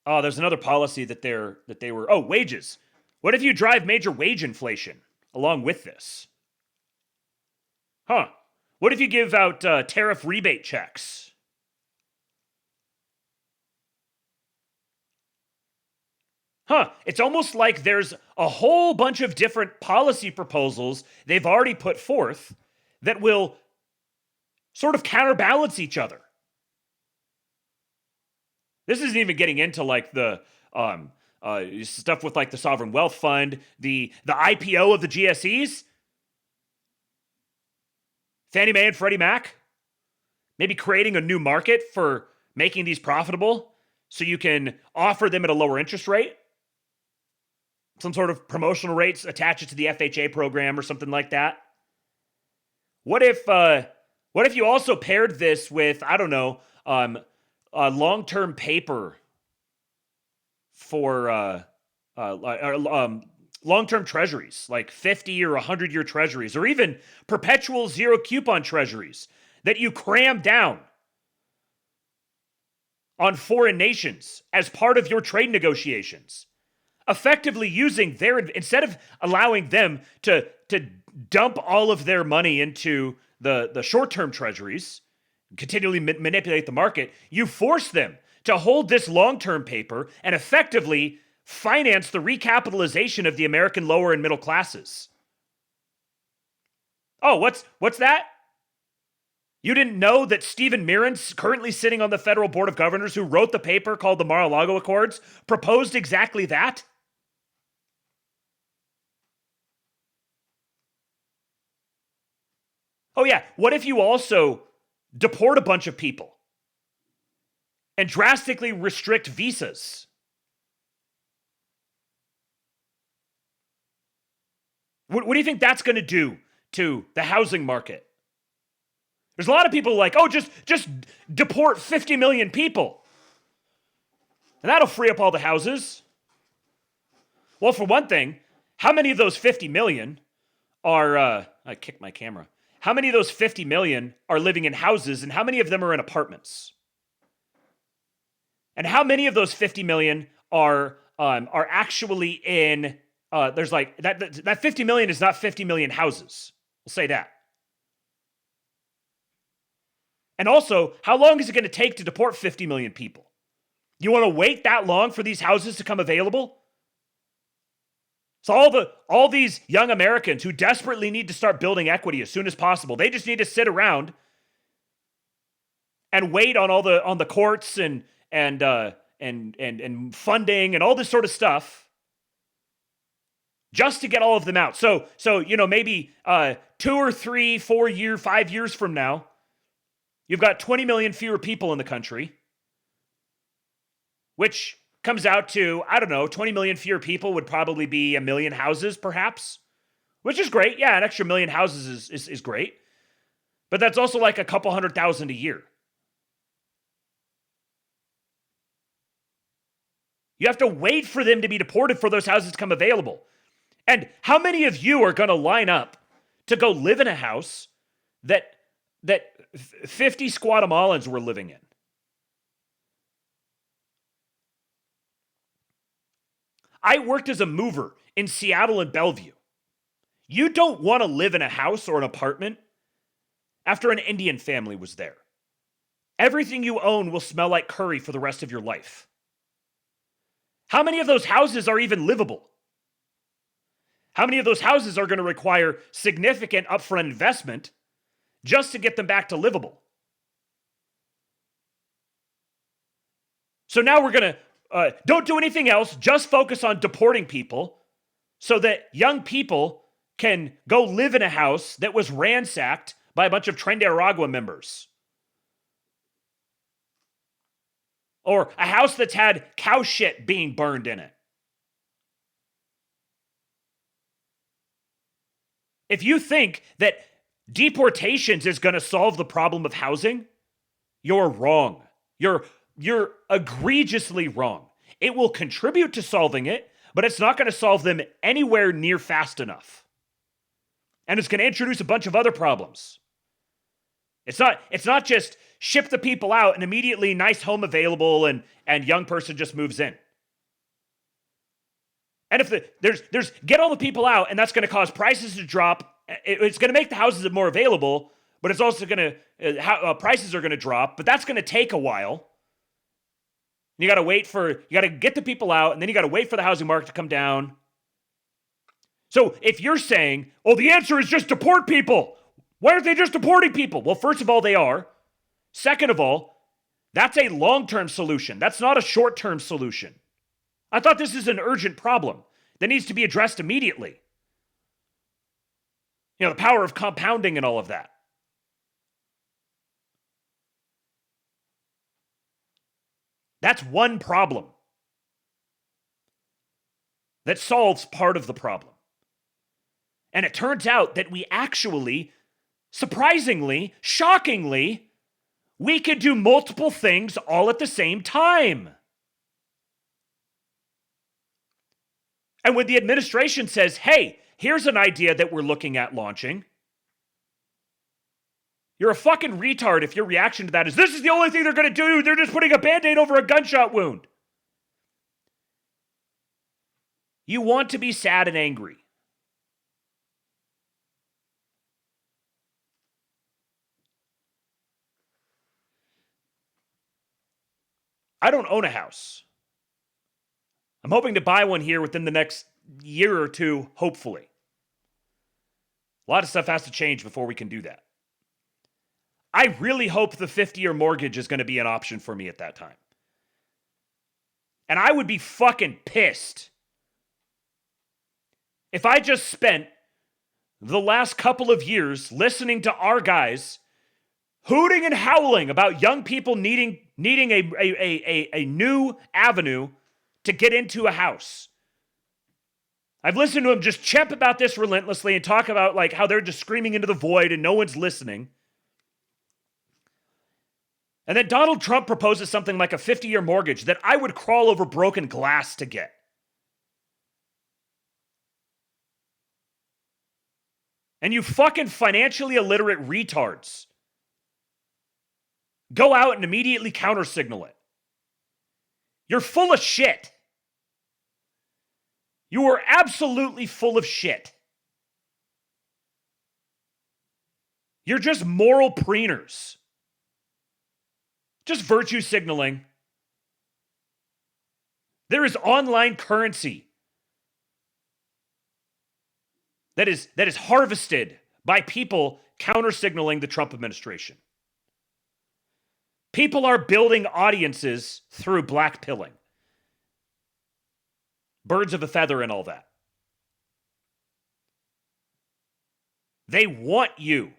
there's another policy that they were wages. What if you drive major wage inflation along with this? What if you give out tariff rebate checks? It's almost like there's a whole bunch of different policy proposals they've already put forth that will sort of counterbalance each other. This isn't even getting into like the stuff with like the sovereign wealth fund, the IPO of the GSEs, Fannie Mae and Freddie Mac, maybe creating a new market for making these profitable so you can offer them at a lower interest rate. Some sort of promotional rates, attach it to the FHA program or something like that. What if you also paired this with, I don't know, long-term paper for long-term treasuries, like 50 or 100-year treasuries, or even perpetual zero coupon treasuries that you cram down on foreign nations as part of your trade negotiations, effectively using instead of allowing them to dump all of their money into the short-term treasuries, continually manipulate the market, you force them to hold this long-term paper and effectively finance the recapitalization of the American lower and middle classes. Oh, what's that? You didn't know that Stephen Mirren's currently sitting on the federal board of governors who wrote the paper called the Mar-a-Lago Accords proposed exactly that? Oh yeah, what if you also deport a bunch of people and drastically restrict visas? What do you think that's going to do to the housing market? There's a lot of people like, oh, just deport 50 million people. And that'll free up all the houses. Well, for one thing, how many of those 50 million are, I kicked my camera. How many of those 50 million are living in houses and how many of them are in apartments? And how many of those 50 million are actually in, there's like, that 50 million is not 50 million houses. We'll say that. And also, how long is it going to take to deport 50 million people? You want to wait that long for these houses to come available? So all these young Americans who desperately need to start building equity as soon as possible, they just need to sit around and wait on the courts and funding and all this sort of stuff just to get all of them out. So maybe 2 or 3, 4 year, 5 years from now, you've got 20 million fewer people in the country, which comes out to, I don't know, 20 million fewer people would probably be 1 million houses, perhaps, which is great. Yeah, an extra 1 million houses is great. But that's also like a couple 100,000 a year. You have to wait for them to be deported for those houses to come available. And how many of you are going to line up to go live in a house that 50 Guatemalans were living in? I worked as a mover in Seattle and Bellevue. You don't want to live in a house or an apartment after an Indian family was there. Everything you own will smell like curry for the rest of your life. How many of those houses are even livable? How many of those houses are going to require significant upfront investment just to get them back to livable? So now we're going to don't do anything else, just focus on deporting people so that young people can go live in a house that was ransacked by a bunch of Tren de Aragua members. Or a house that's had cow shit being burned in it. If you think that deportations is going to solve the problem of housing, you're wrong. You're egregiously wrong. It will contribute to solving it, but it's not going to solve them anywhere near fast enough. And it's going to introduce a bunch of other problems. It's not just ship the people out and immediately nice home available and young person just moves in. And if there's get all the people out and that's going to cause prices to drop, it's going to make the houses more available, but it's also going to prices are going to drop, but that's going to take a while. You got to get the people out, and then you got to wait for the housing market to come down. So if you're saying, oh, the answer is just deport people, why aren't they just deporting people? Well, first of all, they are. Second of all, that's a long-term solution. That's not a short-term solution. I thought this is an urgent problem that needs to be addressed immediately. You know, the power of compounding and all of that. That's one problem that solves part of the problem. And it turns out that we actually, surprisingly, shockingly, we could do multiple things all at the same time. And when the administration says, hey, here's an idea that we're looking at launching, you're a fucking retard if your reaction to that is, this is the only thing they're going to do. They're just putting a Band-Aid over a gunshot wound. You want to be sad and angry. I don't own a house. I'm hoping to buy one here within the next year or two, hopefully. A lot of stuff has to change before we can do that. I really hope the 50-year mortgage is going to be an option for me at that time. And I would be fucking pissed if I just spent the last couple of years listening to our guys hooting and howling about young people needing a new avenue to get into a house. I've listened to them just chimp about this relentlessly and talk about like how they're just screaming into the void and no one's listening. And then Donald Trump proposes something like a 50-year mortgage that I would crawl over broken glass to get. And you fucking financially illiterate retards go out and immediately counter-signal it. You're full of shit. You are absolutely full of shit. You're just moral preeners. Just virtue signaling. There is online currency that is harvested by people counter-signaling the Trump administration. People are building audiences through blackpilling. Birds of a feather and all that. They want you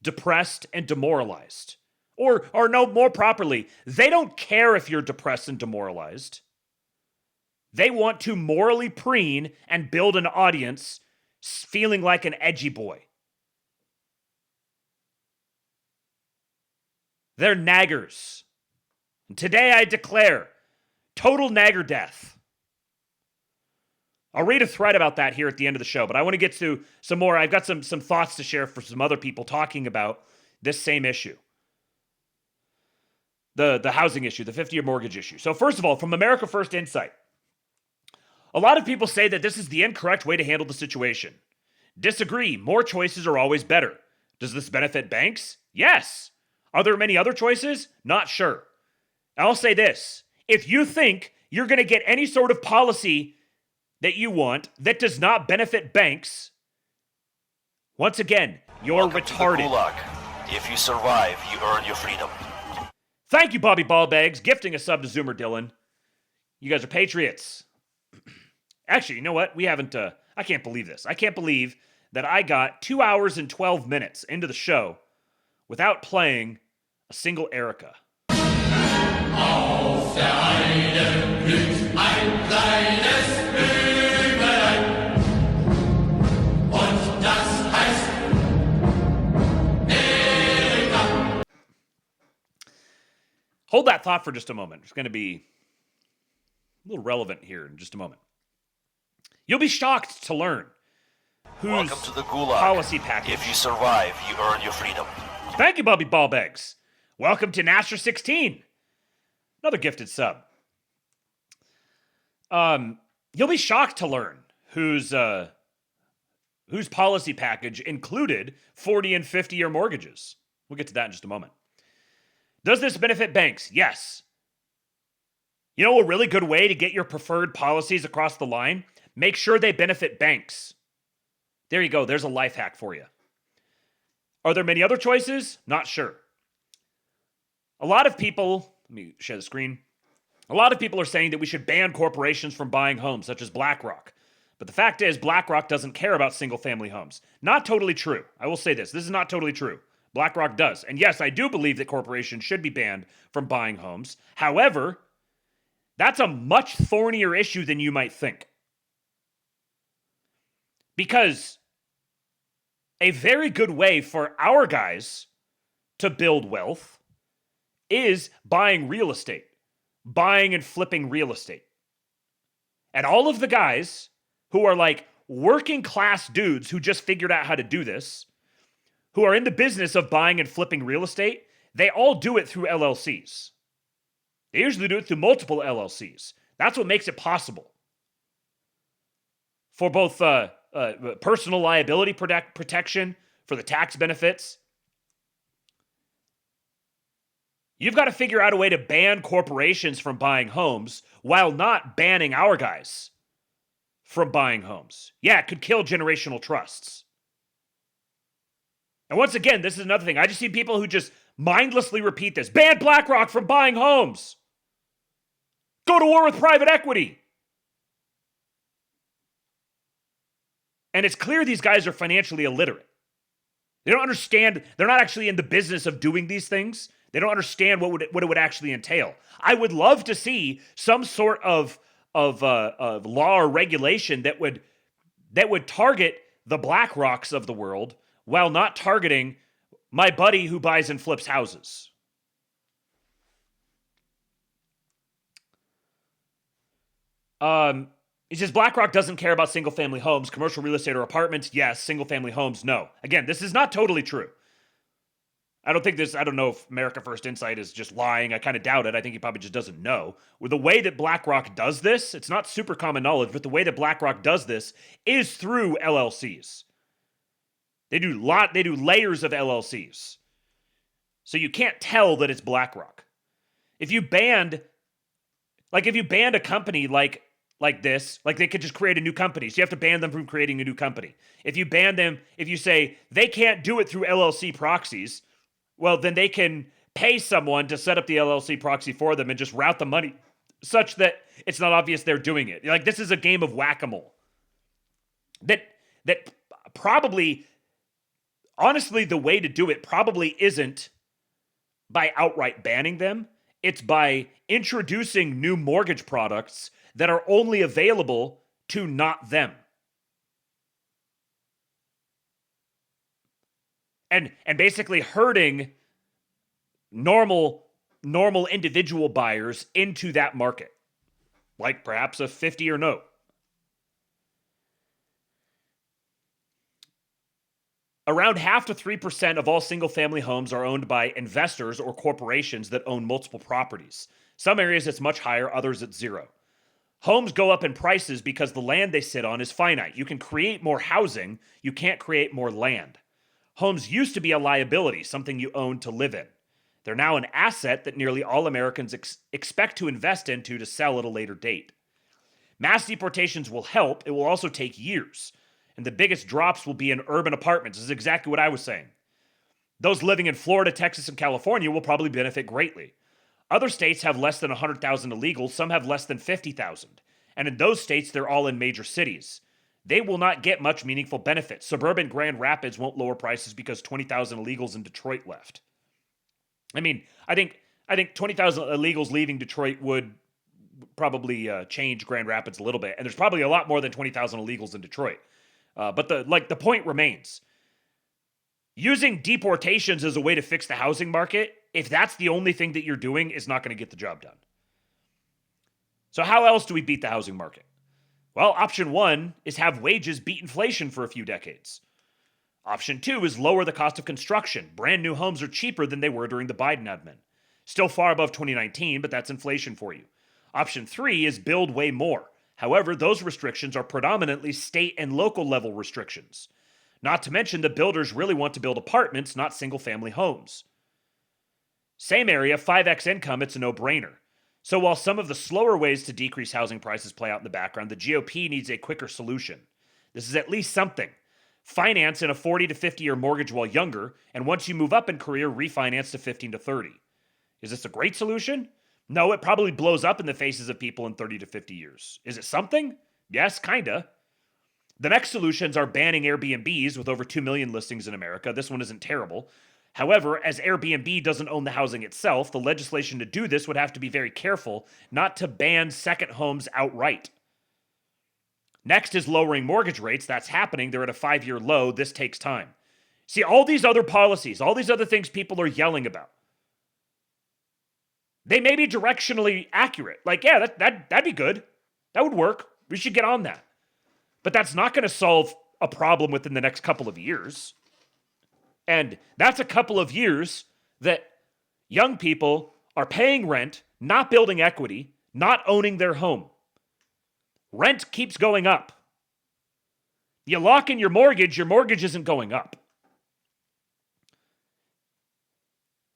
depressed and demoralized. Or no, more properly, they don't care if you're depressed and demoralized. They want to morally preen and build an audience feeling like an edgy boy. They're naggers. And today I declare total nagger death. I'll read a thread about that here at the end of the show, but I want to get to some more. I've got some thoughts to share for some other people talking about this same issue. The housing issue, the 50-year mortgage issue. So first of all, from America First Insight, a lot of people say that this is the incorrect way to handle the situation. Disagree. More choices are always better. Does this benefit banks? Yes. Are there many other choices? Not sure. I'll say this. If you think you're going to get any sort of policy that you want that does not benefit banks, once again, you're Welcome retarded. To the Gulag. If you survive, you earn your freedom. Thank you, Bobby Ballbags, gifting a sub to Zoomer Dylan. You guys are patriots. Actually, you know what? We haven't, I can't believe this. I can't believe that I got 2 hours and 12 minutes into the show without playing a single Erica. Auf der Heide blüht ein kleines Blümelein. Und das heißt Erika. Hold that thought for just a moment. It's going to be a little relevant here in just a moment. You'll be shocked to learn whose Welcome to the Gulag. policy package. If you survive, you earn your freedom. Thank you, Bobby Ballbags. Welcome to Nasher 16. Another gifted sub. You'll be shocked to learn whose policy package included 40 and 50-year mortgages. We'll get to that in just a moment. Does this benefit banks? Yes. You know a really good way to get your preferred policies across the line? Make sure they benefit banks. There you go. There's a life hack for you. Are there many other choices? Not sure. A lot of people, let me share the screen. A lot of people are saying that we should ban corporations from buying homes, such as BlackRock. But the fact is, BlackRock doesn't care about single-family homes. Not totally true. I will say this. This is not totally true. BlackRock does. And yes, I do believe that corporations should be banned from buying homes. However, that's a much thornier issue than you might think. Because a very good way for our guys to build wealth is buying real estate, buying and flipping real estate. And all of the guys who are like working class dudes who just figured out how to do this, who are in the business of buying and flipping real estate, they all do it through LLCs. They usually do it through multiple LLCs. That's what makes it possible for both personal liability protection, for the tax benefits. You've got to figure out a way to ban corporations from buying homes while not banning our guys from buying homes. Yeah, it could kill generational trusts. And once again, this is another thing. I just see people who just mindlessly repeat this. Ban BlackRock from buying homes. Go to war with private equity. And it's clear these guys are financially illiterate. They don't understand. They're not actually in the business of doing these things. They don't understand what it would actually entail. I would love to see some sort of law or regulation that would target the BlackRocks of the world while not targeting my buddy who buys and flips houses. He says BlackRock doesn't care about single-family homes, commercial real estate, or apartments. Yes, single-family homes, no. Again, this is not totally true. I don't know if America First Insight is just lying. I kind of doubt it. I think he probably just doesn't know. With the way that BlackRock does this, it's not super common knowledge, but the way that BlackRock does this is through LLCs. They do layers of LLCs. So you can't tell that it's BlackRock. If you banned a company like this, like they could just create a new company. So you have to ban them from creating a new company. If you ban them, if you say they can't do it through LLC proxies, well, then they can pay someone to set up the LLC proxy for them and just route the money such that it's not obvious they're doing it. Like, this is a game of whack-a-mole. That probably, honestly, the way to do it probably isn't by outright banning them. It's by introducing new mortgage products that are only available to not them. And basically herding normal individual buyers into that market, like perhaps a 50-year note. Around 0.5% to 3% of all single-family homes are owned by investors or corporations that own multiple properties. Some areas it's much higher, others it's zero. Homes go up in prices because the land they sit on is finite. You can create more housing, you can't create more land. Homes used to be a liability, something you owned to live in. They're now an asset that nearly all Americans expect to invest into to sell at a later date. Mass deportations will help. It will also take years. And the biggest drops will be in urban apartments. This is exactly what I was saying. Those living in Florida, Texas, and California will probably benefit greatly. Other states have less than 100,000 illegals. Some have less than 50,000. And in those states, they're all in major cities. They will not get much meaningful benefit. Suburban Grand Rapids won't lower prices because 20,000 illegals in Detroit left. I mean, I think 20,000 illegals leaving Detroit would probably change Grand Rapids a little bit. And there's probably a lot more than 20,000 illegals in Detroit. But the point remains. Using deportations as a way to fix the housing market, if that's the only thing that you're doing, is not going to get the job done. So how else do we beat the housing market? Well, option one is have wages beat inflation for a few decades. Option two is lower the cost of construction. Brand new homes are cheaper than they were during the Biden admin. Still far above 2019, but that's inflation for you. Option three is build way more. However, those restrictions are predominantly state and local level restrictions. Not to mention the builders really want to build apartments, not single-family homes. Same area, 5x income, it's a no-brainer. So while some of the slower ways to decrease housing prices play out in the background, the GOP needs a quicker solution. This is at least something. Finance in a 40 to 50-year mortgage while younger, and once you move up in career, refinance to 15 to 30. Is this a great solution? No, it probably blows up in the faces of people in 30 to 50 years. Is it something? Yes, kinda. The next solutions are banning Airbnbs with over 2 million listings in America. This one isn't terrible. However, as Airbnb doesn't own the housing itself, the legislation to do this would have to be very careful not to ban second homes outright. Next is lowering mortgage rates. That's happening. They're at a 5-year low. This takes time. See, all these other policies, all these other things people are yelling about, they may be directionally accurate. Like, yeah, that'd be good. That would work. We should get on that. But that's not going to solve a problem within the next couple of years. And that's a couple of years that young people are paying rent, not building equity, not owning their home. Rent keeps going up. You lock in your mortgage isn't going up.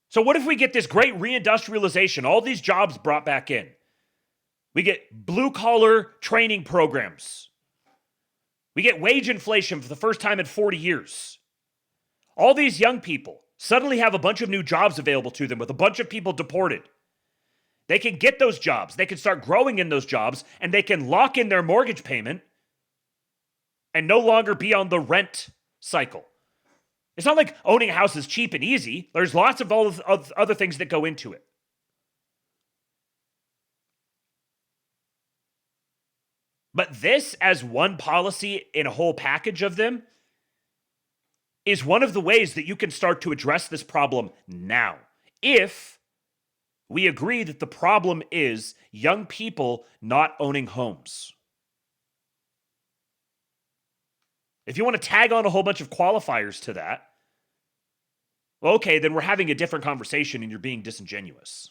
So what if we get this great reindustrialization, all these jobs brought back in? We get blue-collar training programs. We get wage inflation for the first time in 40 years. All these young people suddenly have a bunch of new jobs available to them with a bunch of people deported. They can get those jobs. They can start growing in those jobs, and they can lock in their mortgage payment and no longer be on the rent cycle. It's not like owning a house is cheap and easy. There's lots of other things that go into it. But this, as one policy in a whole package of them, is one of the ways that you can start to address this problem now. If we agree that the problem is young people not owning homes. If you want to tag on a whole bunch of qualifiers to that, well, okay, then we're having a different conversation and you're being disingenuous.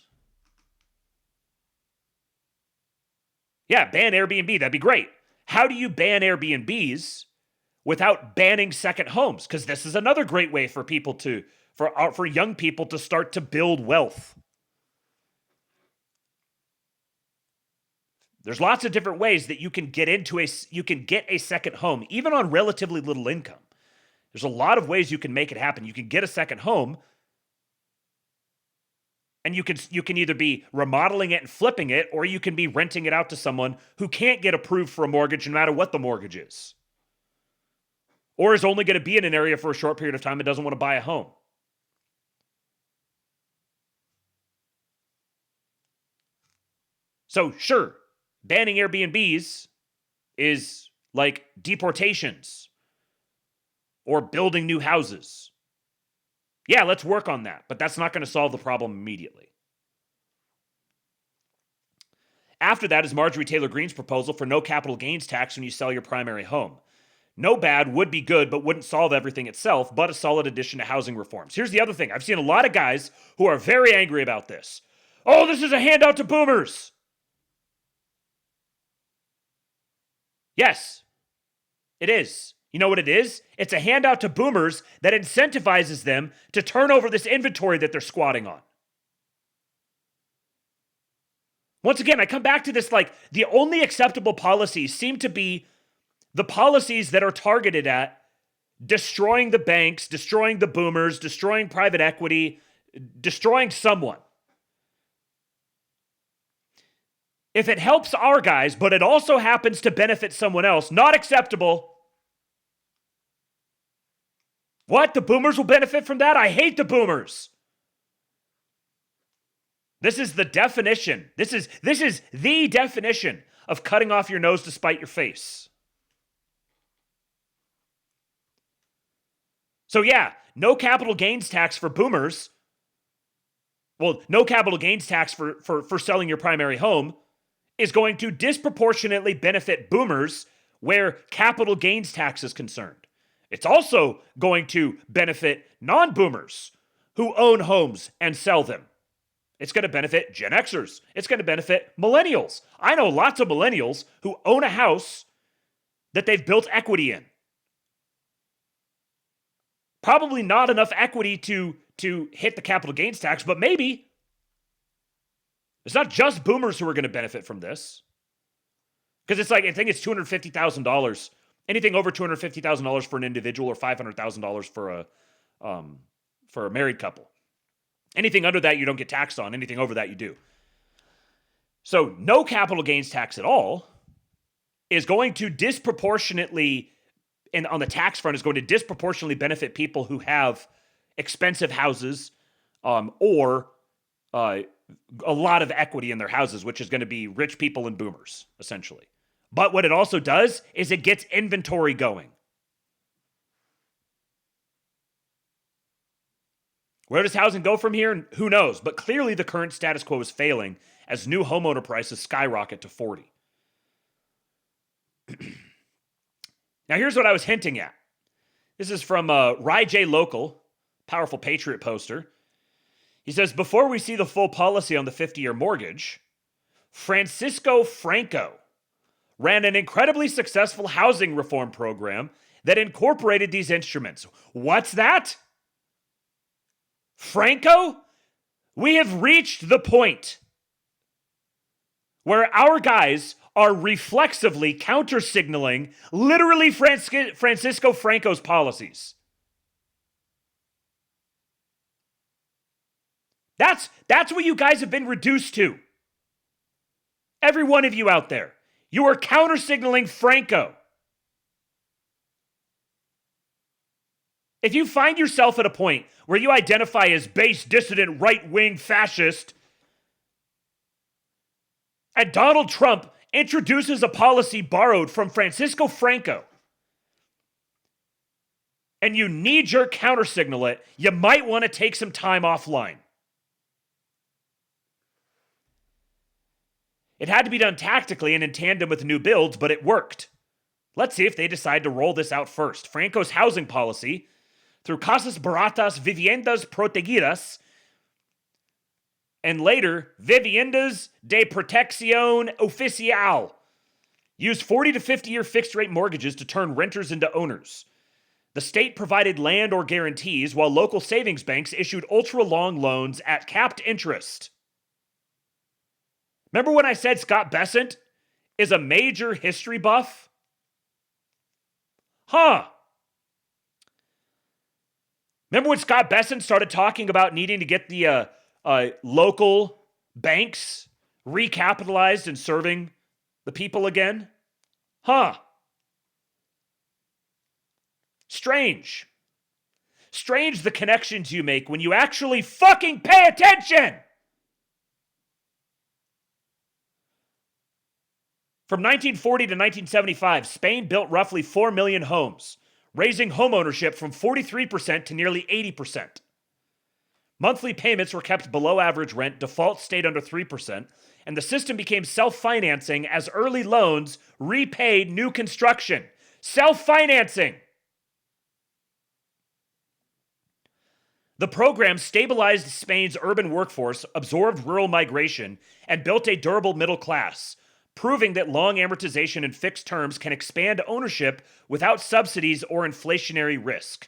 Yeah, ban Airbnb, that'd be great. How do you ban Airbnbs without banning second homes? Because this is another great way for people to, for young people to start to build wealth. There's lots of different ways that you can get a second home, even on relatively little income. There's a lot of ways you can make it happen. You can get a second home, and you can either be remodeling it and flipping it, or you can be renting it out to someone who can't get approved for a mortgage no matter what the mortgage is. Or is only going to be in an area for a short period of time and doesn't want to buy a home. So sure, banning Airbnbs is like deportations or building new houses. Yeah, let's work on that, but that's not going to solve the problem immediately. After that is Marjorie Taylor Greene's proposal for no capital gains tax when you sell your primary home. No bad, would be good, but wouldn't solve everything itself, but a solid addition to housing reforms. Here's the other thing. I've seen a lot of guys who are very angry about this. Oh, this is a handout to boomers. Yes, it is. You know what it is? It's a handout to boomers that incentivizes them to turn over this inventory that they're squatting on. Once again, I come back to this, like, the only acceptable policies seem to be the policies that are targeted at destroying the banks, destroying the boomers, destroying private equity, destroying someone. If it helps our guys, but it also happens to benefit someone else, not acceptable. What? The boomers will benefit from that? I hate the boomers. This is the definition. This is the definition of cutting off your nose to spite your face. So yeah, no capital gains tax for boomers. Well, no capital gains tax for selling your primary home is going to disproportionately benefit boomers where capital gains tax is concerned. It's also going to benefit non-boomers who own homes and sell them. It's going to benefit Gen Xers. It's going to benefit millennials. I know lots of millennials who own a house that they've built equity in. Probably not enough equity to hit the capital gains tax, but maybe. It's not just boomers who are going to benefit from this. Because it's like, I think it's $250,000. Anything over $250,000 for an individual or $500,000 for a married couple. Anything under that you don't get taxed on. Anything over that you do. So no capital gains tax at all is going to disproportionately, and on the tax front, is going to disproportionately benefit people who have expensive houses or a lot of equity in their houses, which is going to be rich people and boomers, essentially. But what it also does is it gets inventory going. Where does housing go from here? Who knows? But clearly the current status quo is failing as new homeowner prices skyrocket to 40. Now here's what I was hinting at. This is from Rye J. Local, powerful Patriot poster. He says, before we see the full policy on the 50-year mortgage, Francisco Franco ran an incredibly successful housing reform program that incorporated these instruments. What's that? Franco? We have reached the point where our guys are reflexively counter-signaling literally Francisco Franco's policies. That's what you guys have been reduced to. Every one of you out there. You are counter-signaling Franco. If you find yourself at a point where you identify as base, dissident, right-wing fascist, and Donald Trump introduces a policy borrowed from Francisco Franco, and you knee-jerk counter-signal it, you might want to take some time offline. It had to be done tactically and in tandem with new builds, but it worked. Let's see if they decide to roll this out first. Franco's housing policy, through Casas Baratas Viviendas Protegidas, and later, Viviendas de Protección Oficial, used 40 to 50-year fixed-rate mortgages to turn renters into owners. The state provided land or guarantees, while local savings banks issued ultra-long loans at capped interest. Remember when I said Scott Bessent is a major history buff? Huh. Remember when Scott Bessent started talking about needing to get the local banks recapitalized and serving the people again? Huh. Strange. Strange the connections you make when you actually fucking pay attention! From 1940 to 1975, Spain built roughly 4 million homes, raising homeownership from 43% to nearly 80%. Monthly payments were kept below average rent, default stayed under 3%, and the system became self-financing as early loans repaid new construction. Self-financing! The program stabilized Spain's urban workforce, absorbed rural migration, and built a durable middle class, proving that long amortization and fixed terms can expand ownership without subsidies or inflationary risk.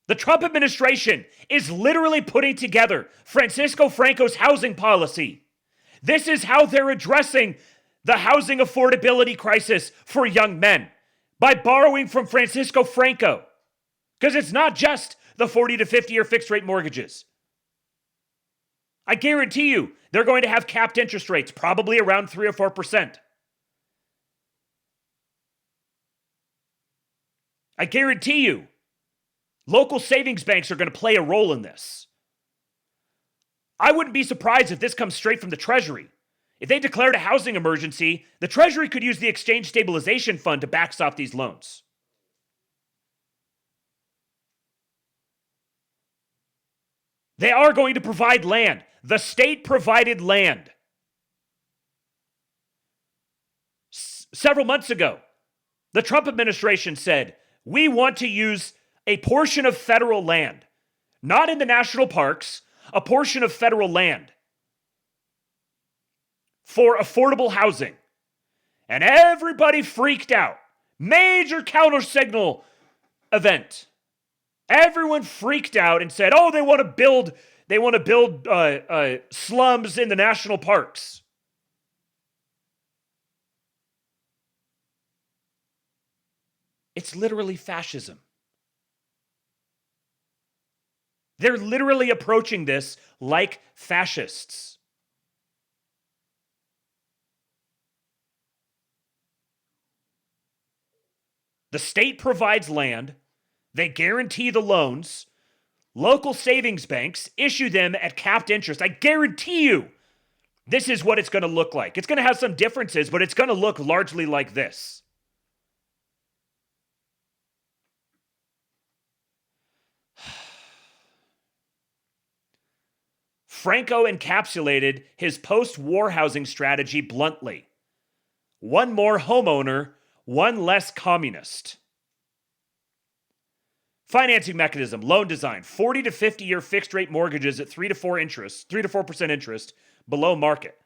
The Trump administration is literally putting together Francisco Franco's housing policy. This is how they're addressing the housing affordability crisis for young men, by borrowing from Francisco Franco. Because it's not just the 40 to 50-year fixed-rate mortgages. I guarantee you they're going to have capped interest rates, probably around 3 or 4%. I guarantee you local savings banks are going to play a role in this. I wouldn't be surprised if this comes straight from the Treasury. If they declared a housing emergency, the Treasury could use the Exchange Stabilization Fund to backstop these loans. They are going to provide land. The state provided land. Several months ago, the Trump administration said, we want to use a portion of federal land, not in the national parks, a portion of federal land for affordable housing. And everybody freaked out. Major counter-signal event. Everyone freaked out and said, oh, they want to build slums in the national parks. It's literally fascism. They're literally approaching this like fascists. The state provides land. They guarantee the loans. Local savings banks issue them at capped interest. I guarantee you this is what it's going to look like. It's going to have some differences, but it's going to look largely like this. Franco encapsulated his post-war housing strategy bluntly. One more homeowner, one less communist. Financing mechanism, loan design, 40 to 50-year fixed-rate mortgages at 3 to 4% interest below market.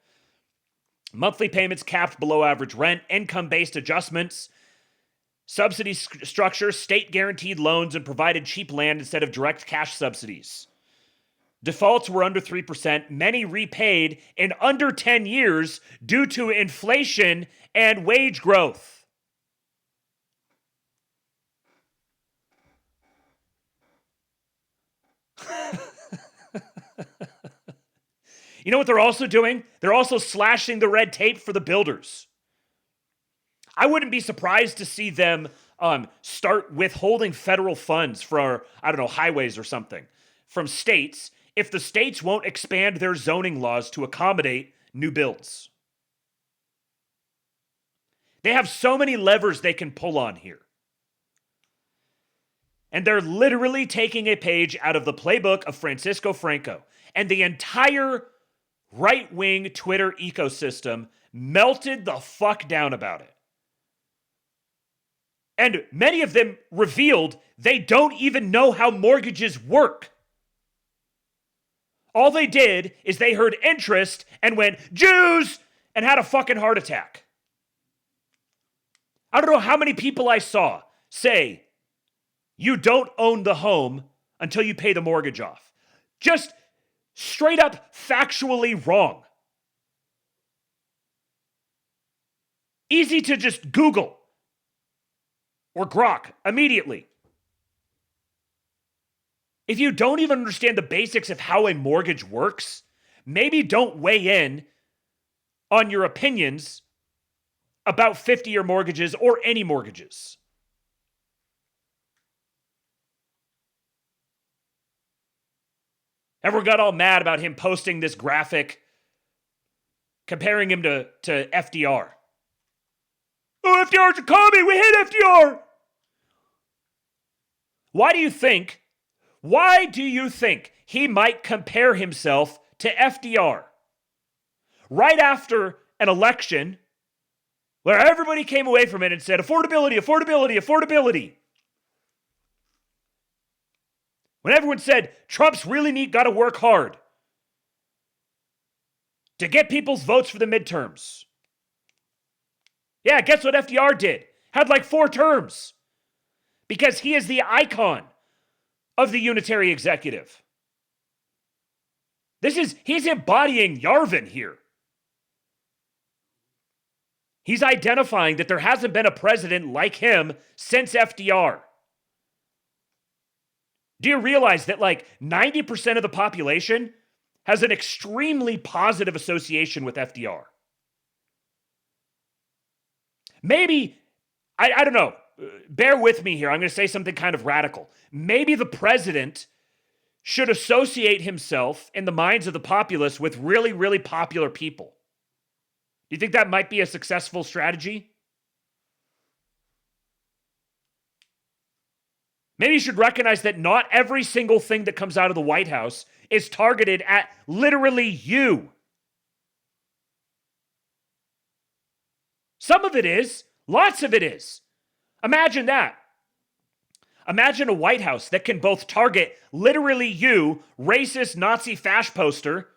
Monthly payments capped below average rent, income-based adjustments, subsidy structure, state-guaranteed loans, and provided cheap land instead of direct cash subsidies. Defaults were under 3%, many repaid in under 10 years due to inflation and wage growth. You know what they're also doing? They're also slashing the red tape for the builders. I wouldn't be surprised to see them start withholding federal funds for, I don't know, highways or something from states if the states won't expand their zoning laws to accommodate new builds. They have so many levers they can pull on here. And they're literally taking a page out of the playbook of Francisco Franco. And the entire right-wing Twitter ecosystem melted the fuck down about it. And many of them revealed they don't even know how mortgages work. All they did is they heard interest and went, Jews, and had a fucking heart attack. I don't know how many people I saw say, you don't own the home until you pay the mortgage off. Just straight up factually wrong. Easy to just Google or Grok immediately. If you don't even understand the basics of how a mortgage works, maybe don't weigh in on your opinions about 50-year mortgages or any mortgages. Everyone got all mad about him posting this graphic comparing him to FDR. Oh, FDR's a commie. We hate FDR. Why do you think he might compare himself to FDR right after an election where everybody came away from it and said, affordability, affordability, affordability? When everyone said, Trump's really got to work hard to get people's votes for the midterms. Yeah, guess what FDR did? Had like 4 terms. Because he is the icon of the unitary executive. He's embodying Yarvin here. He's identifying that there hasn't been a president like him since FDR. Do you realize that like 90% of the population has an extremely positive association with FDR? Maybe, I don't know, bear with me here. I'm going to say something kind of radical. Maybe the president should associate himself in the minds of the populace with really, really popular people. Do you think that might be a successful strategy? Maybe you should recognize that not every single thing that comes out of the White House is targeted at literally you. Some of it is. Lots of it is. Imagine that. Imagine a White House that can both target literally you, racist Nazi fash poster,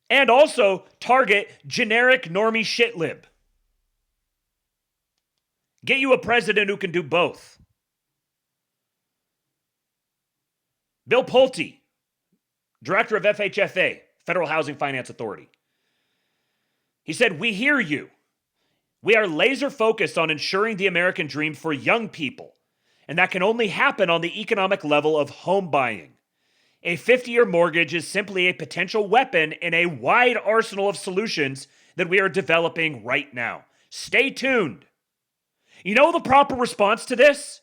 and also target generic normie shitlib. Get you a president who can do both. Bill Pulte, director of FHFA, Federal Housing Finance Authority. He said, we hear you. We are laser focused on ensuring the American dream for young people, and that can only happen on the economic level of home buying. A 50-year mortgage is simply a potential weapon in a wide arsenal of solutions that we are developing right now. Stay tuned. You know the proper response to this?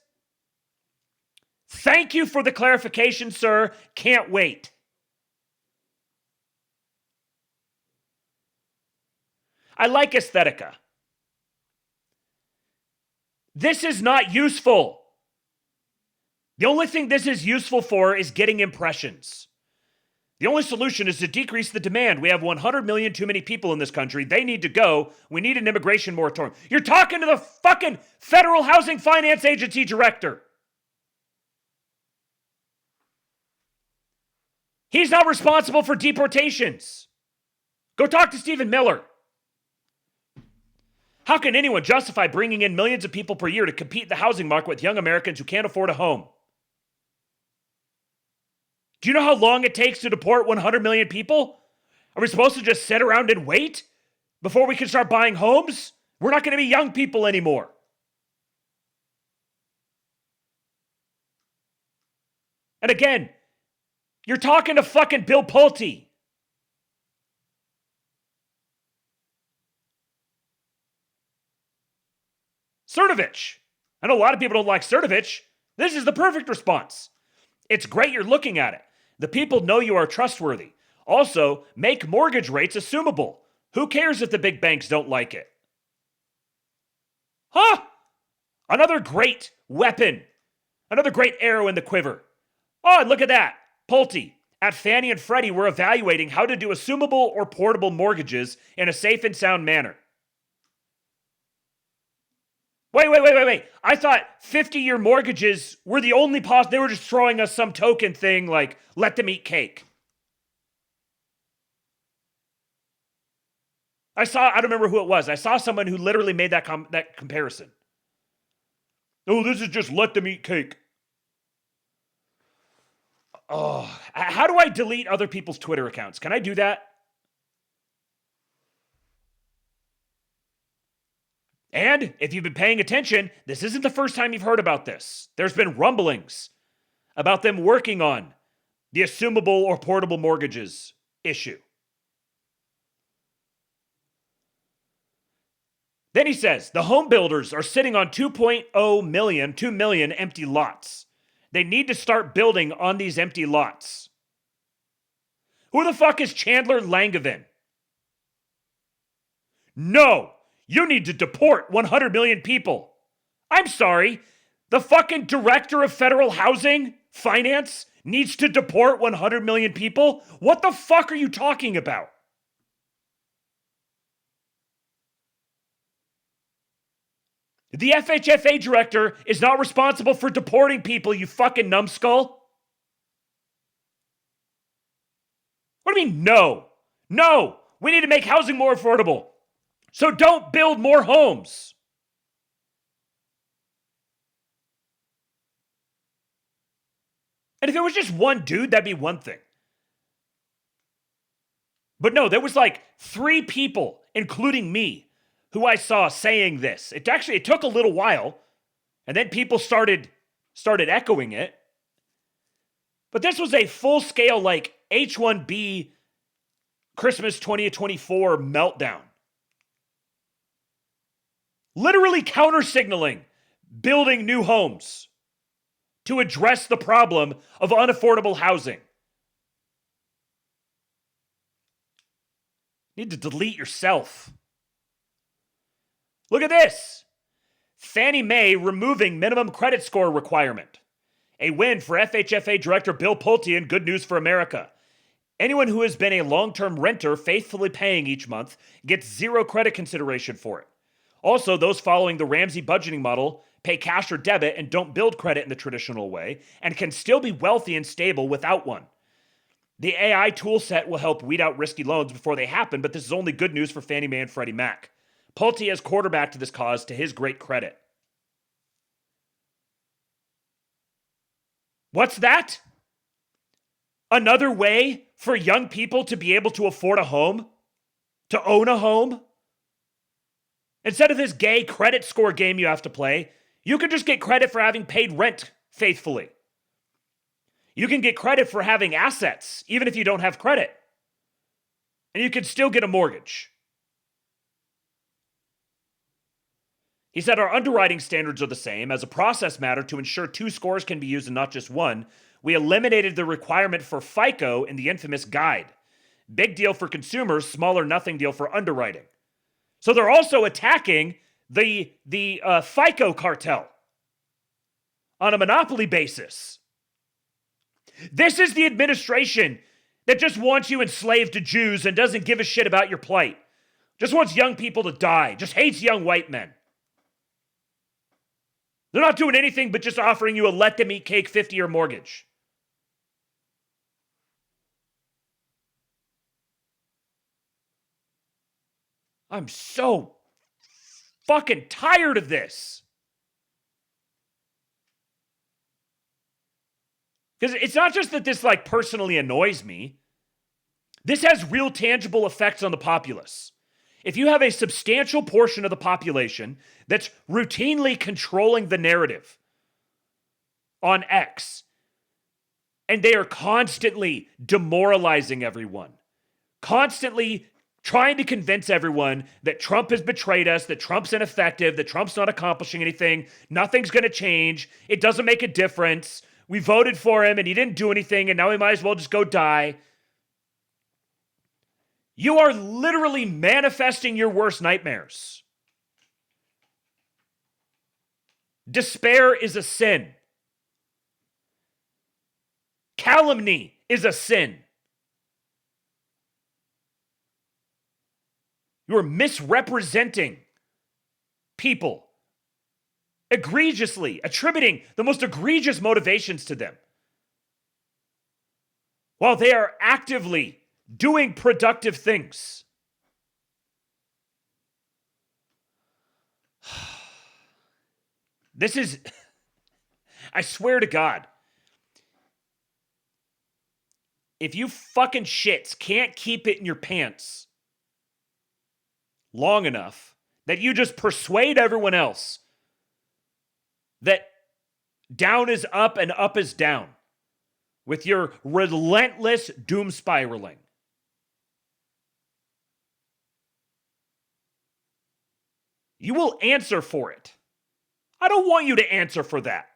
Thank you for the clarification, sir. Can't wait. I like Aesthetica. This is not useful. The only thing this is useful for is getting impressions. The only solution is to decrease the demand. We have 100 million too many people in this country. They need to go. We need an immigration moratorium. You're talking to the fucking Federal Housing Finance Agency director. He's not responsible for deportations. Go talk to Stephen Miller. How can anyone justify bringing in millions of people per year to compete in the housing market with young Americans who can't afford a home? Do you know how long it takes to deport 100 million people? Are we supposed to just sit around and wait before we can start buying homes? We're not going to be young people anymore. And again, you're talking to fucking Bill Pulte. Cernovich. I know a lot of people don't like Cernovich. This is the perfect response. It's great you're looking at it. The people know you are trustworthy. Also, make mortgage rates assumable. Who cares if the big banks don't like it? Huh? Another great weapon. Another great arrow in the quiver. Oh, and look at that. Pulte. At Fannie and Freddie, we're evaluating how to do assumable or portable mortgages in a safe and sound manner. Wait. I thought 50-year mortgages were the only they were just throwing us some token thing like, let them eat cake. I don't remember who it was. I saw someone who literally made that comparison. Oh, this is just let them eat cake. Oh, how do I delete other people's Twitter accounts? Can I do that? And if you've been paying attention, this isn't the first time you've heard about this. There's been rumblings about them working on the assumable or portable mortgages issue. Then he says, the home builders are sitting on 2 million empty lots. They need to start building on these empty lots. Who the fuck is Chandler Langevin? No, you need to deport 100 million people. I'm sorry, the fucking director of federal housing finance needs to deport 100 million people? What the fuck are you talking about? The FHFA director is not responsible for deporting people, you fucking numbskull. What do you mean, no? No, we need to make housing more affordable. So don't build more homes. And if it was just one dude, that'd be one thing. But no, there was like 3 people, including me, who I saw saying this. It took a little while, and then people started echoing it. But this was a full-scale, like, H-1B Christmas 2024 meltdown. Literally counter-signaling building new homes to address the problem of unaffordable housing. You need to delete yourself. Look at this. Fannie Mae removing minimum credit score requirement. A win for FHFA Director Bill Pulte and good news for America. Anyone who has been a long-term renter faithfully paying each month gets 0 credit consideration for it. Also, those following the Ramsey budgeting model pay cash or debit and don't build credit in the traditional way and can still be wealthy and stable without one. The AI tool set will help weed out risky loans before they happen, but this is only good news for Fannie Mae and Freddie Mac. Pulte has quarterbacked this cause to his great credit. What's that? Another way for young people to be able to afford a home? To own a home? Instead of this gay credit score game you have to play, you can just get credit for having paid rent faithfully. You can get credit for having assets, even if you don't have credit. And you can still get a mortgage. He said our underwriting standards are the same. As a process matter to ensure 2 scores can be used and not just one, we eliminated the requirement for FICO in the infamous guide. Big deal for consumers, small or nothing deal for underwriting. So they're also attacking the FICO cartel on a monopoly basis. This is the administration that just wants you enslaved to Jews and doesn't give a shit about your plight. Just wants young people to die. Just hates young white men. They're not doing anything but just offering you a let-them-eat-cake 50-year mortgage. I'm so fucking tired of this. Because it's not just that this like personally annoys me. This has real tangible effects on the populace. If you have a substantial portion of the population that's routinely controlling the narrative on X, And they are constantly demoralizing everyone, constantly trying to convince everyone that Trump has betrayed us, that Trump's ineffective, that Trump's not accomplishing anything, nothing's going to change, it doesn't make a difference, we voted for him and he didn't do anything and now we might as well just go die. You are literally manifesting your worst nightmares. Despair is a sin. Calumny is a sin. You are misrepresenting people, egregiously attributing the most egregious motivations to them, while they are actively doing productive things. This is, I swear to God, if you fucking shits can't keep it in your pants long enough that you just persuade everyone else that down is up and up is down with your relentless doom spiraling, you will answer for it. I don't want you to answer for that.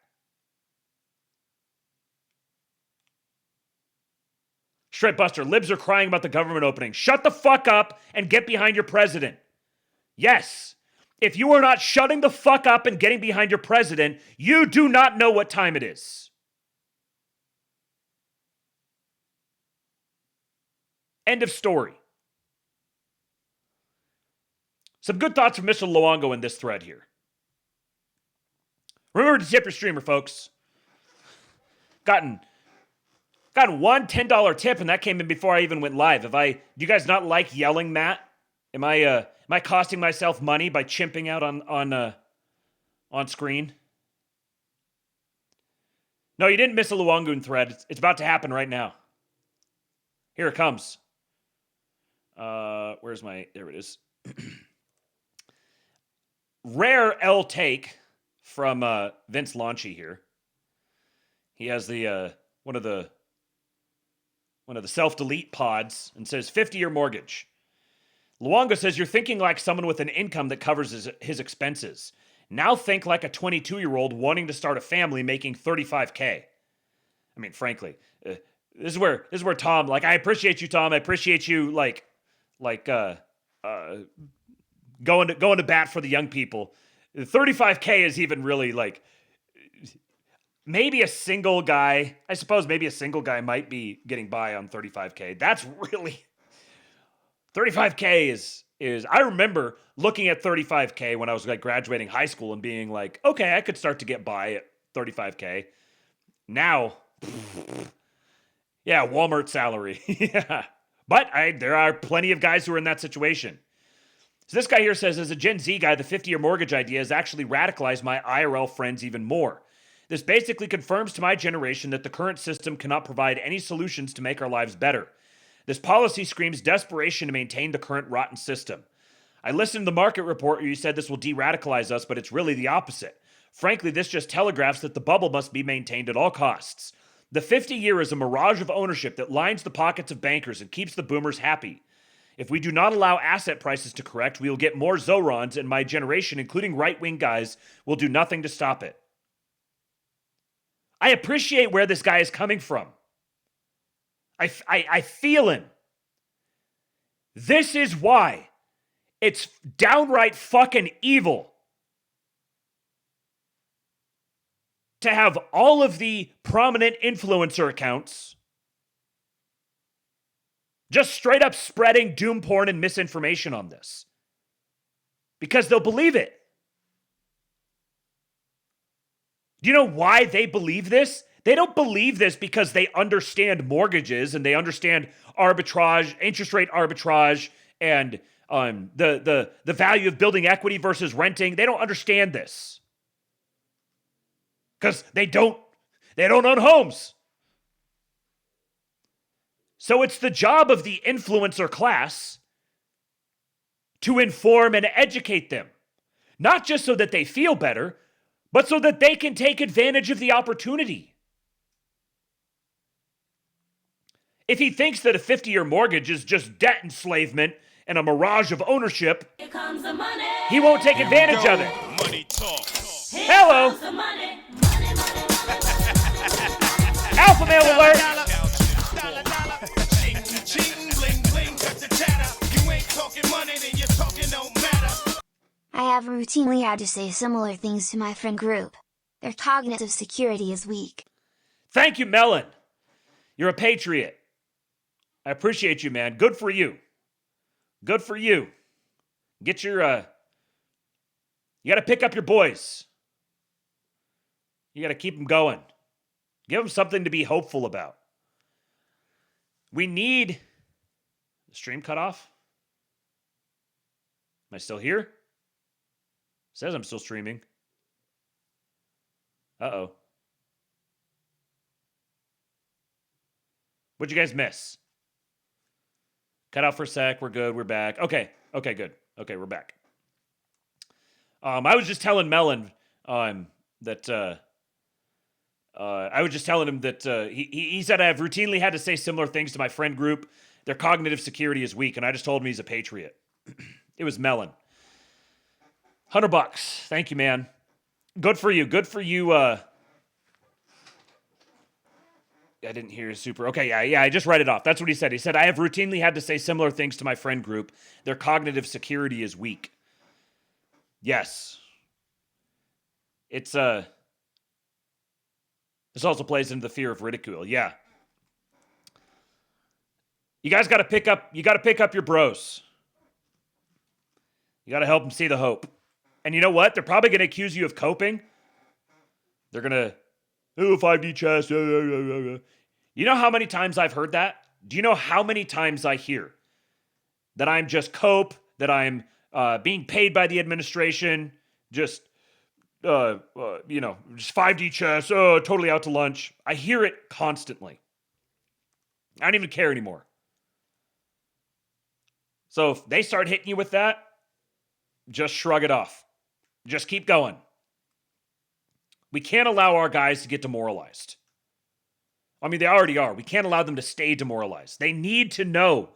Shred Buster, libs are crying about the government opening. Shut the fuck up and get behind your president. Yes, if you are not shutting the fuck up and getting behind your president, you do not know what time it is. End of story. Some good thoughts from Mr. Luongo in this thread here. Remember to tip your streamer, folks. Gotten one $10 tip, and that came in before I even went live. Do you guys not like yelling, Matt? Am I costing myself money by chimping out on screen? No, you didn't miss a Luongoon thread. It's about to happen right now. Here it comes. There it is. Rare L take from Vince Launchy here. He has the one of the self-delete pods and says 50-year mortgage. Luongo says you're thinking like someone with an income that covers his expenses. Now think like a 22-year-old wanting to start a family making $35K. I mean, frankly, this is where Tom, like, I appreciate you, Tom. I appreciate you going to bat for the young people. 35K is even really like, maybe a single guy, I suppose maybe a single guy might be getting by on 35K. That's really, 35K is I remember looking at 35K when I was like graduating high school and being like, okay, I could start to get by at 35K. Now, yeah, Walmart salary. Yeah. But there are plenty of guys who are in that situation. So this guy here says, as a Gen Z guy, the 50-year mortgage idea has actually radicalized my IRL friends even more. This basically confirms to my generation that the current system cannot provide any solutions to make our lives better. This policy screams desperation to maintain the current rotten system. I listened to the market report where you said this will de-radicalize us, but it's really the opposite. Frankly, this just telegraphs that the bubble must be maintained at all costs. The 50-year is a mirage of ownership that lines the pockets of bankers and keeps the boomers happy. If we do not allow asset prices to correct, we will get more Zorons, and my generation, including right-wing guys, will do nothing to stop it. I appreciate where this guy is coming from. I feel him. This is why it's downright fucking evil to have all of the prominent influencer accounts just straight up spreading doom porn and misinformation on this. Because they'll believe it. Do you know why they believe this? They don't believe this because they understand mortgages and they understand arbitrage, interest rate arbitrage, and the value of building equity versus renting. They don't understand this. Because they don't own homes. So it's the job of the influencer class to inform and educate them. Not just so that they feel better, but so that they can take advantage of the opportunity. If he thinks that a 50-year mortgage is just debt enslavement and a mirage of ownership, he won't take advantage of it. Money talk. Hello. Alpha male alert. Cheating, bling, bling, cut the chatter. You ain't talking money, then you're talking no matter. I have routinely had to say similar things to my friend group. Their cognitive security is weak. Thank you, Melon. You're a patriot. I appreciate you, man. Good for you. Good for you. Get your, you got to pick up your boys. You got to keep them going. Give them something to be hopeful about. We need the stream cut off. Am I still here? It says I'm still streaming. Uh-oh. What'd you guys miss? Cut out for a sec. We're good. We're back. Okay. Okay, good. Okay, we're back. I was just telling Melon that I was just telling him that he said I've routinely had to say similar things to my friend group. Their cognitive security is weak, and I just told him he's a patriot. It was Melon. $100. Thank you, man. Good for you. Good for you. I didn't hear super. Okay, yeah, I just read it off. That's what he said. He said, I have routinely had to say similar things to my friend group. Their cognitive security is weak. Yes. This also plays into the fear of ridicule. Yeah. You guys got to pick up your bros. You got to help them see the hope. And you know what? They're probably going to accuse you of coping. They're going to, 5D chess. You know how many times I've heard that? Do you know how many times I hear that I'm just cope, that I'm being paid by the administration, just 5D chess, totally out to lunch. I hear it constantly. I don't even care anymore. So if they start hitting you with that, just shrug it off. Just keep going. We can't allow our guys to get demoralized. I mean, they already are. We can't allow them to stay demoralized. They need to know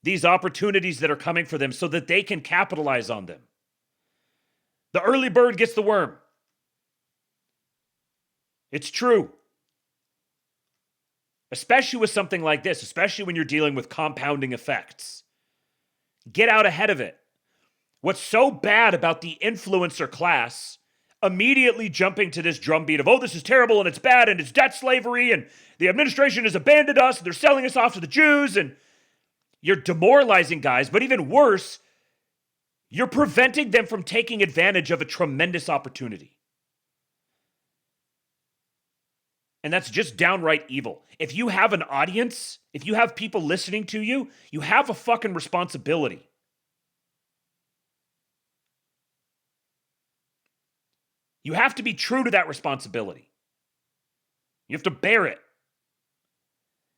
these opportunities that are coming for them so that they can capitalize on them. The early bird gets the worm. It's true. Especially with something like this, especially when you're dealing with compounding effects. Get out ahead of it. What's so bad about the influencer class immediately jumping to this drumbeat of, this is terrible and it's bad and it's debt slavery and the administration has abandoned us and they're selling us off to the Jews, and you're demoralizing guys, but even worse, you're preventing them from taking advantage of a tremendous opportunity. And that's just downright evil. If you have an audience, if you have people listening to you, you have a fucking responsibility. You have to be true to that responsibility. You have to bear it.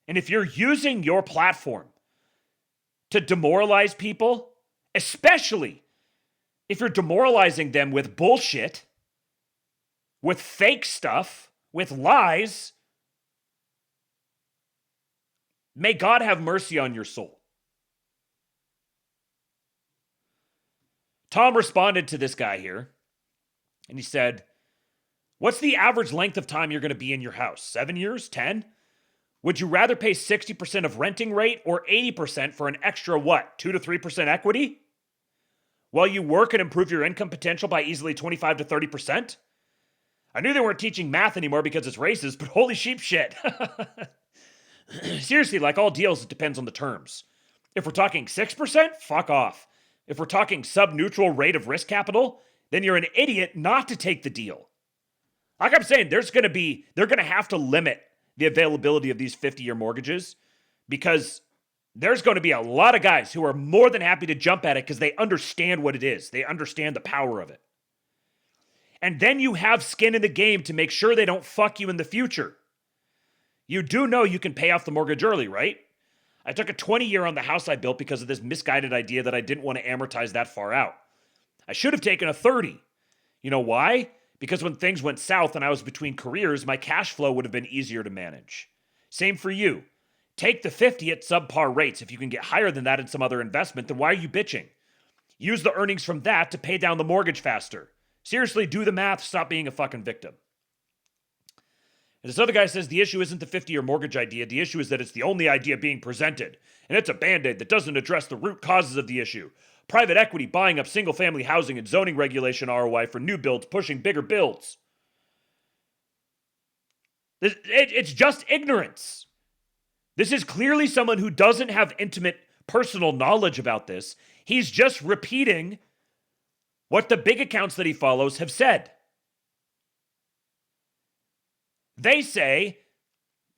And if you're using your platform to demoralize people, especially if you're demoralizing them with bullshit, with fake stuff, with lies, may God have mercy on your soul. Tom responded to this guy here, and he said, what's the average length of time you're going to be in your house? 7 years? 10? Would you rather pay 60% of renting rate or 80% for an extra, 2 to 3% equity? While you work and improve your income potential by easily 25 to 30%? I knew they weren't teaching math anymore because it's racist, but holy sheep shit. Seriously, like all deals, it depends on the terms. If we're talking 6%, fuck off. If we're talking sub-neutral rate of risk capital, then you're an idiot not to take the deal. Like I'm saying, they're going to have to limit the availability of these 50-year mortgages because there's going to be a lot of guys who are more than happy to jump at it because they understand what it is. They understand the power of it. And then you have skin in the game to make sure they don't fuck you in the future. You do know you can pay off the mortgage early, right? I took a 20-year on the house I built because of this misguided idea that I didn't want to amortize that far out. I should have taken a 30. You know why? Because when things went south and I was between careers, my cash flow would have been easier to manage. Same for you. Take the 50 at subpar rates. If you can get higher than that in some other investment, then why are you bitching? Use the earnings from that to pay down the mortgage faster. Seriously, do the math. Stop being a fucking victim. And this other guy says the issue isn't the 50-year mortgage idea. The issue is that it's the only idea being presented. And it's a band-aid that doesn't address the root causes of the issue. Private equity buying up single-family housing and zoning regulation ROI for new builds, pushing bigger builds. It's just ignorance. This is clearly someone who doesn't have intimate personal knowledge about this. He's just repeating what the big accounts that he follows have said. They say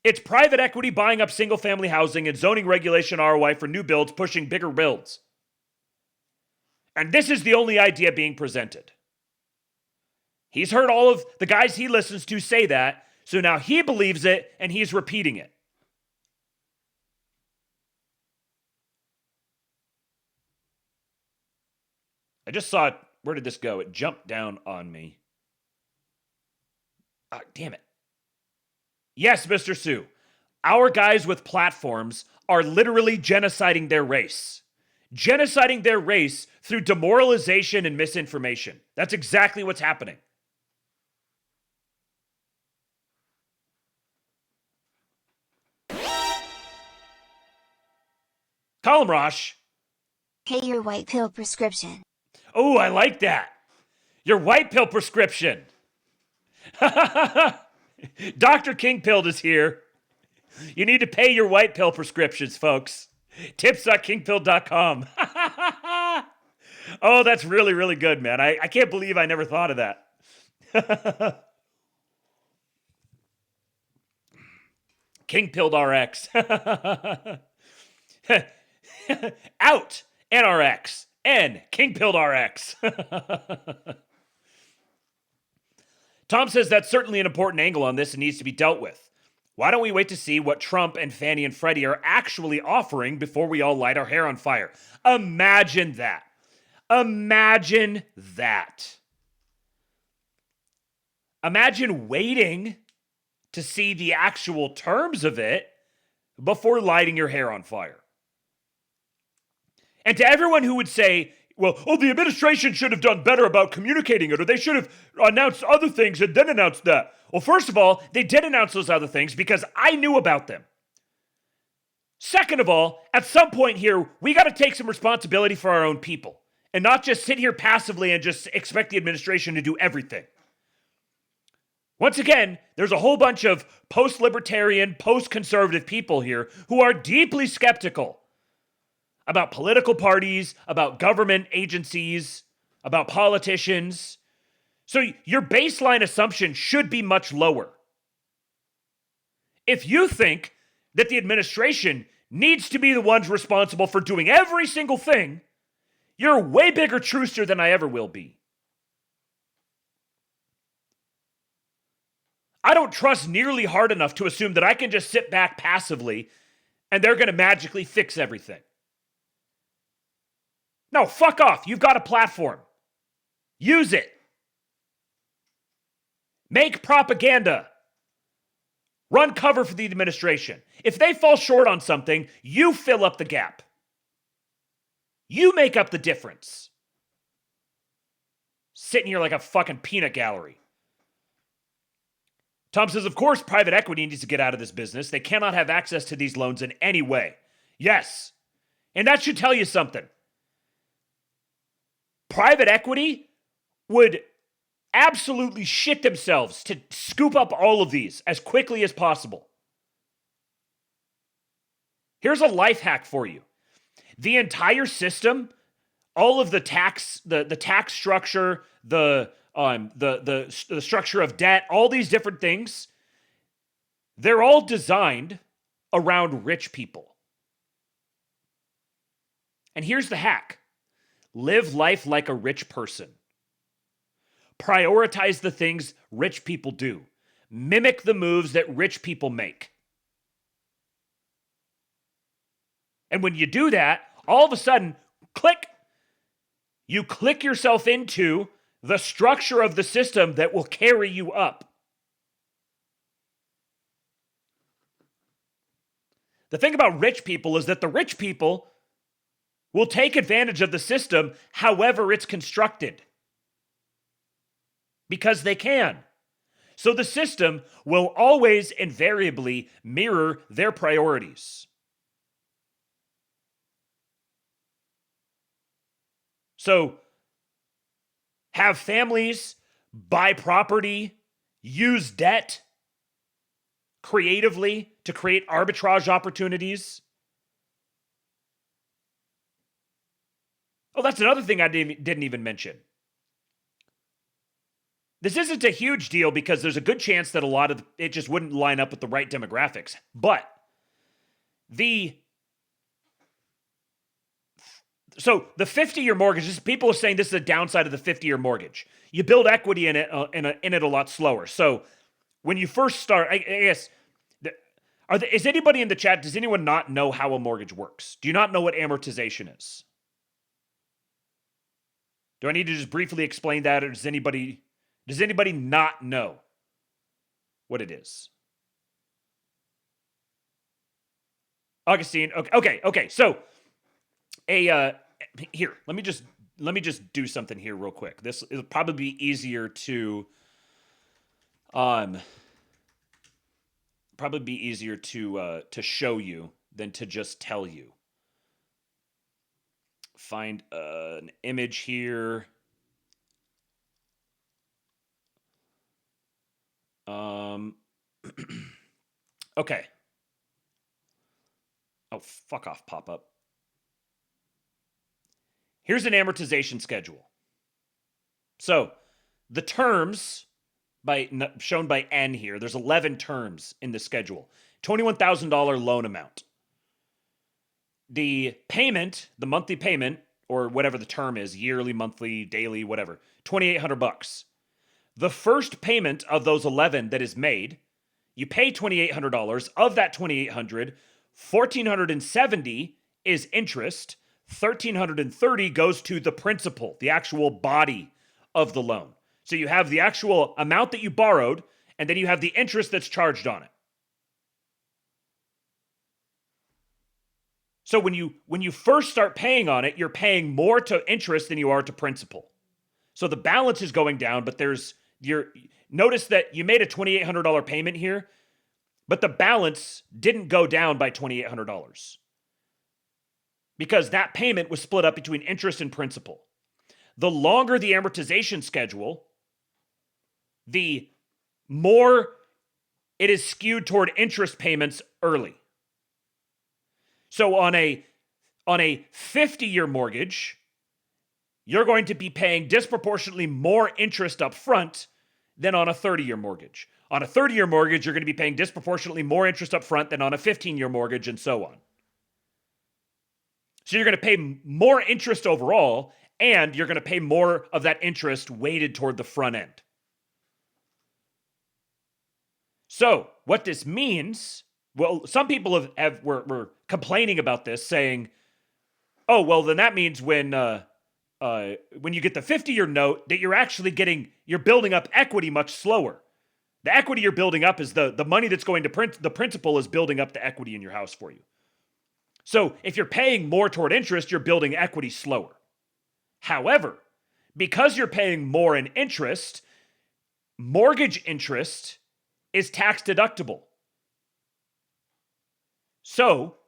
it's private equity buying up single-family housing and zoning regulation ROI for new builds, pushing bigger builds. And this is the only idea being presented. He's heard all of the guys he listens to say that, so now he believes it and he's repeating it. I just saw it. Where did this go? It jumped down on me. Damn it. Yes, Mr. Sue. Our guys with platforms are literally genociding their race. Genociding their race through demoralization and misinformation. That's exactly what's happening. Colin Rosh. Pay your white pill prescription. Oh, I like that. Your white pill prescription. Dr. King Pilled is here. You need to pay your white pill prescriptions, folks. Tips.kingpilled.com. Oh, that's really, really good, man. I can't believe I never thought of that. King Pilled RX. Out NRX. N King Pilled RX. Tom says that's certainly an important angle on this and needs to be dealt with. Why don't we wait to see what Trump and Fannie and Freddie are actually offering before we all light our hair on fire? Imagine that. Imagine that. Imagine waiting to see the actual terms of it before lighting your hair on fire. And to everyone who would say, well, the administration should have done better about communicating it, or they should have announced other things and then announced that. Well, first of all, they did announce those other things because I knew about them. Second of all, at some point here, we got to take some responsibility for our own people and not just sit here passively and just expect the administration to do everything. Once again, there's a whole bunch of post-libertarian, post-conservative people here who are deeply skeptical about political parties, about government agencies, about politicians. So your baseline assumption should be much lower. If you think that the administration needs to be the ones responsible for doing every single thing, you're a way bigger truthster than I ever will be. I don't trust nearly hard enough to assume that I can just sit back passively and they're going to magically fix everything. No, fuck off. You've got a platform. Use it. Make propaganda. Run cover for the administration. If they fall short on something, you fill up the gap. You make up the difference. Sitting here like a fucking peanut gallery. Tom says, of course, private equity needs to get out of this business. They cannot have access to these loans in any way. Yes. And that should tell you something. Private equity would absolutely shit themselves to scoop up all of these as quickly as possible. Here's a life hack for you. The entire system, all of the tax, the tax structure, the structure of debt, all these different things, they're all designed around rich people. And here's the hack. Live life like a rich person. Prioritize the things rich people do. Mimic the moves that rich people make. And when you do that, all of a sudden, click, you click yourself into the structure of the system that will carry you up. The thing about rich people is that the rich people will take advantage of the system however it's constructed. Because they can. So the system will always invariably mirror their priorities. So have families buy property, use debt creatively to create arbitrage opportunities. Oh, that's another thing I didn't even mention. This isn't a huge deal because there's a good chance that a lot of it just wouldn't line up with the right demographics. But the 50-year mortgages, people are saying this is a downside of the 50-year mortgage. You build equity in it a lot slower. So when you first start, I guess, is anybody in the chat, does anyone not know how a mortgage works? Do you not know what amortization is? Do I need to just briefly explain that, or does anybody not know what it is? Augustine, okay. So, here, let me just do something here real quick. This will probably be easier to show you than to just tell you. Find an image here. Okay. Oh, fuck off, pop-up. Here's an amortization schedule. So, the terms shown by N here, there's 11 terms in the schedule. $21,000 loan amount. The payment, the monthly payment, or whatever the term is, yearly, monthly, daily, whatever, $2,800. The first payment of those 11 that is made, you pay $2,800. Of that $2,800, $1,470 is interest. $1,330 goes to the principal, the actual body of the loan. So you have the actual amount that you borrowed, and then you have the interest that's charged on it. So when you first start paying on it, you're paying more to interest than you are to principal. So the balance is going down, but notice that you made a $2,800 payment here, but the balance didn't go down by $2,800 because that payment was split up between interest and principal. The longer the amortization schedule, the more it is skewed toward interest payments early. So on a 50-year mortgage, you're going to be paying disproportionately more interest up front than on a 30-year mortgage. On a 30-year mortgage, you're going to be paying disproportionately more interest up front than on a 15-year mortgage, and so on. So you're going to pay more interest overall, and you're going to pay more of that interest weighted toward the front end. So what this means, well, some people were complaining about this, saying, "Oh, well, then that means when you get the 50-year note that you're building up equity much slower. The equity you're building up is the money that's going to the principal is building up the equity in your house for you. So if you're paying more toward interest, you're building equity slower. However, because you're paying more in interest, mortgage interest is tax deductible. So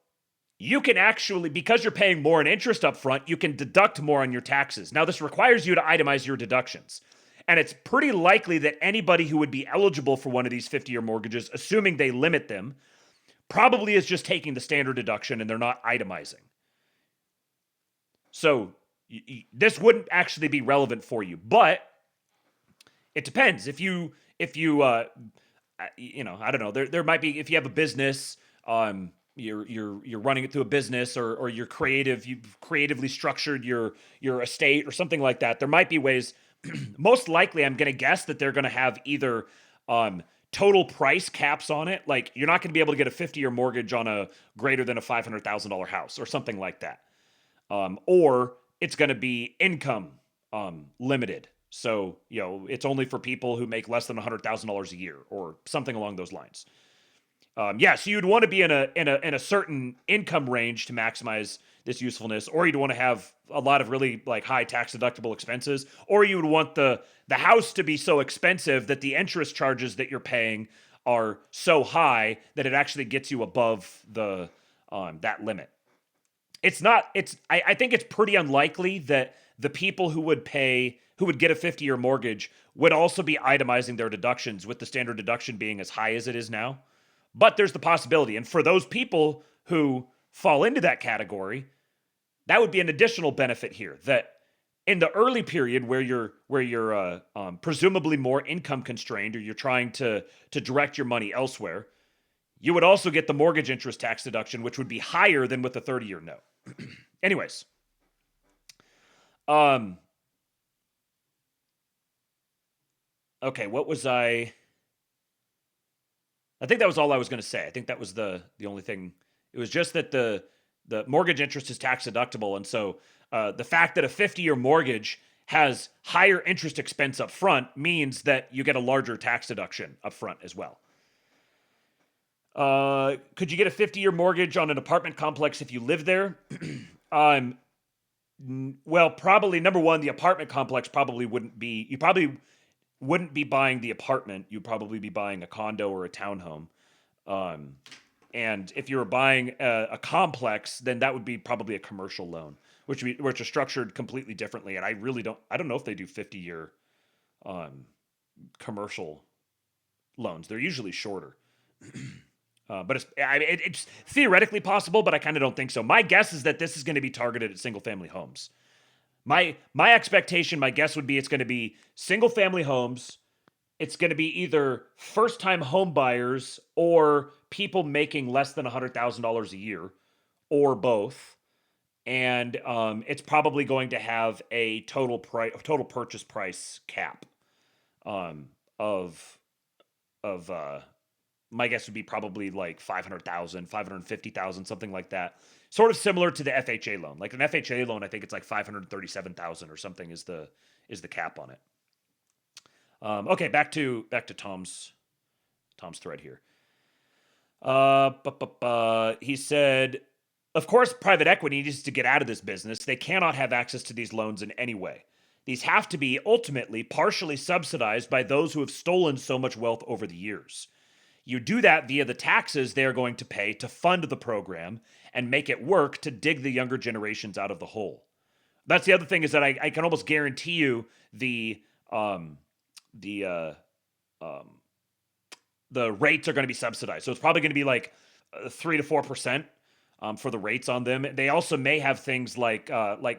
you can actually, because you're paying more in interest up front, you can deduct more on your taxes. Now, this requires you to itemize your deductions. And it's pretty likely that anybody who would be eligible for one of these 50-year mortgages, assuming they limit them, probably is just taking the standard deduction and they're not itemizing. So this wouldn't actually be relevant for you, but it depends. If you I don't know, there might be, if you have a business, you're running it through a business, or you've creatively structured your estate or something like that. There might be ways. Most likely, I'm going to guess that they're going to have either total price caps on it, like you're not going to be able to get a 50-year mortgage on a greater than a $500,000 house or something like that, or it's going to be income limited. So it's only for people who make less than $100,000 a year or something along those lines. So you'd want to be in a certain income range to maximize this usefulness, or you'd want to have a lot of really like high tax deductible expenses, or you would want the house to be so expensive that the interest charges that you're paying are so high that it actually gets you above the that limit. I think it's pretty unlikely that the people who would get a 50-year mortgage would also be itemizing their deductions, with the standard deduction being as high as it is now. But there's the possibility. And for those people who fall into that category, that would be an additional benefit here, that in the early period where you're presumably more income constrained, or you're trying to direct your money elsewhere, you would also get the mortgage interest tax deduction, which would be higher than with the 30-year note. Anyways, okay, what was I think that was all I was going to say. I think that was the only thing. It was just that the mortgage interest is tax deductible, and so the fact that a 50-year mortgage has higher interest expense up front means that you get a larger tax deduction up front as well. Could you get a 50-year mortgage on an apartment complex if you live there? Well, probably, number one, the apartment complex probably wouldn't be, you probably wouldn't be buying the apartment. You'd probably be buying a condo or a townhome. And if you were buying a complex, then that would be probably a commercial loan, which are structured completely differently. And I don't know if they do 50-year commercial loans. They're usually shorter. But it's theoretically possible, but I kind of don't think so. My guess is that this is going to be targeted at single-family homes. My expectation, my guess would be it's going to be single-family homes. It's going to be either first-time home buyers or people making less than $100,000 a year, or both. And it's probably going to have a total purchase price cap of my guess would be probably like $500,000, $550,000, something like that. Sort of similar to the FHA loan. Like an FHA loan, I think it's like $537,000 or something is the cap on it. Okay, back to Tom's thread here. He said, of course, private equity needs to get out of this business. They cannot have access to these loans in any way. These have to be ultimately partially subsidized by those who have stolen so much wealth over the years. You do that via the taxes they are going to pay to fund the program and make it work to dig the younger generations out of the hole. That's the other thing, is that I can almost guarantee you the rates are going to be subsidized. So it's probably going to be like 3 to 4% for the rates on them. They also may have things like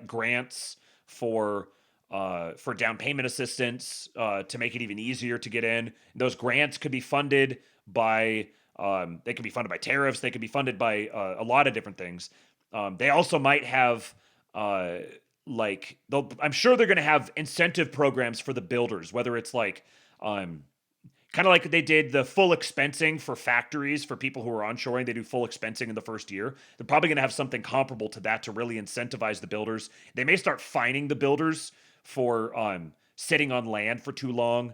grants for down payment assistance to make it even easier to get in. Those grants could be funded by they could be funded by tariffs. They could be funded by a lot of different things. They also might have I'm sure they're going to have incentive programs for the builders, whether it's like kind of like they did the full expensing for factories for people who are onshoring. They do full expensing in the first year. They're probably going to have something comparable to that to really incentivize the builders. They may start fining the builders for sitting on land for too long.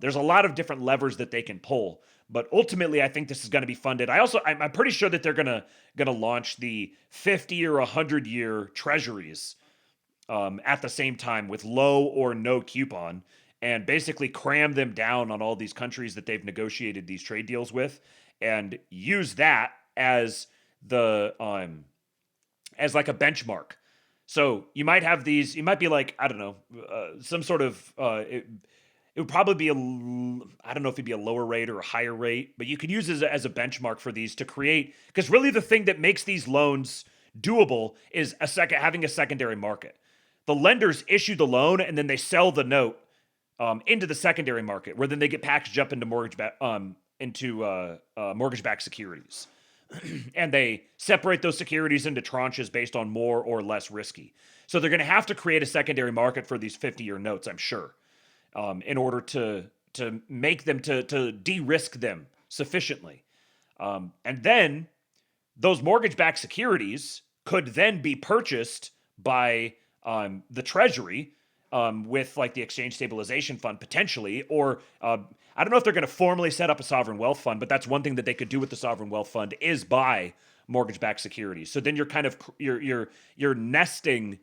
There's a lot of different levers that they can pull, but ultimately I think this is going to be funded. I'm pretty sure that they're going to launch the 50 or 100-year treasuries at the same time with low or no coupon, and basically cram them down on all these countries that they've negotiated these trade deals with, and use that as the as like a benchmark. So you might have these, you might be like, I don't know, some sort of, it would probably be I don't know if it'd be a lower rate or a higher rate, but you could use it as a benchmark for these to create, because really the thing that makes these loans doable is having a secondary market. The lenders issue the loan and then they sell the note into the secondary market, where then they get packaged up into mortgage-backed securities. And they separate those securities into tranches based on more or less risky. So they're going to have to create a secondary market for these 50-year notes, I'm sure, in order to make them, to de-risk them sufficiently. And then those mortgage-backed securities could then be purchased by the Treasury with like the exchange stabilization fund potentially, or I don't know if they're going to formally set up a sovereign wealth fund, but that's one thing that they could do with the sovereign wealth fund is buy mortgage-backed securities. So then you're kind of you're nesting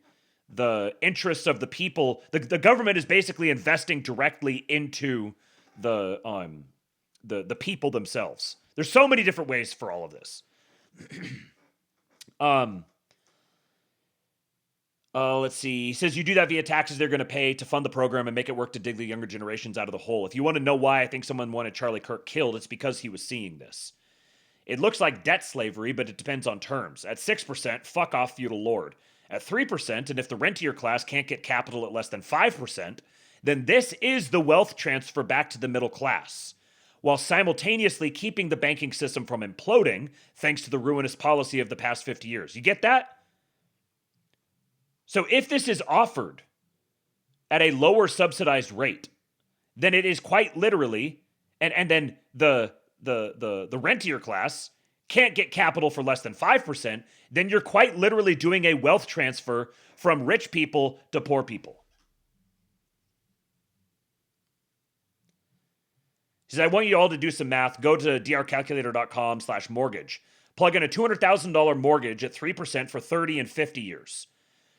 the interests of the people. The government is basically investing directly into the people themselves. There's so many different ways for all of this. Let's see. He says you do that via taxes they're going to pay to fund the program and make it work to dig the younger generations out of the hole. If you want to know why I think someone wanted Charlie Kirk killed, it's because he was seeing this. It looks like debt slavery, but it depends on terms. At 6%, fuck off, feudal lord. At 3%, and if the rentier class can't get capital at less than 5%, then this is the wealth transfer back to the middle class, while simultaneously keeping the banking system from imploding thanks to the ruinous policy of the past 50 years. You get that? So if this is offered at a lower subsidized rate, then it is quite literally, and then the rentier class can't get capital for less than 5%, then you're quite literally doing a wealth transfer from rich people to poor people. He says, I want you all to do some math. Go to drcalculator.com/mortgage. Plug in a $200,000 mortgage at 3% for 30 and 50 years.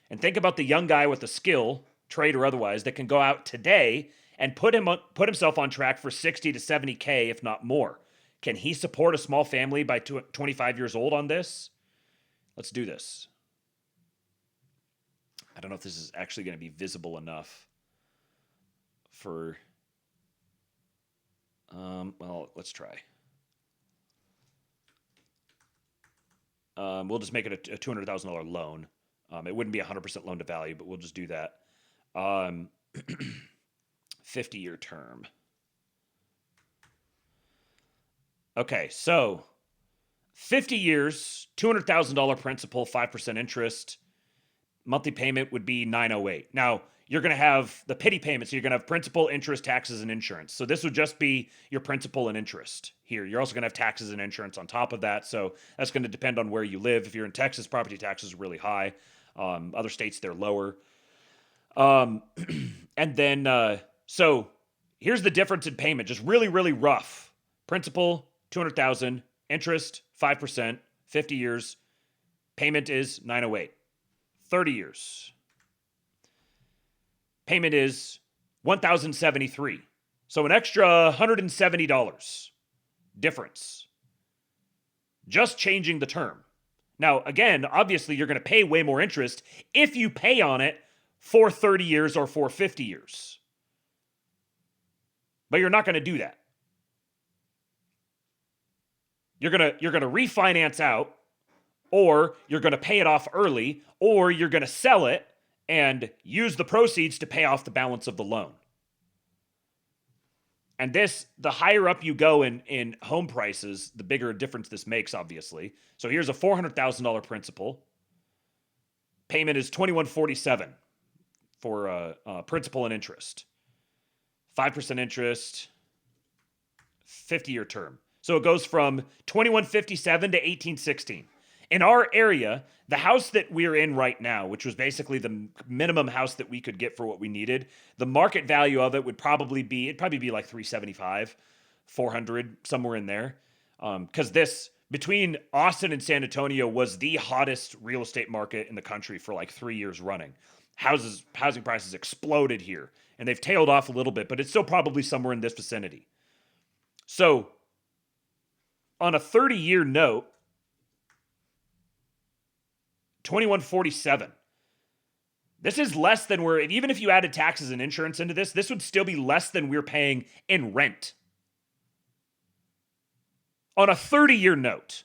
And think about the young guy with a skill, trade or otherwise, that can go out today and put himself on track for 60 to 70K, if not more. Can he support a small family by 25 years old on this? Let's do this. I don't know if this is actually going to be visible enough for... well, let's try. We'll just make it a $200,000 loan. It wouldn't be 100% loan to value, but we'll just do that. 50-year term. Okay, so 50 years, $200,000 principal, 5% interest. Monthly payment would be $908. Now, you're going to have the pity payment, so you're going to have principal, interest, taxes, and insurance. So this would just be your principal and interest here. You're also going to have taxes and insurance on top of that, so that's going to depend on where you live. If you're in Texas, property taxes are really high. Other states, they're lower. And then, so here's the difference in payment, just really, really rough. Principal, $200,000, interest, 5%, 50 years. Payment is $908. 30 years. Payment is $1,073. So an extra $170 difference. Just changing the term. Now, again, obviously you're going to pay way more interest if you pay on it for 30 years or for 50 years. But you're not going to do that. You're going to refinance out, or you're going to pay it off early, or you're going to sell it and use the proceeds to pay off the balance of the loan. And this, the higher up you go in home prices, the bigger a difference this makes, obviously. So here's a $400,000 principal. Payment is $2,147 for principal and interest. 5% interest, 50-year term. So it goes from $2,157 to $1,816. In our area, the house that we're in right now, which was basically the minimum house that we could get for what we needed, the market value of it would probably be, it'd probably be like $375, $400, somewhere in there. Because this, between Austin and San Antonio, was the hottest real estate market in the country for like 3 years running. Housing prices exploded here, and they've tailed off a little bit, but it's still probably somewhere in this vicinity. So, on a 30-year note, $2,147. This is less than even if you added taxes and insurance into this would still be less than we're paying in rent. On a 30-year note.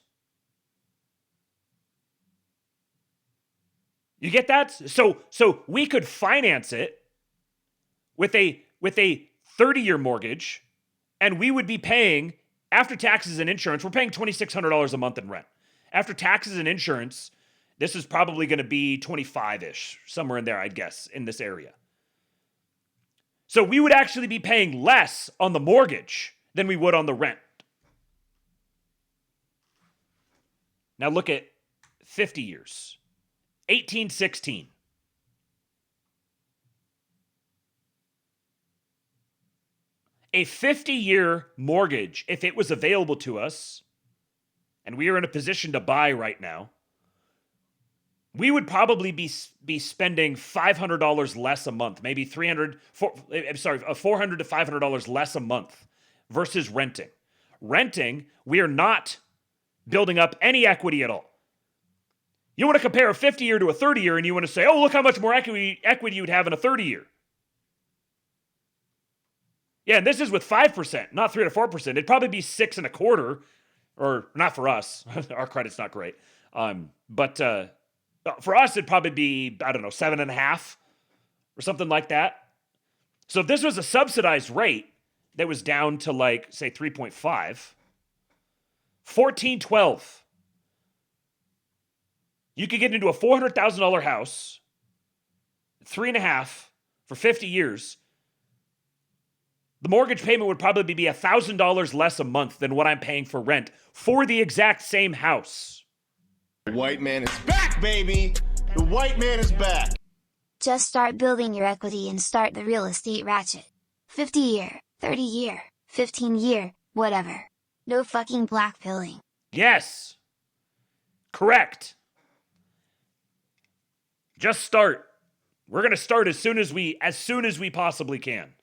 You get that? So we could finance it with a 30-year mortgage, and we would be paying, after taxes and insurance, we're paying $2,600 a month in rent. After taxes and insurance, this is probably going to be 25-ish, somewhere in there, I'd guess, in this area. So we would actually be paying less on the mortgage than we would on the rent. Now look at 50 years. 1816. a 50-year mortgage, if it was available to us, and we are in a position to buy right now, we would probably be spending $500 less a month, maybe $400 to $500 less a month versus renting. Renting, we are not building up any equity at all. You want to compare a 50-year to a 30-year, and you want to say, oh, look how much more equity you would have in a 30-year. Yeah, and this is with 5%, not 3 to 4%. It'd probably be 6.25%, or not for us. Our credit's not great. But for us, it'd probably be, I don't know, 7.5% or something like that. So if this was a subsidized rate that was down to like, say, 3.5, 1412. You could get into a $400,000 house, 3.5 for 50 years. The mortgage payment would probably be $1,000 less a month than what I'm paying for rent for the exact same house. The white man is back, baby! The white man is back! Just start building your equity and start the real estate ratchet. 50-year, 30-year, 15-year, whatever. No fucking blackpilling. Yes. Correct. Just start. We're going to start as soon as we possibly can.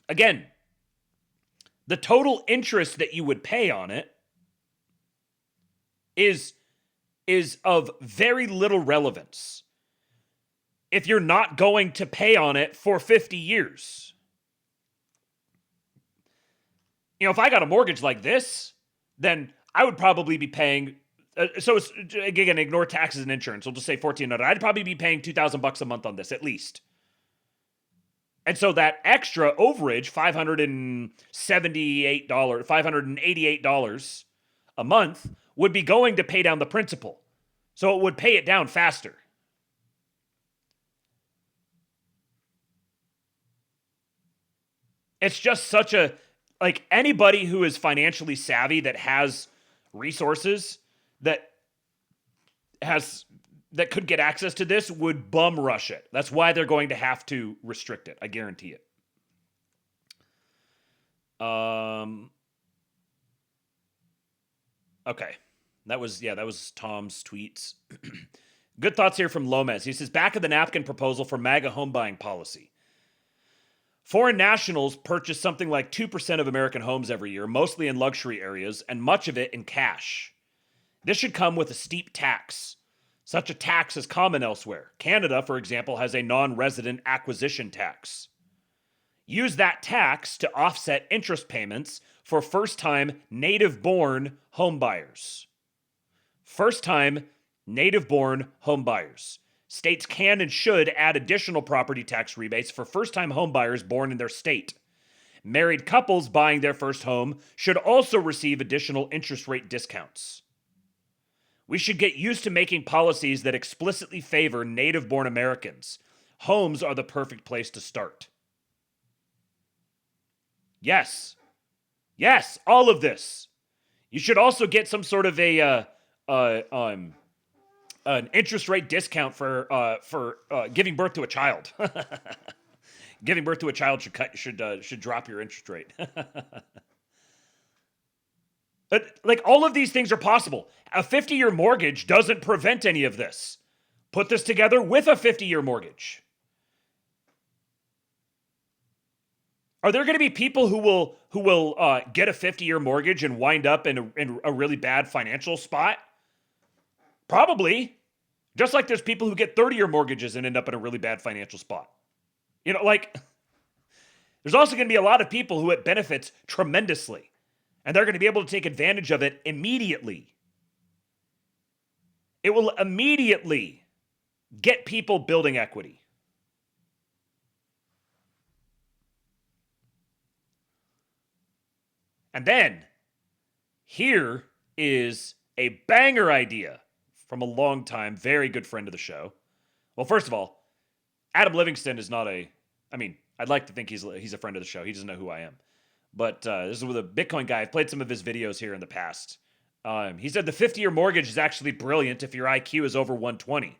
Again, the total interest that you would pay on it is of very little relevance if you're not going to pay on it for 50 years. You know, if I got a mortgage like this, then I would probably be paying, so it's, again, ignore taxes and insurance. We'll just say $1,400. I'd probably be paying $2,000 a month on this, at least. And so that extra overage, $588 a month, would be going to pay down the principal. So it would pay it down faster. It's just such a, like, anybody who is financially savvy that has resources that could get access to this would bum rush it. That's why they're going to have to restrict it. I guarantee it. Okay. That was Tom's tweets. Good thoughts here from Lomez. He says, back of the napkin proposal for MAGA home buying policy. Foreign nationals purchase something like 2% of American homes every year, mostly in luxury areas, and much of it in cash. This should come with a steep tax. Such a tax is common elsewhere. Canada, for example, has a non-resident acquisition tax. Use that tax to offset interest payments for first-time native-born homebuyers. First-time native-born homebuyers. States can and should add additional property tax rebates for first-time homebuyers born in their state. Married couples buying their first home should also receive additional interest rate discounts. We should get used to making policies that explicitly favor native-born Americans. Homes are the perfect place to start. Yes. Yes, all of this. You should also get some sort of an interest rate discount for giving birth to a child. Giving birth to a child should drop your interest rate. But, like, all of these things are possible. A 50-year mortgage doesn't prevent any of this. Put this together with a 50-year mortgage. Are there going to be people who will get a 50-year mortgage and wind up in a really bad financial spot? Probably. Just like there's people who get 30-year mortgages and end up in a really bad financial spot. You know, like, there's also going to be a lot of people who it benefits tremendously. And they're going to be able to take advantage of it immediately. It will immediately get people building equity. And then, here is a banger idea from a long-time, very good friend of the show. Well, first of all, Adam Livingston is not I'd like to think he's a friend of the show. He doesn't know who I am. But this is with a Bitcoin guy. I've played some of his videos here in the past. He said the 50-year mortgage is actually brilliant if your IQ is over 120.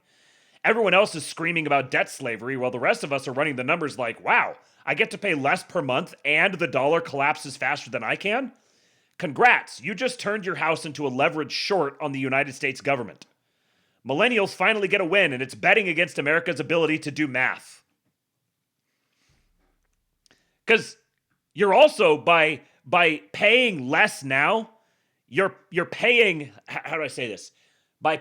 Everyone else is screaming about debt slavery while the rest of us are running the numbers like, wow, I get to pay less per month and the dollar collapses faster than I can? Congrats, you just turned your house into a leveraged short on the United States government. Millennials finally get a win, and it's betting against America's ability to do math. Because you're also, by paying less now, you're paying, how do I say this? By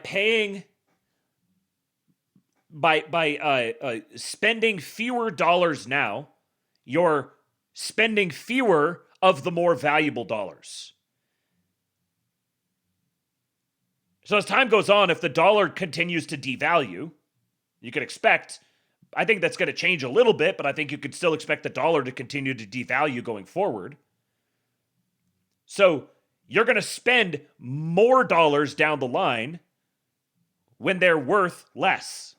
spending fewer dollars now, you're spending fewer of the more valuable dollars. So as time goes on, if the dollar continues to devalue, you could expect, I think that's going to change a little bit, but I think you could still expect the dollar to continue to devalue going forward. So you're going to spend more dollars down the line when they're worth less.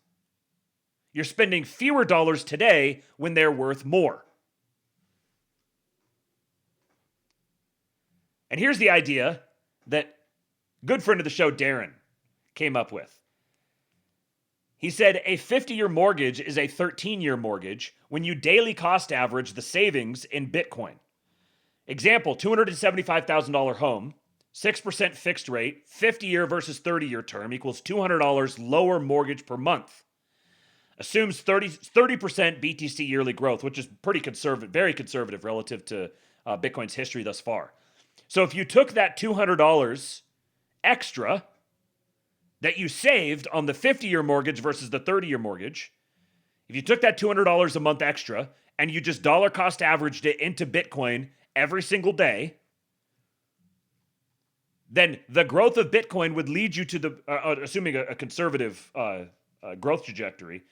You're spending fewer dollars today when they're worth more. And here's the idea that good friend of the show, Darren, came up with. He said a 50-year mortgage is a 13-year mortgage when you daily cost average the savings in Bitcoin. Example, $275,000 home, 6% fixed rate, 50-year versus 30-year term equals $200 lower mortgage per month. Assumes 30% BTC yearly growth, which is pretty conservative, very conservative relative to Bitcoin's history thus far. So if you took that $200 extra that you saved on the 50-year mortgage versus the 30-year mortgage, if you took that $200 a month extra and you just dollar cost averaged it into Bitcoin every single day, then the growth of Bitcoin would lead you to the, assuming a conservative growth trajectory,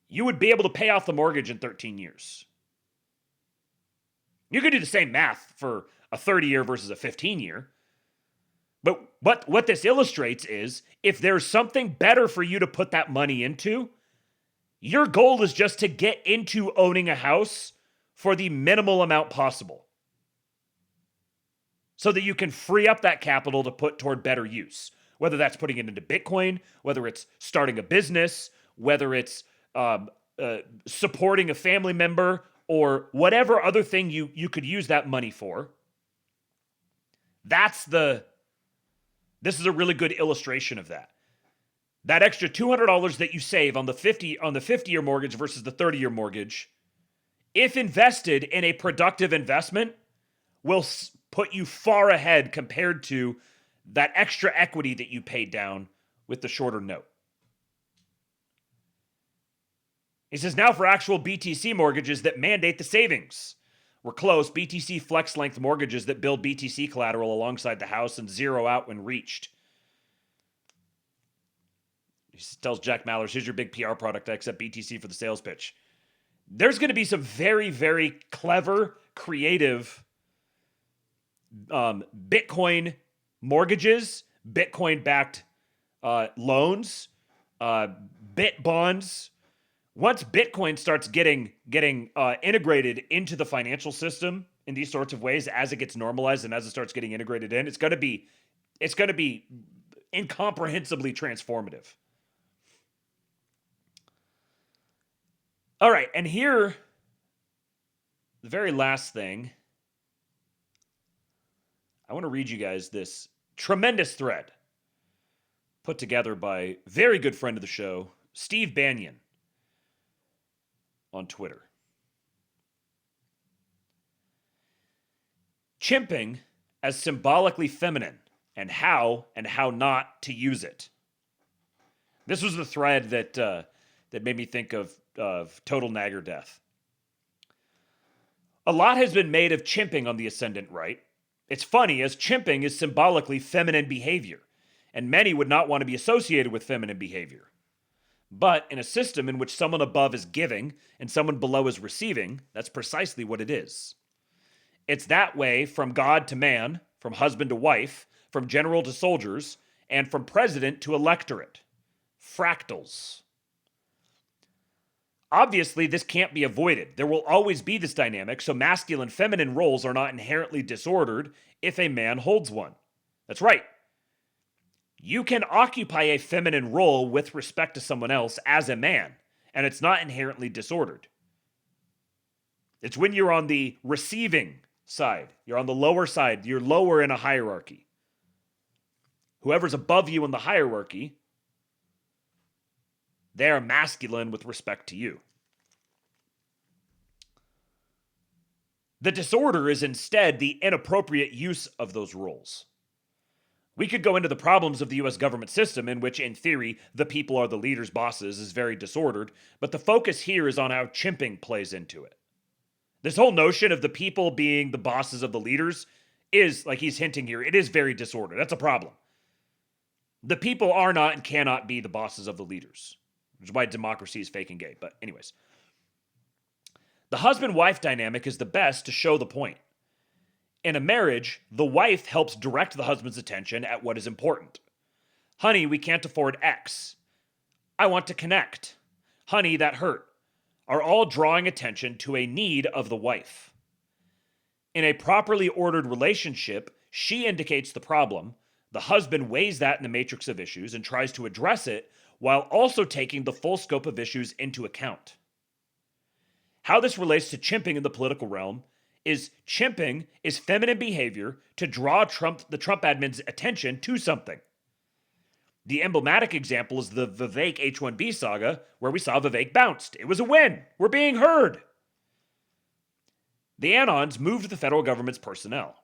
you would be able to pay off the mortgage in 13 years. You could do the same math for a 30-year versus a 15-year. But what this illustrates is, if there's something better for you to put that money into, your goal is just to get into owning a house for the minimal amount possible, so that you can free up that capital to put toward better use. Whether that's putting it into Bitcoin, whether it's starting a business, whether it's supporting a family member, or whatever other thing you could use that money for. This is a really good illustration of that. That extra $200 that you save on the 50-year mortgage versus the 30-year mortgage, if invested in a productive investment, will put you far ahead compared to that extra equity that you paid down with the shorter note. He says, now for actual BTC mortgages that mandate the savings. We're close. BTC flex length mortgages that build BTC collateral alongside the house and zero out when reached. He tells Jack Mallers, here's your big PR product. I accept BTC for the sales pitch. There's going to be some very, very clever, creative Bitcoin mortgages, Bitcoin-backed loans, bit bonds. Once Bitcoin starts getting integrated into the financial system in these sorts of ways, as it gets normalized and as it starts getting integrated in, it's going to be incomprehensibly transformative. All right, and here, the very last thing, I want to read you guys this tremendous thread put together by a very good friend of the show, Steve Banyan, on Twitter. Chimping as symbolically feminine, and how not to use it. This was the thread that made me think of total nagger death. A lot has been made of chimping on the ascendant right. It's funny, as chimping is symbolically feminine behavior, and many would not want to be associated with feminine behavior. But in a system in which someone above is giving and someone below is receiving, that's precisely what it is. It's that way from God to man, from husband to wife, from general to soldiers, and from president to electorate. Fractals. Obviously, this can't be avoided. There will always be this dynamic, so masculine-feminine roles are not inherently disordered if a man holds one. That's right. You can occupy a feminine role with respect to someone else as a man, and it's not inherently disordered. It's when you're on the receiving side, you're on the lower side, you're lower in a hierarchy. Whoever's above you in the hierarchy, they are masculine with respect to you. The disorder is instead the inappropriate use of those roles. We could go into the problems of the US government system, in which, in theory, the people are the leaders, bosses, is very disordered, but the focus here is on how chimping plays into it. This whole notion of the people being the bosses of the leaders is, like he's hinting here, it is very disordered. That's a problem. The people are not and cannot be the bosses of the leaders, which is why democracy is fake and gay. But anyways, the husband-wife dynamic is the best to show the point. In a marriage, the wife helps direct the husband's attention at what is important. Honey, we can't afford X. I want to connect. Honey, that hurt. Are all drawing attention to a need of the wife. In a properly ordered relationship, she indicates the problem. The husband weighs that in the matrix of issues and tries to address it while also taking the full scope of issues into account. How this relates to chimping in the political realm is chimping is feminine behavior to draw the Trump admin's attention to something. The emblematic example is the Vivek H-1B saga, where we saw Vivek bounced. It was a win. We're being heard. The Anons moved the federal government's personnel.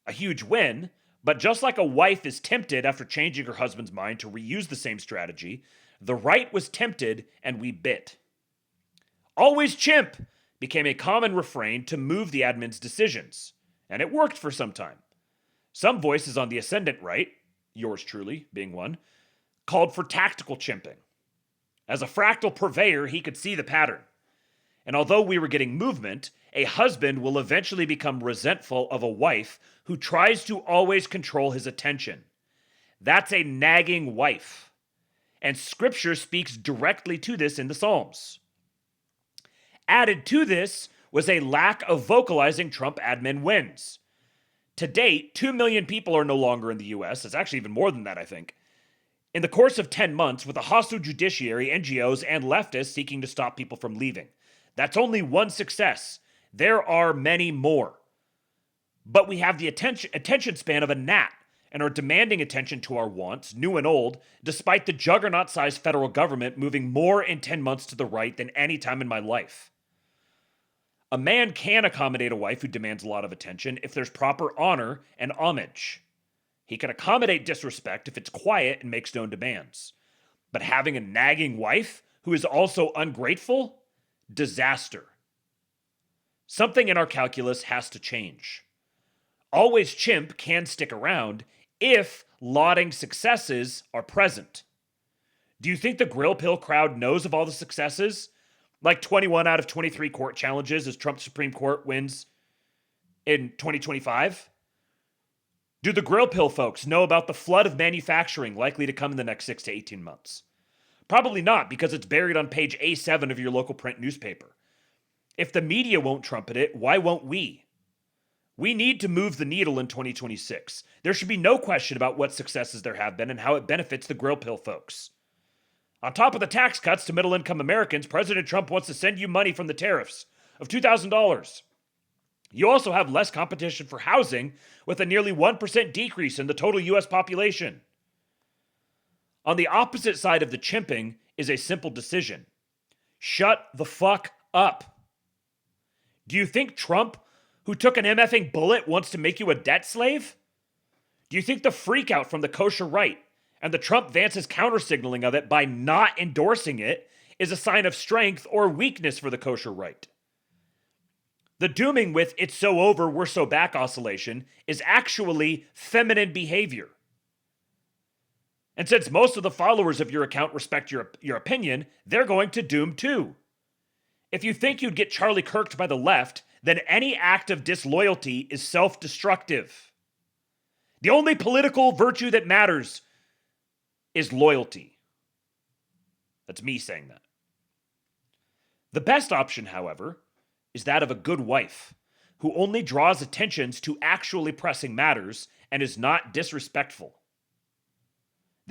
A huge win, but just like a wife is tempted after changing her husband's mind to reuse the same strategy, the right was tempted and we bit. Always chimp became a common refrain to move the admin's decisions, and it worked for some time. Some voices on the ascendant right, yours truly being one, called for tactical chimping. As a fractal purveyor, he could see the pattern. And although we were getting movement, a husband will eventually become resentful of a wife who tries to always control his attention. That's a nagging wife. And Scripture speaks directly to this in the Psalms. Added to this was a lack of vocalizing Trump admin wins. To date, 2 million people are no longer in the US. It's actually even more than that, I think. In the course of 10 months, with a hostile judiciary, NGOs, and leftists seeking to stop people from leaving. That's only one success. There are many more. But we have the attention span of a gnat and are demanding attention to our wants, new and old, despite the juggernaut-sized federal government moving more in 10 months to the right than any time in my life. A man can accommodate a wife who demands a lot of attention if there's proper honor and homage. He can accommodate disrespect if it's quiet and makes known demands. But having a nagging wife who is also ungrateful? Disaster. Something in our calculus has to change. Always chimp can stick around if lauding successes are present. Do you think the grill pill crowd knows of all the successes? Like 21 out of 23 court challenges as Trump's Supreme Court wins in 2025? Do the grill pill folks know about the flood of manufacturing likely to come in the next 6 to 18 months? Probably not, because it's buried on page A7 of your local print newspaper. If the media won't trumpet it, why won't we? We need to move the needle in 2026. There should be no question about what successes there have been and how it benefits the grill pill folks. On top of the tax cuts to middle-income Americans, President Trump wants to send you money from the tariffs of $2,000. You also have less competition for housing with a nearly 1% decrease in the total U.S. population. On the opposite side of the chimping is a simple decision. Shut the fuck up. Do you think Trump, who took an MFing bullet, wants to make you a debt slave? Do you think the freakout from the kosher right and the Trump-Vance's counter-signaling of it by not endorsing it is a sign of strength or weakness for the kosher right? The dooming with "it's so over, we're so back" oscillation is actually feminine behavior. And since most of the followers of your account respect your opinion, they're going to doom too. If you think you'd get Charlie Kirked by the left, then any act of disloyalty is self-destructive. The only political virtue that matters is loyalty. That's me saying that. The best option, however, is that of a good wife who only draws attentions to actually pressing matters and is not disrespectful.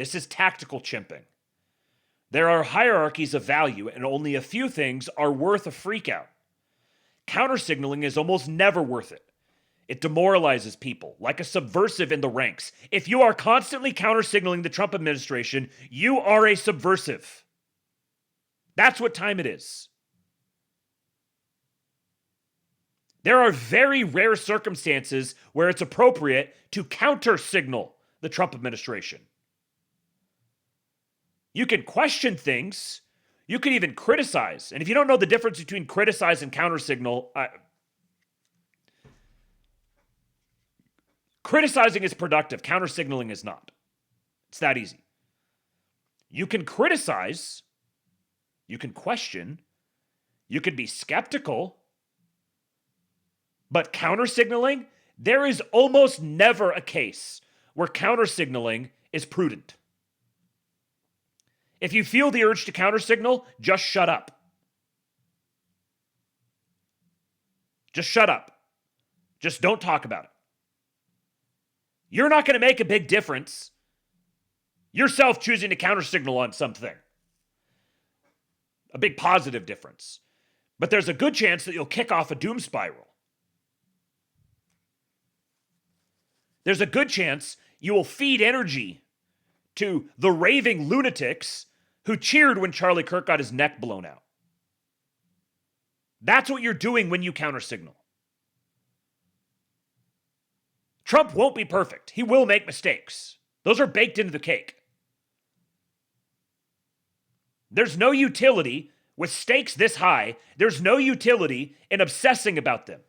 This is tactical chimping. There are hierarchies of value, and only a few things are worth a freakout. Countersignaling is almost never worth it. It demoralizes people, like a subversive in the ranks. If you are constantly countersignaling the Trump administration, you are a subversive. That's what time it is. There are very rare circumstances where it's appropriate to countersignal the Trump administration. You can question things. You can even criticize. And if you don't know the difference between criticize and countersignal, criticizing is productive. Countersignaling is not. It's that easy. You can criticize. You can question. You can be skeptical. But countersignaling, there is almost never a case where countersignaling is prudent. If you feel the urge to countersignal, just shut up. Just shut up. Just don't talk about it. You're not going to make a big difference yourself choosing to countersignal on something. A big positive difference. But there's a good chance that you'll kick off a doom spiral. There's a good chance you will feed energy to the raving lunatics who cheered when Charlie Kirk got his neck blown out. That's what you're doing when you countersignal. Trump won't be perfect. He will make mistakes. Those are baked into the cake. There's no utility with stakes this high. There's no utility in obsessing about them.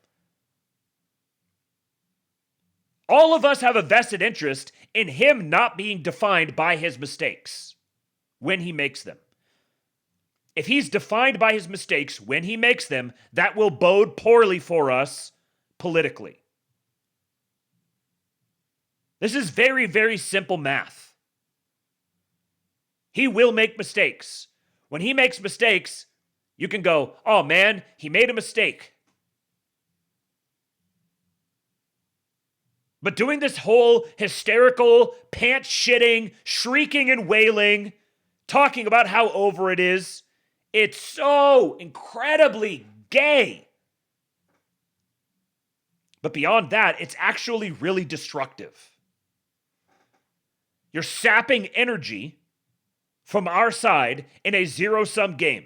All of us have a vested interest in him not being defined by his mistakes when he makes them. If he's defined by his mistakes when he makes them, that will bode poorly for us politically. This is very, very simple math. He will make mistakes. When he makes mistakes, you can go, oh man, he made a mistake. But doing this whole hysterical, pants-shitting, shrieking and wailing, talking about how over it is, it's so incredibly gay. But beyond that, it's actually really destructive. You're sapping energy from our side in a zero-sum game.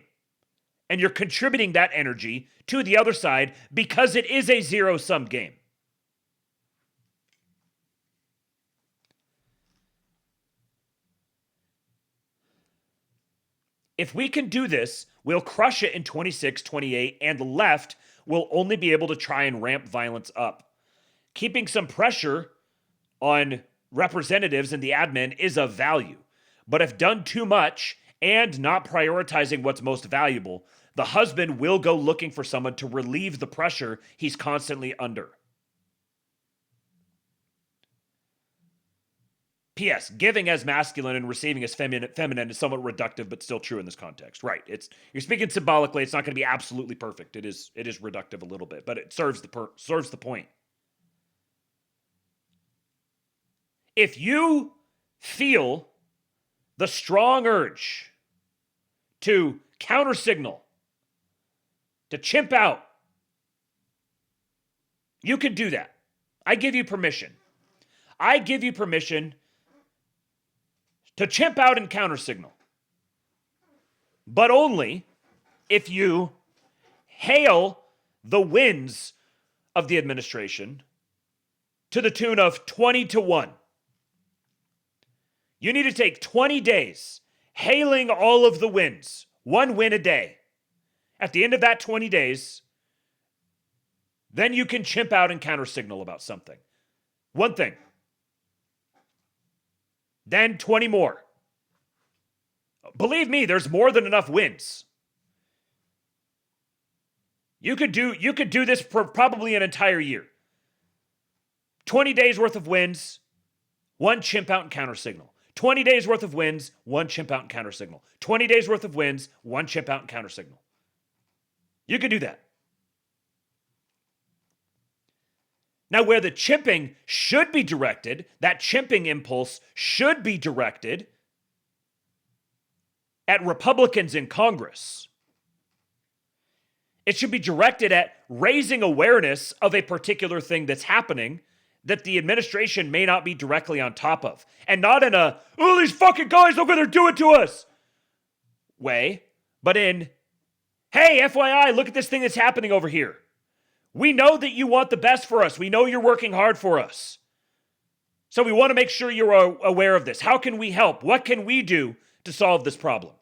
And you're contributing that energy to the other side because it is a zero-sum game. If we can do this, we'll crush it in 26, 28, and the left will only be able to try and ramp violence up. Keeping some pressure on representatives and the admin is of value. But if done too much and not prioritizing what's most valuable, the husband will go looking for someone to relieve the pressure he's constantly under. P.S. Giving as masculine and receiving as feminine is somewhat reductive, but still true in this context. Right. You're speaking symbolically. It's not going to be absolutely perfect. It is reductive a little bit, but it serves the point. If you feel the strong urge to countersignal, to chimp out, you can do that. I give you permission. I give you permission to chimp out and countersignal. But only if you hail the wins of the administration to the tune of 20-1. You need to take 20 days hailing all of the wins, one win a day. At the end of that 20 days, then you can chimp out and countersignal about something. One thing. Then 20 more. Believe me, there's more than enough wins. You could do this for probably an entire year. 20 days worth of wins, one chimp out and countersignal. 20 days worth of wins, one chimp out and countersignal. 20 days worth of wins, one chimp out and countersignal. You could do that. Now, where the chimping should be directed, that chimping impulse should be directed at Republicans in Congress. It should be directed at raising awareness of a particular thing that's happening that the administration may not be directly on top of. And not in a, oh, these fucking guys, look what they're doing to us way, but in, hey, FYI, look at this thing that's happening over here. We know that you want the best for us. We know you're working hard for us. So we want to make sure you're aware of this. How can we help? What can we do to solve this problem?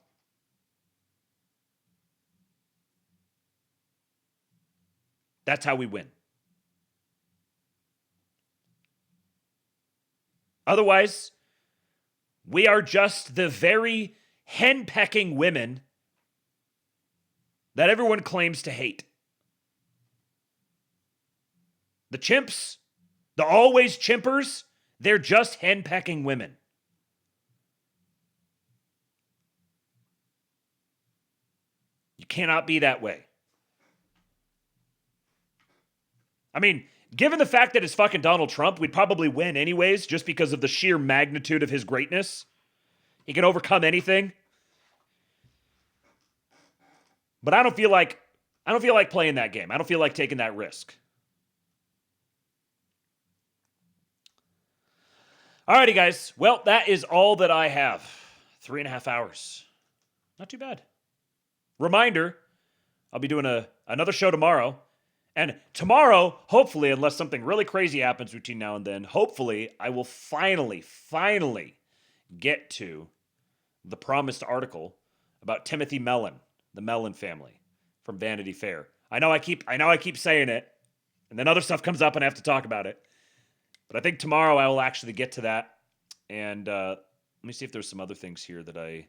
That's how we win. Otherwise, we are just the very henpecking women that everyone claims to hate. The chimps, the always chimpers, they're just henpecking women. You cannot be that way. I mean, given the fact that it's fucking Donald Trump, we'd probably win anyways, just because of the sheer magnitude of his greatness. He can overcome anything. But I don't feel like playing that game. I don't feel like taking that risk. Alrighty, guys. Well, that is all that I have. 3.5 hours. Not too bad. Reminder, I'll be doing another show tomorrow. And tomorrow, hopefully, unless something really crazy happens between now and then, hopefully, I will finally get to the promised article about Timothy Mellon, the Mellon family from Vanity Fair. I know I keep saying it, and then other stuff comes up and I have to talk about it. But I think tomorrow I will actually get to that. And let me see if there's some other things here that I...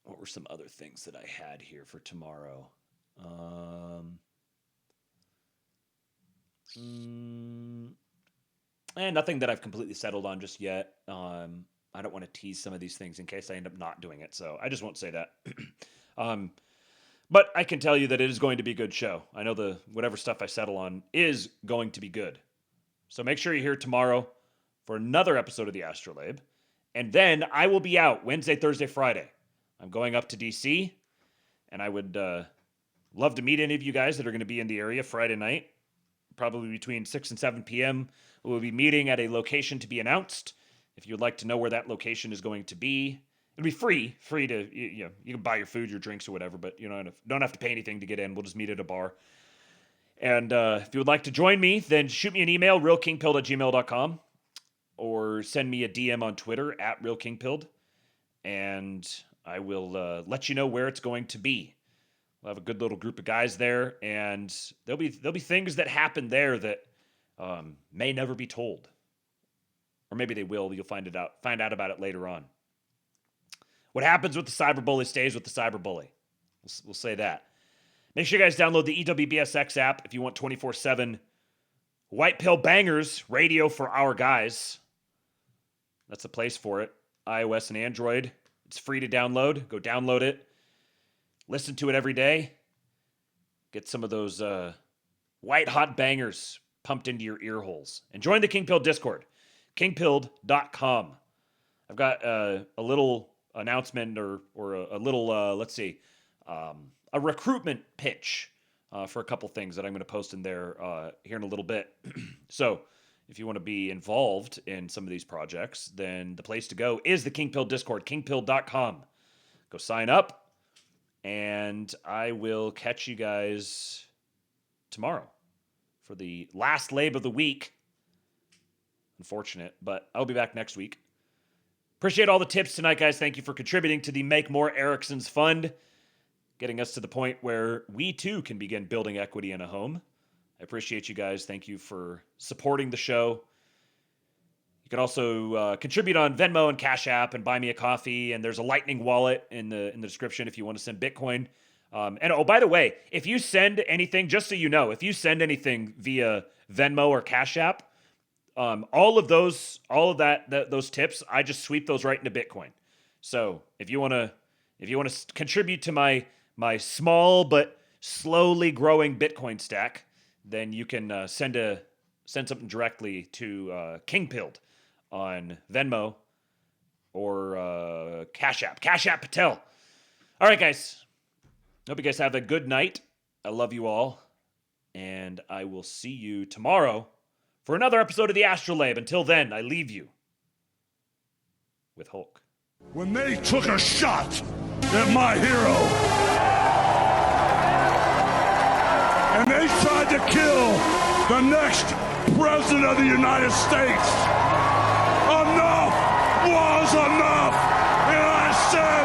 What were some other things that I had here for tomorrow? Nothing that I've completely settled on just yet. I don't want to tease some of these things in case I end up not doing it, so I just won't say that. But I can tell you that it is going to be a good show. I know whatever stuff I settle on is going to be good. So make sure you're here tomorrow for another episode of the Astrolabe. And then I will be out Wednesday, Thursday, Friday. I'm going up to DC, and I would love to meet any of you guys that are going to be in the area Friday night. Probably between 6 and 7 p.m. We'll be meeting at a location to be announced. If you'd like to know where that location is going to be, it'll be free to, you can buy your food, your drinks, or whatever, but you don't have to pay anything to get in. We'll just meet at a bar. And if you would like to join me, then shoot me an email, realkingpilled@gmail.com, or send me a DM on Twitter @realkingpilled, and I will let you know where it's going to be. We'll have a good little group of guys there, and there'll be things that happen there that may never be told, or maybe they will. You'll find out about it later on. What happens with the cyberbully stays with the cyberbully. We'll say that. Make sure you guys download the EWBSX app if you want 24/7 White Pill Bangers radio for our guys. That's the place for it. iOS and Android. It's free to download. Go download it. Listen to it every day. Get some of those white hot bangers pumped into your ear holes. And join the King Pilled Discord. kingpilled.com. I've got a little announcement or a little, a recruitment pitch for a couple things that I'm going to post in there here in a little bit. So if you want to be involved in some of these projects, then the place to go is the King Pilled Discord, kingpilled.com. Go sign up, and I will catch you guys tomorrow for the last lab of the week. Unfortunate, but I'll be back next week. Appreciate all the tips tonight, guys. Thank you for contributing to the Make More Ericksons Fund, getting us to the point where we too can begin building equity in a home. I appreciate you guys. Thank you for supporting the show. You can also contribute on Venmo and Cash App and buy me a coffee. And there's a Lightning wallet in the description if you want to send Bitcoin. And oh, by the way, if you send anything, just so you know, if you send anything via Venmo or Cash App, all of those tips, I just sweep those right into Bitcoin. So if you want to contribute to my small but slowly growing Bitcoin stack, then you can send something directly to King Pilled on Venmo or Cash App. Cash App Patel. All right, guys. Hope you guys have a good night. I love you all. And I will see you tomorrow for another episode of the Astrolabe. Until then, I leave you with Hulk. When they took a shot at my hero, and they tried to kill the next president of the United States, enough was enough, and I said,